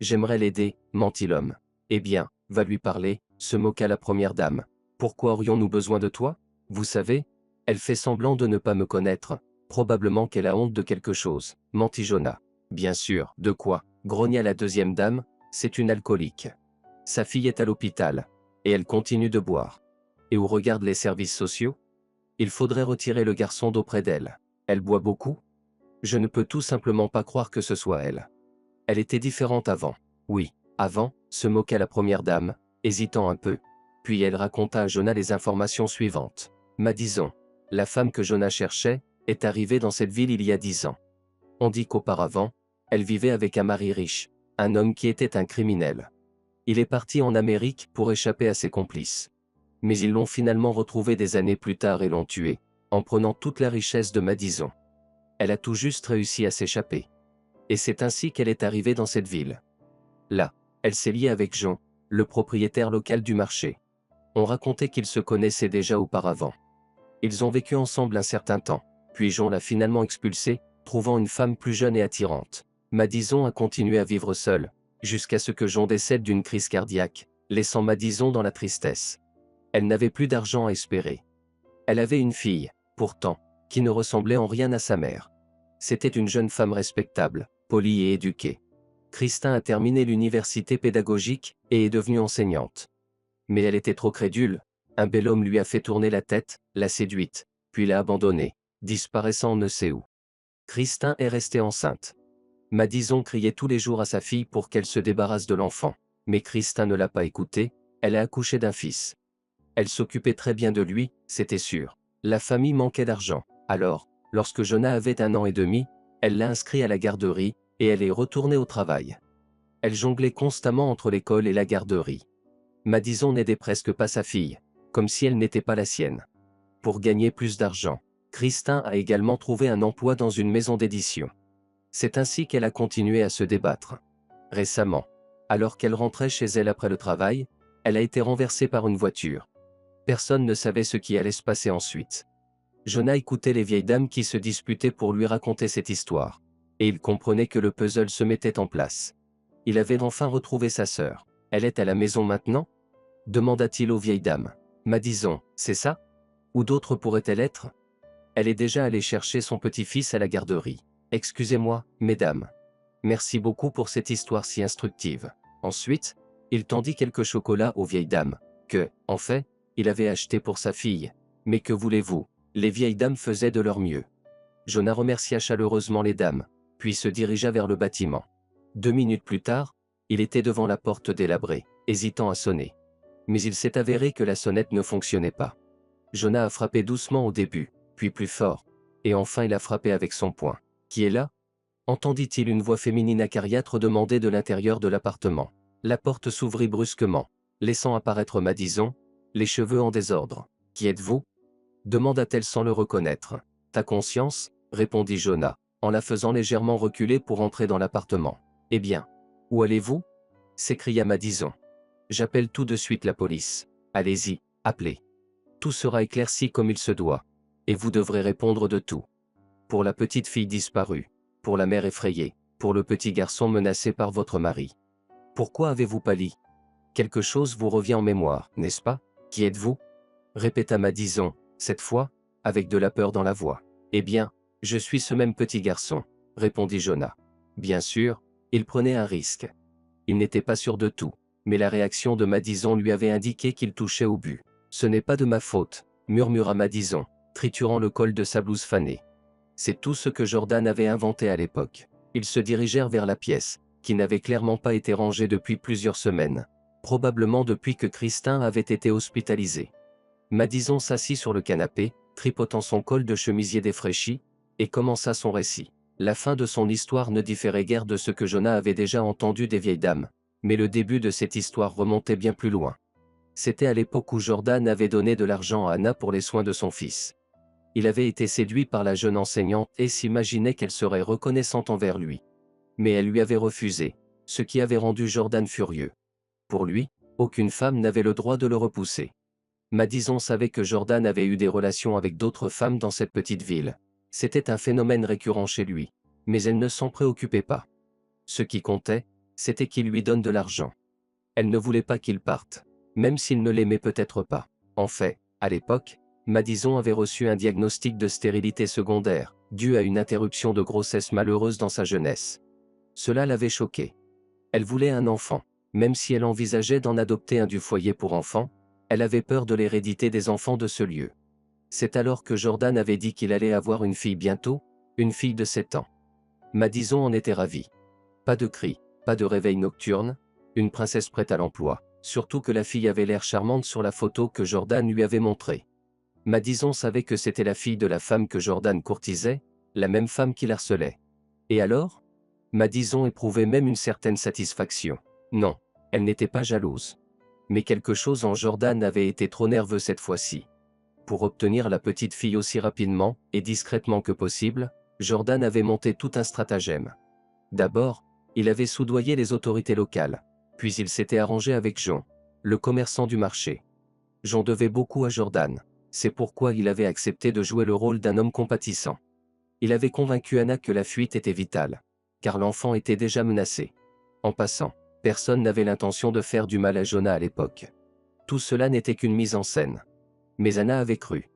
J'aimerais l'aider, » mentit l'homme. « Eh bien, va lui parler, » se moqua la première dame. « Pourquoi aurions-nous besoin de toi? Vous savez, elle fait semblant de ne pas me connaître, Probablement qu'elle a honte de quelque chose, mentit Jonah. Bien sûr, de quoi, grogna la deuxième dame, c'est une alcoolique. Sa fille est à l'hôpital. Et elle continue de boire. Et où regardent les services sociaux? Il faudrait retirer le garçon d'auprès d'elle. Elle boit beaucoup? Je ne peux tout simplement pas croire que ce soit elle. Elle était différente avant. Oui, avant, se moqua la première dame, hésitant un peu. Puis elle raconta à Jonah les informations suivantes. Madison, la femme que Jonah cherchait, est arrivée dans cette ville il y a 10 ans. On dit qu'auparavant, elle vivait avec un mari riche, un homme qui était un criminel. Il est parti en Amérique pour échapper à ses complices. Mais ils l'ont finalement retrouvé des années plus tard et l'ont tué, en prenant toute la richesse de Madison. Elle a tout juste réussi à s'échapper. Et c'est ainsi qu'elle est arrivée dans cette ville. Là, elle s'est liée avec Jean, le propriétaire local du marché. On racontait qu'ils se connaissaient déjà auparavant. Ils ont vécu ensemble un certain temps, puis Jean l'a finalement expulsée, trouvant une femme plus jeune et attirante. Madison a continué à vivre seule, jusqu'à ce que Jean décède d'une crise cardiaque, laissant Madison dans la tristesse. Elle n'avait plus d'argent à espérer. Elle avait une fille, pourtant, qui ne ressemblait en rien à sa mère. C'était une jeune femme respectable, polie et éduquée. Christin a terminé l'université pédagogique et est devenue enseignante. Mais elle était trop crédule, un bel homme lui a fait tourner la tête, l'a séduite, puis l'a abandonnée, disparaissant on ne sait où. Christin est restée enceinte. Madison criait tous les jours à sa fille pour qu'elle se débarrasse de l'enfant, mais Christin ne l'a pas écoutée, elle a accouché d'un fils. Elle s'occupait très bien de lui, c'était sûr. La famille manquait d'argent. Alors, lorsque Jonah avait 1 an et demi, elle l'a inscrit à la garderie, et elle est retournée au travail. Elle jonglait constamment entre l'école et la garderie. Madison n'aidait presque pas sa fille, comme si elle n'était pas la sienne. Pour gagner plus d'argent, Christin a également trouvé un emploi dans une maison d'édition. C'est ainsi qu'elle a continué à se débattre. Récemment, alors qu'elle rentrait chez elle après le travail, elle a été renversée par une voiture. Personne ne savait ce qui allait se passer ensuite. Jonah écoutait les vieilles dames qui se disputaient pour lui raconter cette histoire. Et il comprenait que le puzzle se mettait en place. Il avait enfin retrouvé sa sœur. Elle est à la maison maintenant? Demanda-t-il aux vieilles dames. Madison, c'est ça? Où d'autre pourrait-elle être? Elle est déjà allée chercher son petit-fils à la garderie. Excusez-moi, mesdames. Merci beaucoup pour cette histoire si instructive. Ensuite, il tendit quelques chocolats aux vieilles dames, que, en fait, il avait acheté pour sa fille. Mais que voulez-vous? Les vieilles dames faisaient de leur mieux. Jonah remercia chaleureusement les dames, puis se dirigea vers le bâtiment. 2 minutes plus tard, il était devant la porte délabrée, hésitant à sonner. Mais il s'est avéré que la sonnette ne fonctionnait pas. Jonah a frappé doucement au début, puis plus fort, et enfin il a frappé avec son poing. Qui est là? Entendit-il une voix féminine acariâtre demander de l'intérieur de l'appartement. La porte s'ouvrit brusquement, laissant apparaître Madison, les cheveux en désordre. Qui êtes-vous? Demanda-t-elle sans le reconnaître. Ta conscience? Répondit Jonah, en la faisant légèrement reculer pour entrer dans l'appartement. Eh bien, où allez-vous? S'écria Madison. J'appelle tout de suite la police. Allez-y, appelez. Tout sera éclairci comme il se doit. Et vous devrez répondre de tout. Pour la petite fille disparue, pour la mère effrayée, pour le petit garçon menacé par votre mari. Pourquoi avez-vous pâli? Quelque chose vous revient en mémoire, n'est-ce pas? Qui êtes-vous? Répéta Madison, cette fois, avec de la peur dans la voix. Eh bien, je suis ce même petit garçon, répondit Jonah. Bien sûr, il prenait un risque. Il n'était pas sûr de tout, mais la réaction de Madison lui avait indiqué qu'il touchait au but. Ce n'est pas de ma faute, murmura Madison, triturant le col de sa blouse fanée. C'est tout ce que Jordan avait inventé à l'époque. Ils se dirigèrent vers la pièce, qui n'avait clairement pas été rangée depuis plusieurs semaines, probablement depuis que Christin avait été hospitalisé. Madison s'assit sur le canapé, tripotant son col de chemisier défraîchi, et commença son récit. La fin de son histoire ne différait guère de ce que Jonah avait déjà entendu des vieilles dames, mais le début de cette histoire remontait bien plus loin. C'était à l'époque où Jordan avait donné de l'argent à Anna pour les soins de son fils. Il avait été séduit par la jeune enseignante et s'imaginait qu'elle serait reconnaissante envers lui. Mais elle lui avait refusé, ce qui avait rendu Jordan furieux. Pour lui, aucune femme n'avait le droit de le repousser. Madison savait que Jordan avait eu des relations avec d'autres femmes dans cette petite ville. C'était un phénomène récurrent chez lui, mais elle ne s'en préoccupait pas. Ce qui comptait, c'était qu'il lui donne de l'argent. Elle ne voulait pas qu'il parte, même s'il ne l'aimait peut-être pas. En fait, à l'époque, Madison avait reçu un diagnostic de stérilité secondaire, due à une interruption de grossesse malheureuse dans sa jeunesse. Cela l'avait choquée. Elle voulait un enfant. Même si elle envisageait d'en adopter un du foyer pour enfants, elle avait peur de l'hérédité des enfants de ce lieu. C'est alors que Jordan avait dit qu'il allait avoir une fille bientôt, une fille de 7 ans. Madison en était ravie. Pas de cris, pas de réveil nocturne, une princesse prête à l'emploi, surtout que la fille avait l'air charmante sur la photo que Jordan lui avait montrée. Madison savait que c'était la fille de la femme que Jordan courtisait, la même femme qu'il harcelait. Et alors? Madison éprouvait même une certaine satisfaction. Non, elle n'était pas jalouse. Mais quelque chose en Jordan avait été trop nerveux cette fois-ci. Pour obtenir la petite fille aussi rapidement et discrètement que possible, Jordan avait monté tout un stratagème. D'abord, il avait soudoyé les autorités locales, puis il s'était arrangé avec Jean, le commerçant du marché. Jean devait beaucoup à Jordan, c'est pourquoi il avait accepté de jouer le rôle d'un homme compatissant. Il avait convaincu Anna que la fuite était vitale, car l'enfant était déjà menacé. En passant, personne n'avait l'intention de faire du mal à Jonah à l'époque. Tout cela n'était qu'une mise en scène. Mais Anna avait cru.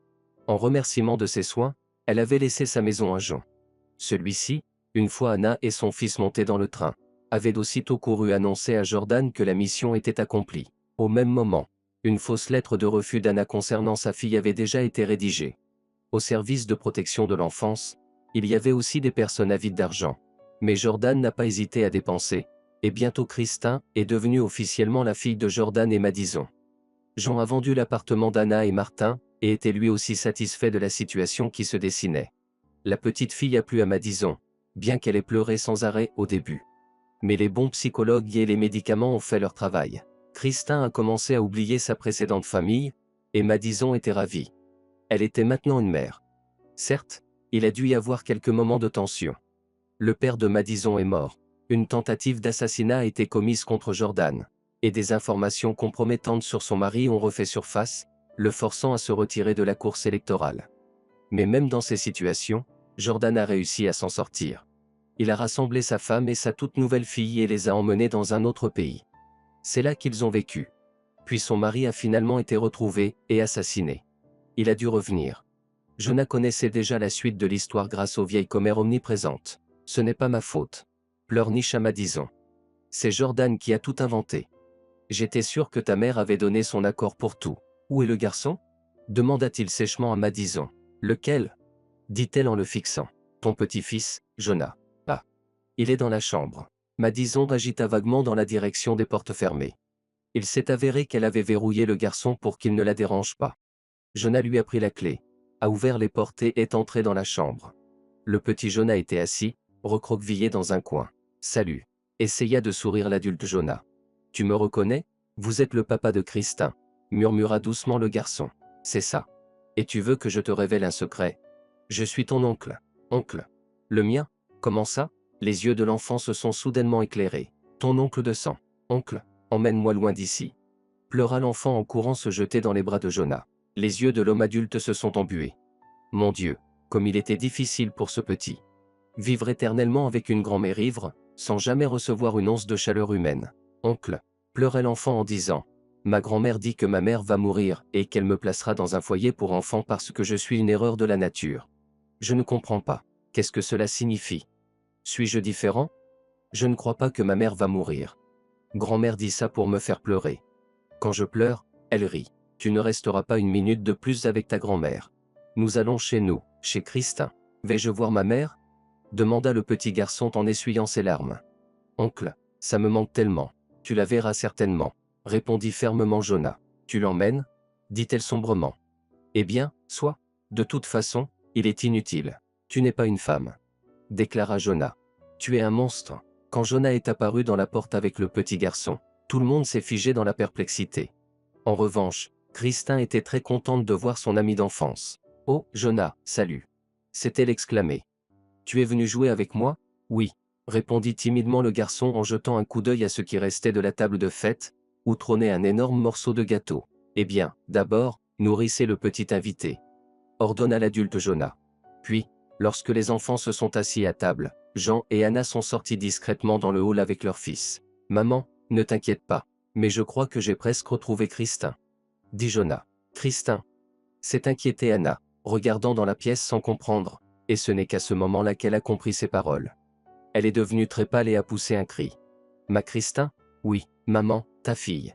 En remerciement de ses soins, elle avait laissé sa maison à Jean. Celui-ci, une fois Anna et son fils montés dans le train, avait aussitôt couru annoncer à Jordan que la mission était accomplie. Au même moment, une fausse lettre de refus d'Anna concernant sa fille avait déjà été rédigée. Au service de protection de l'enfance, il y avait aussi des personnes avides d'argent. Mais Jordan n'a pas hésité à dépenser, et bientôt Christin est devenue officiellement la fille de Jordan et Madison. Jean a vendu l'appartement d'Anna et Martin, et était lui aussi satisfait de la situation qui se dessinait. La petite fille a plu à Madison, bien qu'elle ait pleuré sans arrêt au début. Mais les bons psychologues et les médicaments ont fait leur travail. Christin a commencé à oublier sa précédente famille, et Madison était ravie. Elle était maintenant une mère. Certes, il a dû y avoir quelques moments de tension. Le père de Madison est mort. Une tentative d'assassinat a été commise contre Jordan, et des informations compromettantes sur son mari ont refait surface, le forçant à se retirer de la course électorale. Mais même dans ces situations, Jordan a réussi à s'en sortir. Il a rassemblé sa femme et sa toute nouvelle fille et les a emmenés dans un autre pays. C'est là qu'ils ont vécu. Puis son mari a finalement été retrouvé et assassiné. Il a dû revenir. Jonah connaissait déjà la suite de l'histoire grâce aux vieilles commères omniprésentes. Ce n'est pas ma faute. Pleurniche à Madison. C'est Jordan qui a tout inventé. J'étais sûr que ta mère avait donné son accord pour tout. Où est le garçon? Demanda-t-il sèchement à Madison. Lequel? Dit-elle en le fixant. Ton petit-fils, Jonah. Ah. Il est dans la chambre. Madison agita vaguement dans la direction des portes fermées. Il s'est avéré qu'elle avait verrouillé le garçon pour qu'il ne la dérange pas. Jonah lui a pris la clé, a ouvert les portes et est entré dans la chambre. Le petit Jonah était assis, recroquevillé dans un coin. Salut. Essaya de sourire l'adulte Jonah. Tu me reconnais? Vous êtes le papa de Christin, murmura doucement le garçon. C'est ça. Et tu veux que je te révèle un secret? Je suis ton oncle. Oncle. Le mien? Comment ça? Les yeux de l'enfant se sont soudainement éclairés. Ton oncle de sang. Oncle, emmène-moi loin d'ici. Pleura l'enfant en courant se jeter dans les bras de Jonah. Les yeux de l'homme adulte se sont embués. Mon Dieu, comme il était difficile pour ce petit. Vivre éternellement avec une grand-mère ivre, sans jamais recevoir une once de chaleur humaine. Oncle, pleurait l'enfant en disant. Ma grand-mère dit que ma mère va mourir et qu'elle me placera dans un foyer pour enfants parce que je suis une erreur de la nature. Je ne comprends pas. Qu'est-ce que cela signifie? Suis-je différent? Je ne crois pas que ma mère va mourir. Grand-mère dit ça pour me faire pleurer. Quand je pleure, elle rit. Tu ne resteras pas une minute de plus avec ta grand-mère. Nous allons chez nous, chez Christin. Vais-je voir ma mère? Demanda le petit garçon en essuyant ses larmes. Oncle, ça me manque tellement. Tu la verras certainement, répondit fermement Jonah. Tu l'emmènes? Dit-elle sombrement. Eh bien, soit. De toute façon, il est inutile. Tu n'es pas une femme. Déclara Jonah. Tu es un monstre. Quand Jonah est apparu dans la porte avec le petit garçon, tout le monde s'est figé dans la perplexité. En revanche, Christin était très contente de voir son ami d'enfance. Oh, Jonah, salut. S'est-elle exclamée. Tu es venu jouer avec moi? Oui, répondit timidement le garçon en jetant un coup d'œil à ce qui restait de la table de fête, où trônait un énorme morceau de gâteau. Eh bien, d'abord, nourrissez le petit invité, ordonna l'adulte Jonah. Puis, lorsque les enfants se sont assis à table, Jean et Anna sont sortis discrètement dans le hall avec leur fils. Maman, ne t'inquiète pas, mais je crois que j'ai presque retrouvé Christin, dit Jonah. Christin? S'est inquiétée Anna, regardant dans la pièce sans comprendre. et ce n'est qu'à ce moment-là qu'elle a compris ses paroles. Elle est devenue très pâle et a poussé un cri. Ma Christin? Oui, maman, ta fille.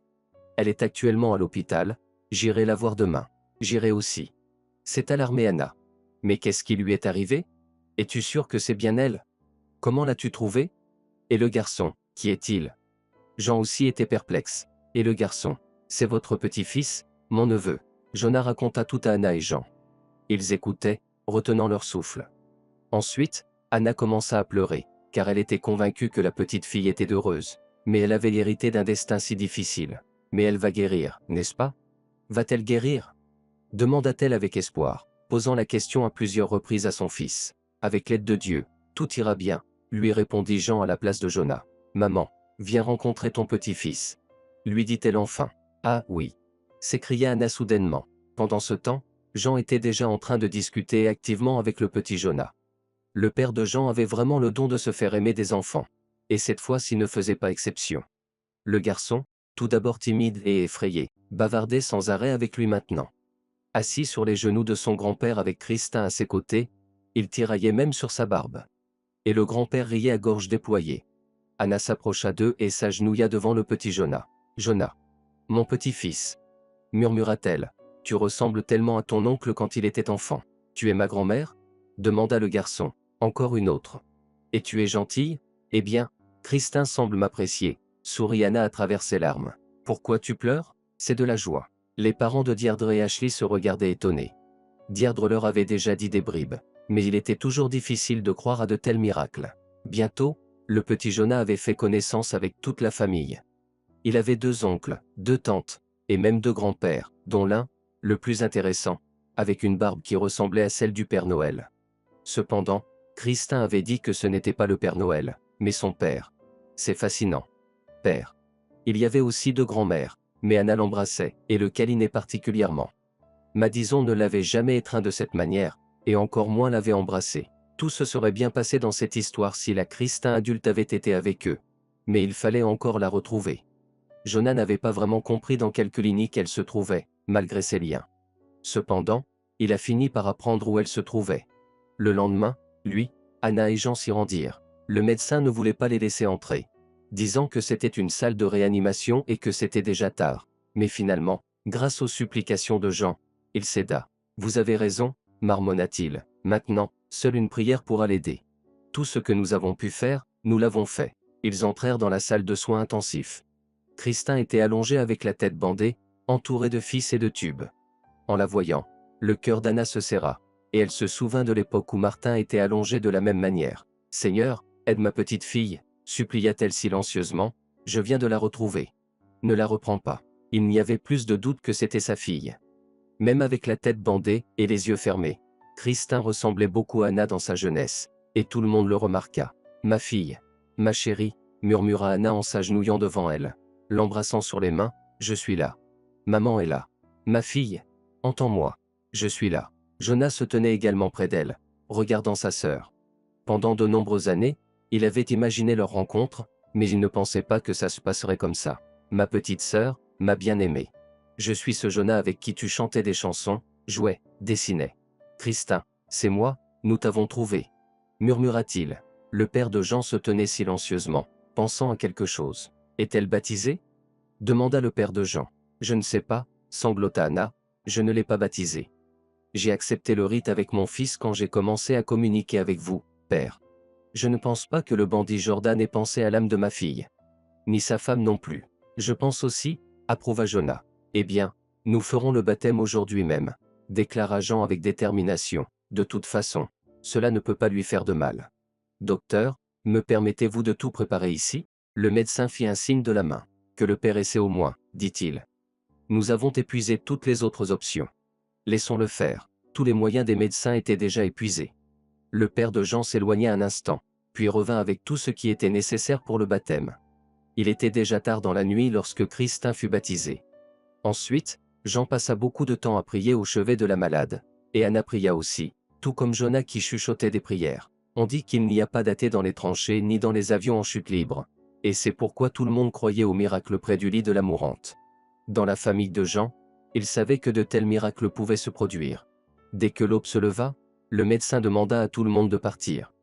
Elle est actuellement à l'hôpital, j'irai la voir demain. J'irai aussi. C'est alarmé Anna. Mais qu'est-ce qui lui est arrivé? Es-tu sûr que c'est bien elle? Comment l'as-tu trouvé? Et le garçon, qui est-il? Jean aussi était perplexe. Et le garçon? C'est votre petit-fils, mon neveu. Jonah raconta tout à Anna et Jean. Ils écoutaient, retenant leur souffle. Ensuite, Anna commença à pleurer, car elle était convaincue que la petite fille était heureuse. Mais elle avait hérité d'un destin si difficile. Mais elle va guérir, n'est-ce pas? Va-t-elle guérir? Demanda-t-elle avec espoir, posant la question à plusieurs reprises à son fils. Avec l'aide de Dieu, tout ira bien, lui répondit Jean à la place de Jonah. Maman, viens rencontrer ton petit-fils. Lui dit-elle enfin. Ah oui, s'écria Anna soudainement. Pendant ce temps, Jean était déjà en train de discuter activement avec le petit Jonah. Le père de Jean avait vraiment le don de se faire aimer des enfants. Et cette fois-ci ne faisait pas exception. Le garçon, tout d'abord timide et effrayé, bavardait sans arrêt avec lui maintenant. Assis sur les genoux de son grand-père avec Christin à ses côtés, il tiraillait même sur sa barbe. Et le grand-père riait à gorge déployée. Anna s'approcha d'eux et s'agenouilla devant le petit Jonah. Jonah. Mon petit-fils. Murmura-t-elle. Tu ressembles tellement à ton oncle quand il était enfant. Tu es ma grand-mère? Demanda le garçon. Encore une autre. Et tu es gentille? Eh bien, Christin semble m'apprécier, sourit Anna à travers ses larmes. Pourquoi tu pleures? C'est de la joie. Les parents de Deirdre et Ashley se regardaient étonnés. Deirdre leur avait déjà dit des bribes, mais il était toujours difficile de croire à de tels miracles. Bientôt, le petit Jonah avait fait connaissance avec toute la famille. Il avait 2 oncles, 2 tantes, et même 2 grands-pères, dont l'un, le plus intéressant, avec une barbe qui ressemblait à celle du Père Noël. Cependant, Christin avait dit que ce n'était pas le Père Noël, mais son père. C'est fascinant. Père. Il y avait aussi 2 grands-mères, mais Anna l'embrassait, et le câlinait particulièrement. Madison ne l'avait jamais étreint de cette manière, et encore moins l'avait embrassé. Tout se serait bien passé dans cette histoire si la Christin adulte avait été avec eux. Mais il fallait encore la retrouver. Jonah n'avait pas vraiment compris dans quelle clinique elle se trouvait, malgré ses liens. Cependant, il a fini par apprendre où elle se trouvait. Le lendemain, lui, Anna et Jean s'y rendirent. Le médecin ne voulait pas les laisser entrer, disant que c'était une salle de réanimation et que c'était déjà tard. Mais finalement, grâce aux supplications de Jean, il céda. Vous avez raison, marmonna-t-il. Maintenant, seule une prière pourra l'aider. Tout ce que nous avons pu faire, nous l'avons fait. Ils entrèrent dans la salle de soins intensifs. Christin était allongé avec la tête bandée, entouré de fils et de tubes. En la voyant, le cœur d'Anna se serra, et elle se souvint de l'époque où Martin était allongé de la même manière. « Seigneur, aide ma petite fille », supplia-t-elle silencieusement, « je viens de la retrouver. » Ne la reprends pas. Il n'y avait plus de doute que c'était sa fille. Même avec la tête bandée et les yeux fermés, Christin ressemblait beaucoup à Anna dans sa jeunesse, et tout le monde le remarqua. « Ma fille, ma chérie », murmura Anna en s'agenouillant devant elle, l'embrassant sur les mains, « je suis là. Maman est là. Ma fille, entends-moi. Je suis là. » Jonah se tenait également près d'elle, regardant sa sœur. Pendant de nombreuses années, il avait imaginé leur rencontre, mais il ne pensait pas que ça se passerait comme ça. « Ma petite sœur, ma bien-aimée. Je suis ce Jonah avec qui tu chantais des chansons, jouais, dessinais. Christin, c'est moi, nous t'avons trouvé. » murmura-t-il. Le père de Jean se tenait silencieusement, pensant à quelque chose. « Est-elle baptisée ?» demanda le père de Jean. « Je ne sais pas, » sanglota Anna, « je ne l'ai pas baptisée. J'ai accepté le rite avec mon fils quand j'ai commencé à communiquer avec vous, père. Je ne pense pas que le bandit Jordan ait pensé à l'âme de ma fille. Ni sa femme non plus. Je pense aussi, approuva Jonah. Eh bien, nous ferons le baptême aujourd'hui même, déclara Jean avec détermination. De toute façon, cela ne peut pas lui faire de mal. Docteur, me permettez-vous de tout préparer ici? Le médecin fit un signe de la main. Que le père essaie au moins, dit-il. Nous avons épuisé toutes les autres options. Laissons-le faire. Tous les moyens des médecins étaient déjà épuisés. Le père de Jean s'éloigna un instant, puis revint avec tout ce qui était nécessaire pour le baptême. Il était déjà tard dans la nuit lorsque Christin fut baptisé. Ensuite, Jean passa beaucoup de temps à prier au chevet de la malade, et Anna pria aussi, tout comme Jonah qui chuchotait des prières. On dit qu'il n'y a pas d'athée dans les tranchées ni dans les avions en chute libre, et c'est pourquoi tout le monde croyait au miracle près du lit de la mourante. Dans la famille de Jean, il savait que de tels miracles pouvaient se produire. Dès que l'aube se leva, Le médecin demanda à tout le monde de partir.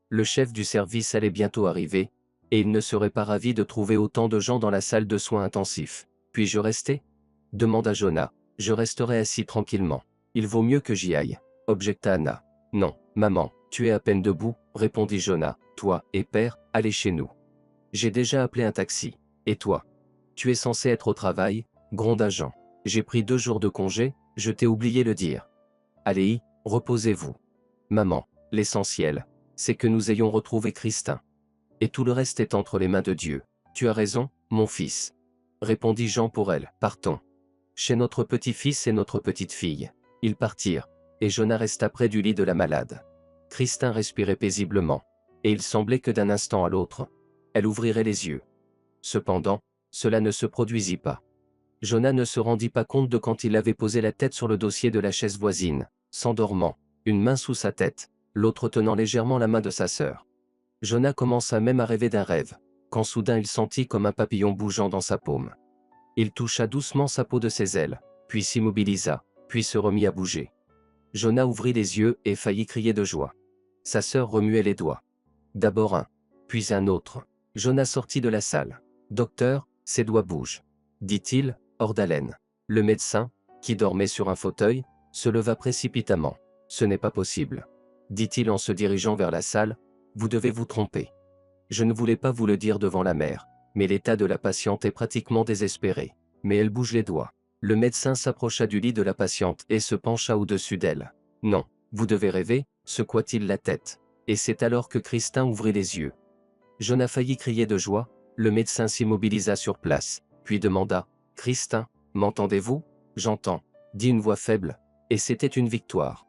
Le chef du service allait bientôt arriver, et il ne serait pas ravi de trouver autant de gens dans la salle de soins intensifs. Puis-je rester? Demanda Jonah. Je resterai assis tranquillement. Il vaut mieux que j'y aille, objecta Anna. Non, maman, tu es à peine debout, répondit Jonah. Toi et père, allez chez nous. J'ai déjà appelé un taxi. Et toi? Tu es censé être au travail, gronda Jean. J'ai pris 2 jours de congé, je t'ai oublié le dire. Allez, reposez-vous. Maman, l'essentiel, c'est que nous ayons retrouvé Christin. Et tout le reste est entre les mains de Dieu. Tu as raison, mon fils. Répondit Jean pour elle. Partons. Chez notre petit-fils et notre petite-fille. Ils partirent, et Jonah resta près du lit de la malade. Christin respirait paisiblement, et il semblait que d'un instant à l'autre, elle ouvrirait les yeux. Cependant, cela ne se produisit pas. Jonah ne se rendit pas compte de quand il avait posé la tête sur le dossier de la chaise voisine, s'endormant, une main sous sa tête, l'autre tenant légèrement la main de sa sœur. Jonah commença même à rêver d'un rêve, quand soudain il sentit comme un papillon bougeant dans sa paume. Il toucha doucement sa peau de ses ailes, puis s'immobilisa, puis se remit à bouger. Jonah ouvrit les yeux et faillit crier de joie. Sa sœur remuait les doigts. D'abord un, puis un autre. Jonah sortit de la salle. « Docteur, ses doigts bougent. » dit-il, hors d'haleine. Le médecin, qui dormait sur un fauteuil, se leva précipitamment. « Ce n'est pas possible. » dit-il en se dirigeant vers la salle. « Vous devez vous tromper. Je ne voulais pas vous le dire devant la mère, mais l'état de la patiente est pratiquement désespéré. Mais elle bouge les doigts. » Le médecin s'approcha du lit de la patiente et se pencha au-dessus d'elle. « Non, vous devez rêver, » secoua-t-il la tête. Et c'est alors que Christin ouvrit les yeux. Jonah faillit crier de joie. Le médecin s'immobilisa sur place, puis demanda « Christin, m'entendez-vous »« J'entends », dit une voix faible, et c'était une victoire.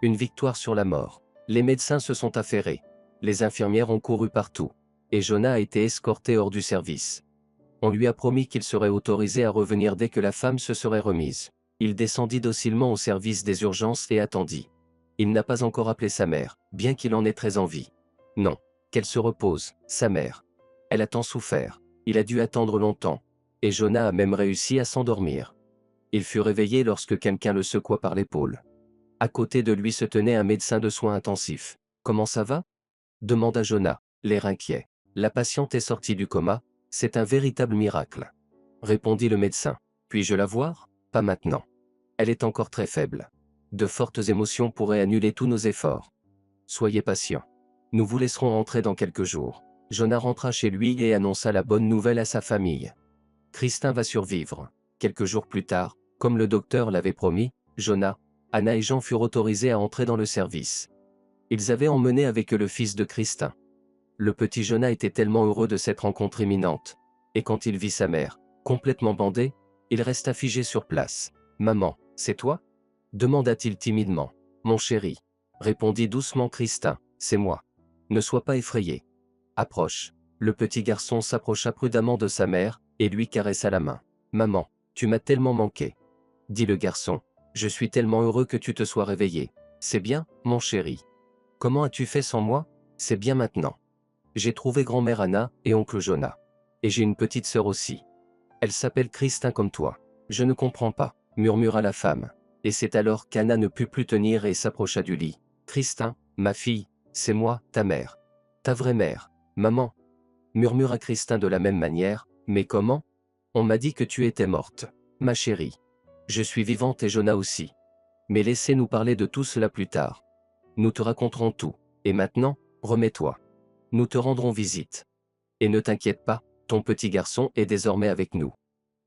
Une victoire sur la mort. Les médecins se sont affairés. Les infirmières ont couru partout. Et Jonah a été escorté hors du service. On lui a promis qu'il serait autorisé à revenir dès que la femme se serait remise. Il descendit docilement au service des urgences et attendit. Il n'a pas encore appelé sa mère, bien qu'il en ait très envie. Non, qu'elle se repose, sa mère. Elle a tant souffert, il a dû attendre longtemps. Et Jonah a même réussi à s'endormir. Il fut réveillé lorsque quelqu'un le secoua par l'épaule. À côté de lui se tenait un médecin de soins intensifs. « Comment ça va » demanda Jonah, l'air inquiet. « La patiente est sortie du coma, c'est un véritable miracle. » Répondit le médecin. « Puis-je la voir ? Pas maintenant. Elle est encore très faible. De fortes émotions pourraient annuler tous nos efforts. Soyez patient. Nous vous laisserons rentrer dans quelques jours. » Jonah rentra chez lui et annonça la bonne nouvelle à sa famille. Christin va survivre. Quelques jours plus tard, comme le docteur l'avait promis, Jonah, Anna et Jean furent autorisés à entrer dans le service. Ils avaient emmené avec eux le fils de Christin. Le petit Jonah était tellement heureux de cette rencontre imminente. Et quand il vit sa mère, complètement bandée, il resta figé sur place. « Maman, c'est toi » demanda-t-il timidement. « Mon chéri » répondit doucement Christin, « c'est moi. Ne sois pas effrayé. » Approche. Le petit garçon s'approcha prudemment de sa mère, et lui caressa la main. « Maman, tu m'as tellement manqué. » dit le garçon. « Je suis tellement heureux que tu te sois réveillé. C'est bien, mon chéri. Comment as-tu fait sans moi? C'est bien maintenant. J'ai trouvé grand-mère Anna et oncle Jonah. Et j'ai une petite sœur aussi. Elle s'appelle Christin comme toi. Je ne comprends pas, murmura la femme. Et c'est alors qu'Anna ne put plus tenir et s'approcha du lit. Christin, ma fille, c'est moi, ta mère. Ta vraie mère. Maman, murmura Christin de la même manière. Mais comment? On m'a dit que tu étais morte. Ma chérie. Je suis vivante et Jonah aussi. Mais laissez-nous parler de tout cela plus tard. Nous te raconterons tout. Et maintenant, remets-toi. Nous te rendrons visite. Et ne t'inquiète pas, ton petit garçon est désormais avec nous.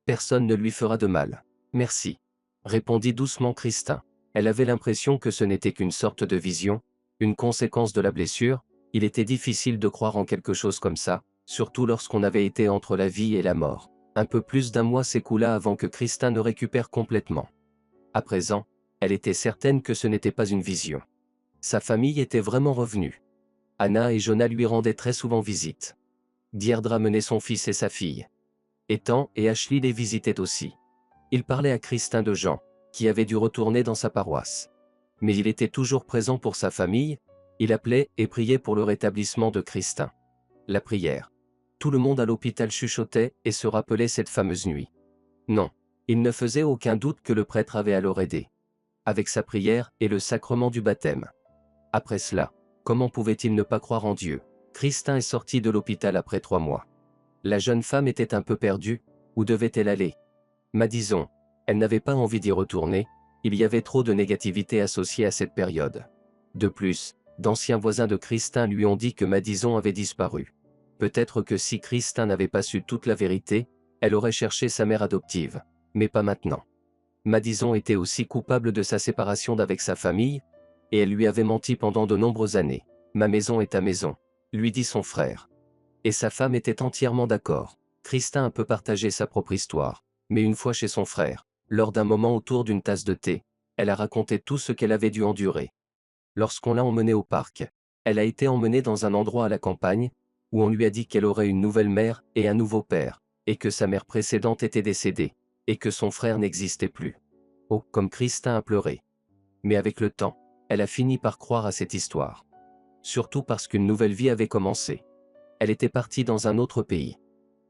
Personne ne lui fera de mal. Merci. Répondit doucement Christin. Elle avait l'impression que ce n'était qu'une sorte de vision, une conséquence de la blessure. Il était difficile de croire en quelque chose comme ça, surtout lorsqu'on avait été entre la vie et la mort. Un peu plus d'1 mois s'écoula avant que Christin ne récupère complètement. À présent, elle était certaine que ce n'était pas une vision. Sa famille était vraiment revenue. Anna et Jonah lui rendaient très souvent visite. Deirdre menait son fils et sa fille. Ethan et Ashley les visitaient aussi. Il parlait à Christin de Jean, qui avait dû retourner dans sa paroisse. Mais il était toujours présent pour sa famille, il appelait et priait pour le rétablissement de Christin. La prière. Tout le monde à l'hôpital chuchotait et se rappelait cette fameuse nuit. Non, il ne faisait aucun doute que le prêtre avait alors aidé. Avec sa prière et le sacrement du baptême. Après cela, comment pouvait-il ne pas croire en Dieu? Christin est sorti de l'hôpital après 3 mois. La jeune femme était un peu perdue. Où devait-elle aller? Madison. Elle n'avait pas envie d'y retourner. Il y avait trop de négativité associée à cette période. De plus, d'anciens voisins de Christin lui ont dit que Madison avait disparu. Peut-être que si Christin n'avait pas su toute la vérité, elle aurait cherché sa mère adoptive. Mais pas maintenant. Madison était aussi coupable de sa séparation d'avec sa famille, et elle lui avait menti pendant de nombreuses années. Ma maison est ta maison, lui dit son frère. Et sa femme était entièrement d'accord. Christin a peu partagé sa propre histoire, mais une fois chez son frère, lors d'un moment autour d'une tasse de thé, elle a raconté tout ce qu'elle avait dû endurer. Lorsqu'on l'a emmenée au parc, elle a été emmenée dans un endroit à la campagne, où on lui a dit qu'elle aurait une nouvelle mère et un nouveau père, et que sa mère précédente était décédée, et que son frère n'existait plus. Oh, comme Christin a pleuré. Mais avec le temps, elle a fini par croire à cette histoire. Surtout parce qu'une nouvelle vie avait commencé. Elle était partie dans un autre pays.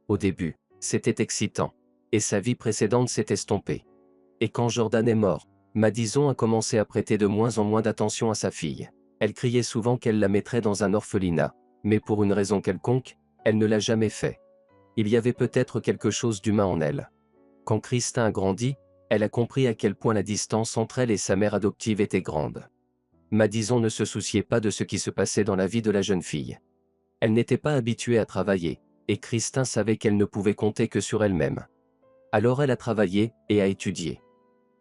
Au début, c'était excitant, et sa vie précédente s'est estompée. Et quand Jordan est mort, Madison a commencé à prêter de moins en moins d'attention à sa fille. Elle criait souvent qu'elle la mettrait dans un orphelinat, mais pour une raison quelconque, elle ne l'a jamais fait. Il y avait peut-être quelque chose d'humain en elle. Quand Christin a grandi, elle a compris à quel point la distance entre elle et sa mère adoptive était grande. Madison ne se souciait pas de ce qui se passait dans la vie de la jeune fille. Elle n'était pas habituée à travailler, et Christin savait qu'elle ne pouvait compter que sur elle-même. Alors elle a travaillé et a étudié.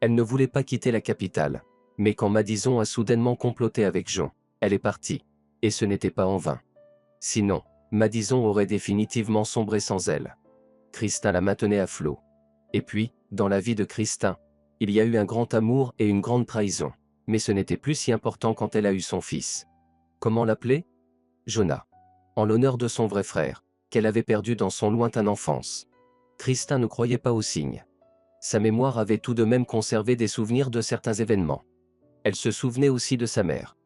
Elle ne voulait pas quitter la capitale, mais quand Madison a soudainement comploté avec Jean, elle est partie. Et ce n'était pas en vain. Sinon, Madison aurait définitivement sombré sans elle. Christin la maintenait à flot. Et puis, dans la vie de Christin, il y a eu un grand amour et une grande trahison. Mais ce n'était plus si important quand elle a eu son fils. Comment l'appeler? Jonah. En l'honneur de son vrai frère, qu'elle avait perdu dans son lointaine enfance. Christin ne croyait pas aux signes. Sa mémoire avait tout de même conservé des souvenirs de certains événements. Elle se souvenait aussi de sa mère.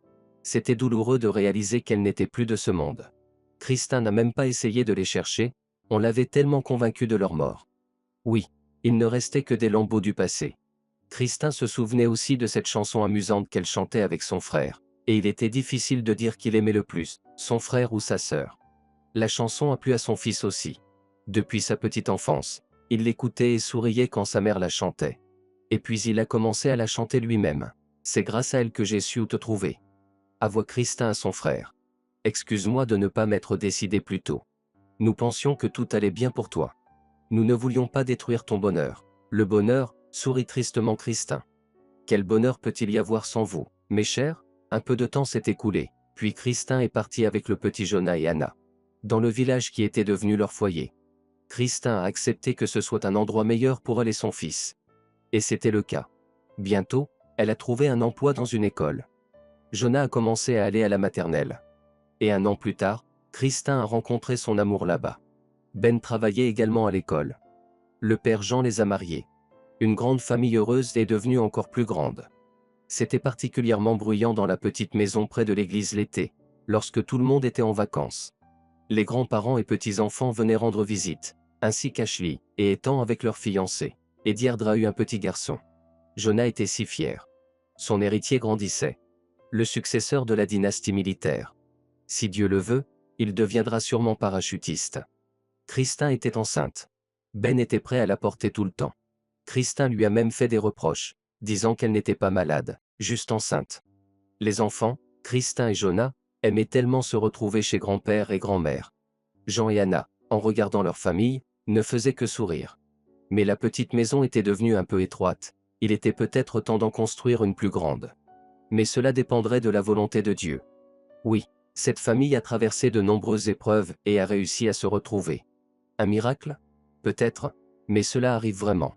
C'était douloureux de réaliser qu'elle n'était plus de ce monde. Christin n'a même pas essayé de les chercher, on l'avait tellement convaincu de leur mort. Oui, il ne restait que des lambeaux du passé. Christin se souvenait aussi de cette chanson amusante qu'elle chantait avec son frère, et il était difficile de dire qu'il aimait le plus, son frère ou sa sœur. La chanson a plu à son fils aussi. Depuis sa petite enfance, il l'écoutait et souriait quand sa mère la chantait. Et puis il a commencé à la chanter lui-même. C'est grâce à elle que j'ai su où te trouver. Avoua Christin à son frère. Excuse-moi de ne pas m'être décidé plus tôt. Nous pensions que tout allait bien pour toi. Nous ne voulions pas détruire ton bonheur. Le bonheur, sourit tristement Christin. Quel bonheur peut-il y avoir sans vous, mes chers? Un peu de temps s'est écoulé, puis Christin est parti avec le petit Jonah et Anna. Dans le village qui était devenu leur foyer. Christin a accepté que ce soit un endroit meilleur pour elle et son fils. Et c'était le cas. Bientôt, elle a trouvé un emploi dans une école. Jonah a commencé à aller à la maternelle. Et 1 an plus tard, Christin a rencontré son amour là-bas. Ben travaillait également à l'école. Le père Jean les a mariés. Une grande famille heureuse est devenue encore plus grande. C'était particulièrement bruyant dans la petite maison près de l'église l'été, lorsque tout le monde était en vacances. Les grands-parents et petits-enfants venaient rendre visite, ainsi qu'Ashley et Ethan avec leur fiancé. Et Deirdre a eu un petit garçon. Jonah était si fier. Son héritier grandissait. Le successeur de la dynastie militaire. Si Dieu le veut, il deviendra sûrement parachutiste. Christin était enceinte. Ben était prêt à la porter tout le temps. Christin lui a même fait des reproches, disant qu'elle n'était pas malade, juste enceinte. Les enfants, Christin et Jonah, aimaient tellement se retrouver chez grand-père et grand-mère. Jean et Anna, en regardant leur famille, ne faisaient que sourire. Mais la petite maison était devenue un peu étroite, il était peut-être temps d'en construire une plus grande. Mais cela dépendrait de la volonté de Dieu. Oui, cette famille a traversé de nombreuses épreuves et a réussi à se retrouver. Un miracle? Peut-être, mais cela arrive vraiment.